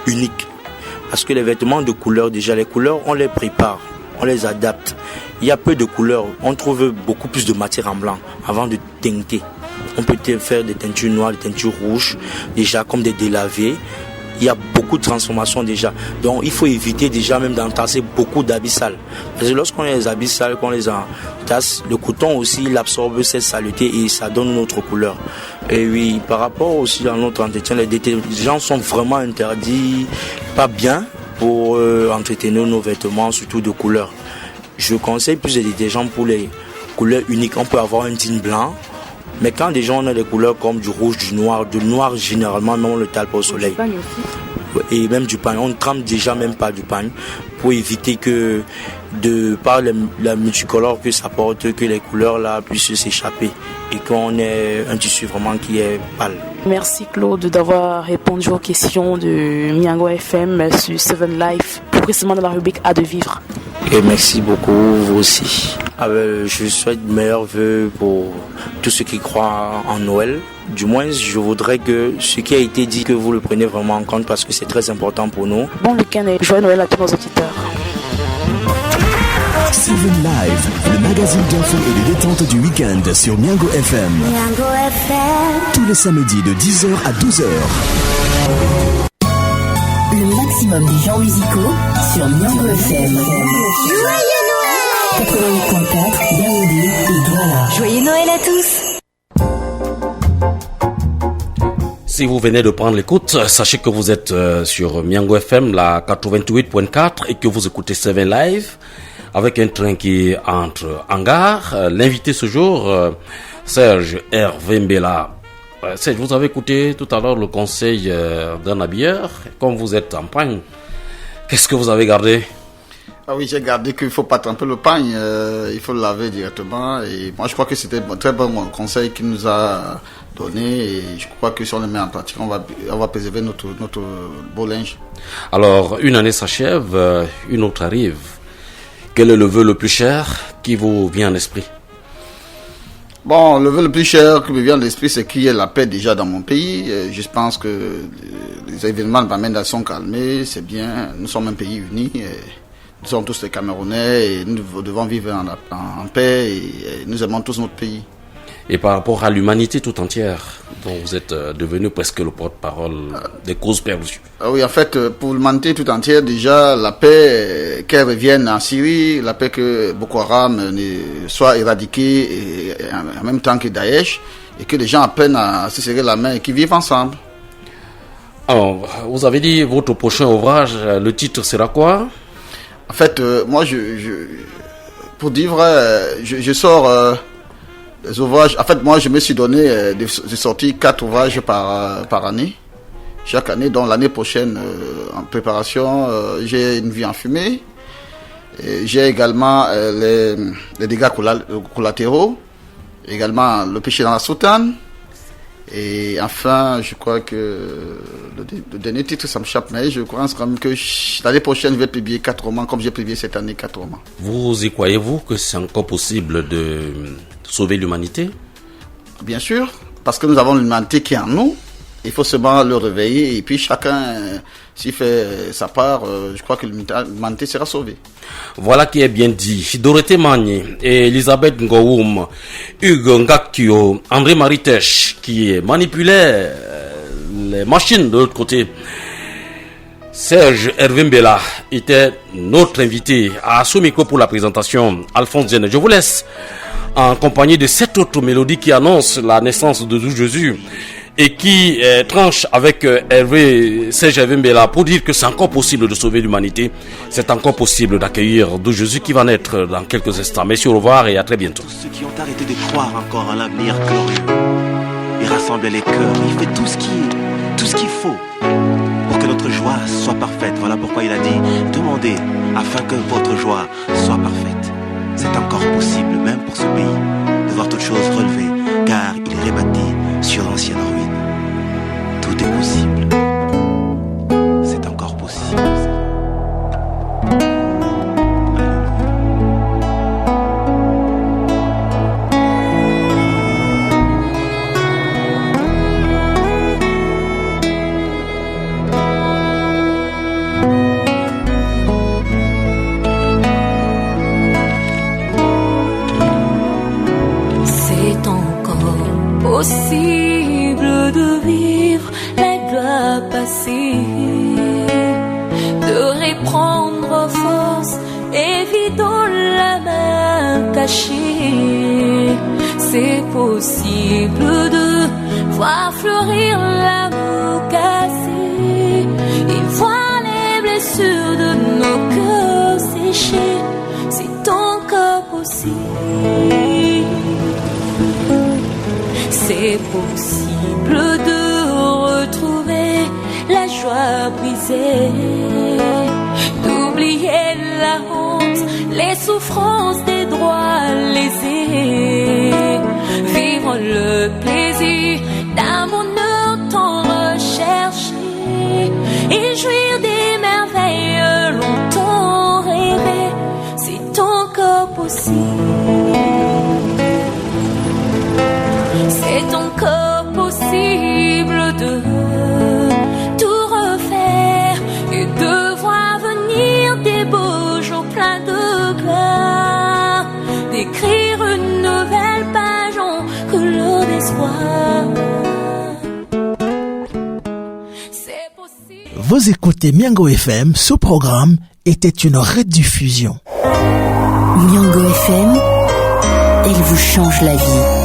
uniques. Parce que les vêtements de couleur, déjà, les couleurs, on les prépare. On les adapte. Il y a peu de couleurs. On trouve beaucoup plus de matière en blanc avant de teinter. On peut faire des teintures noires, des teintures rouges, déjà comme des délavés. Il y a beaucoup de transformations déjà. Donc il faut éviter déjà même d'entasser beaucoup d'habits sales. Parce que lorsqu'on a les habits sales, qu'on les entasse, le coton aussi il absorbe cette saleté et ça donne une autre couleur. Et oui, par rapport aussi à notre entretien, les détergents sont vraiment interdits, pas bien pour entretenir nos vêtements, surtout de couleur. Je conseille plus de détergents pour les couleurs uniques. On peut avoir un teint blanc, mais quand déjà on a des couleurs comme du rouge, du noir généralement, même on le tale pas au soleil. Du pagne aussi. Et même du pagne, on ne trempe déjà même pas du pagne pour éviter que de par la multicolore que ça porte, que les couleurs là puissent s'échapper et qu'on ait un tissu vraiment qui est pâle. Merci Claude d'avoir répondu aux questions de Miango FM sur 7 Live, plus précisément dans la rubrique A de vivre. Et merci beaucoup, vous aussi. Je souhaite meilleurs vœux pour tous ceux qui croient en Noël. Du moins, je voudrais que ce qui a été dit, que vous le preniez vraiment en compte parce que c'est très important pour nous. Bon week-end et joyeux Noël à tous nos auditeurs. 7 Live, le magazine d'info et de détente du week-end sur Miango FM. Miango FM. Tous les samedis de 10h à 12h. Le maximum des genres musicaux sur Miango FM. Joyeux Noël. 88.4, Yaoundé et Douala. Joyeux Noël à tous. Si vous venez de prendre l'écoute, sachez que vous êtes sur Miango FM, la 88.4 et que vous écoutez 7 Live avec un train qui entre en gare. L'invité ce jour, Serge Hervé Mbela. Serge, vous avez écouté tout à l'heure le conseil d'un habilleur. Comme vous êtes en pagne, qu'est-ce que vous avez gardé? Ah oui, j'ai gardé qu'il ne faut pas tremper le pagne, il faut le laver directement. Et moi, je crois que c'était un très bon conseil qu'il nous a donné. Et je crois que si on le met en pratique, on va préserver notre beau linge. Alors, une année s'achève, une autre arrive. Quel est le vœu le plus cher qui vous vient à l'esprit? Bon, le vœu le plus cher qui me vient à l'esprit, c'est qu'il y ait la paix déjà dans mon pays. Je pense que les événements de Bamenda sont calmés, c'est bien. Nous sommes un pays uni. Nous sommes tous des Camerounais et nous devons vivre en paix et nous aimons tous notre pays. Et par rapport à l'humanité tout entière, dont vous êtes devenu presque le porte-parole des causes perdues. Oui, en fait, pour l'humanité tout entière, déjà, la paix, qu'elle revienne en Syrie, la paix que Boko Haram soit éradiquée et en même temps que Daesh, et que les gens apprennent à se serrer la main et qu'ils vivent ensemble. Alors, vous avez dit votre prochain ouvrage, le titre sera quoi? En fait, moi, pour dire vrai, je sors des ouvrages. En fait, moi, je me suis donné de sortir 4 ouvrages par année. Chaque année, donc l'année prochaine, en préparation, j'ai Une vie en fumée. J'ai également les dégâts collatéraux. Également, Le péché dans la soutane. Et enfin, je crois que le dernier titre, ça me chape, mais je pense quand même que l'année prochaine, je vais publier 4 romans, comme j'ai publié cette année 4 romans. Vous y croyez-vous que c'est encore possible de sauver l'humanité? Bien sûr, parce que nous avons l'humanité qui est en nous. Il faut seulement le réveiller et puis chacun, s'il fait sa part, je crois que l'humanité sera sauvée. Voilà qui est bien dit. Dorothée Magny et Elisabeth Ngoum, Hugues Ngakio, André Maritech qui manipulait les machines de l'autre côté. Serge Hervé Mbela était notre invité à ce micro pour la présentation. Alphonse Dienne, je vous laisse en compagnie de cette autre mélodie qui annonce la naissance de Jésus et qui tranche avec Serge Hervé Mbela pour dire que c'est encore possible de sauver l'humanité. C'est encore possible d'accueillir de Jésus qui va naître dans quelques instants. Merci, au revoir et à très bientôt. Ceux qui ont arrêté de croire encore à l'avenir glorieux, il rassemble les cœurs, il fait tout ce qu'il faut pour que notre joie soit parfaite. Voilà pourquoi il a dit, demandez afin que votre joie soit parfaite. C'est encore possible, même pour ce pays, de voir toutes choses relevées, car il est rebâti sur l'ancienne ruine. Tout est possible. C'est encore possible. C'est encore possible de vivre la gloire passée, de reprendre force, évidant la main cachée. C'est possible de voir fleurir l'amour cassé et voir les blessures de nos cœurs séchés. C'est encore possible. C'est possible de retrouver la joie brisée, d'oublier la honte, les souffrances des droits lésés, vivre le plaisir d'un bonheur et jouir des merveilles longtemps rêvées. C'est encore possible. C'est encore possible de tout refaire et de voir venir des beaux jours pleins de gloire, d'écrire une nouvelle page en couleur d'espoir. Vous écoutez Miango FM, ce programme était une rediffusion. Miango FM, elle vous change la vie.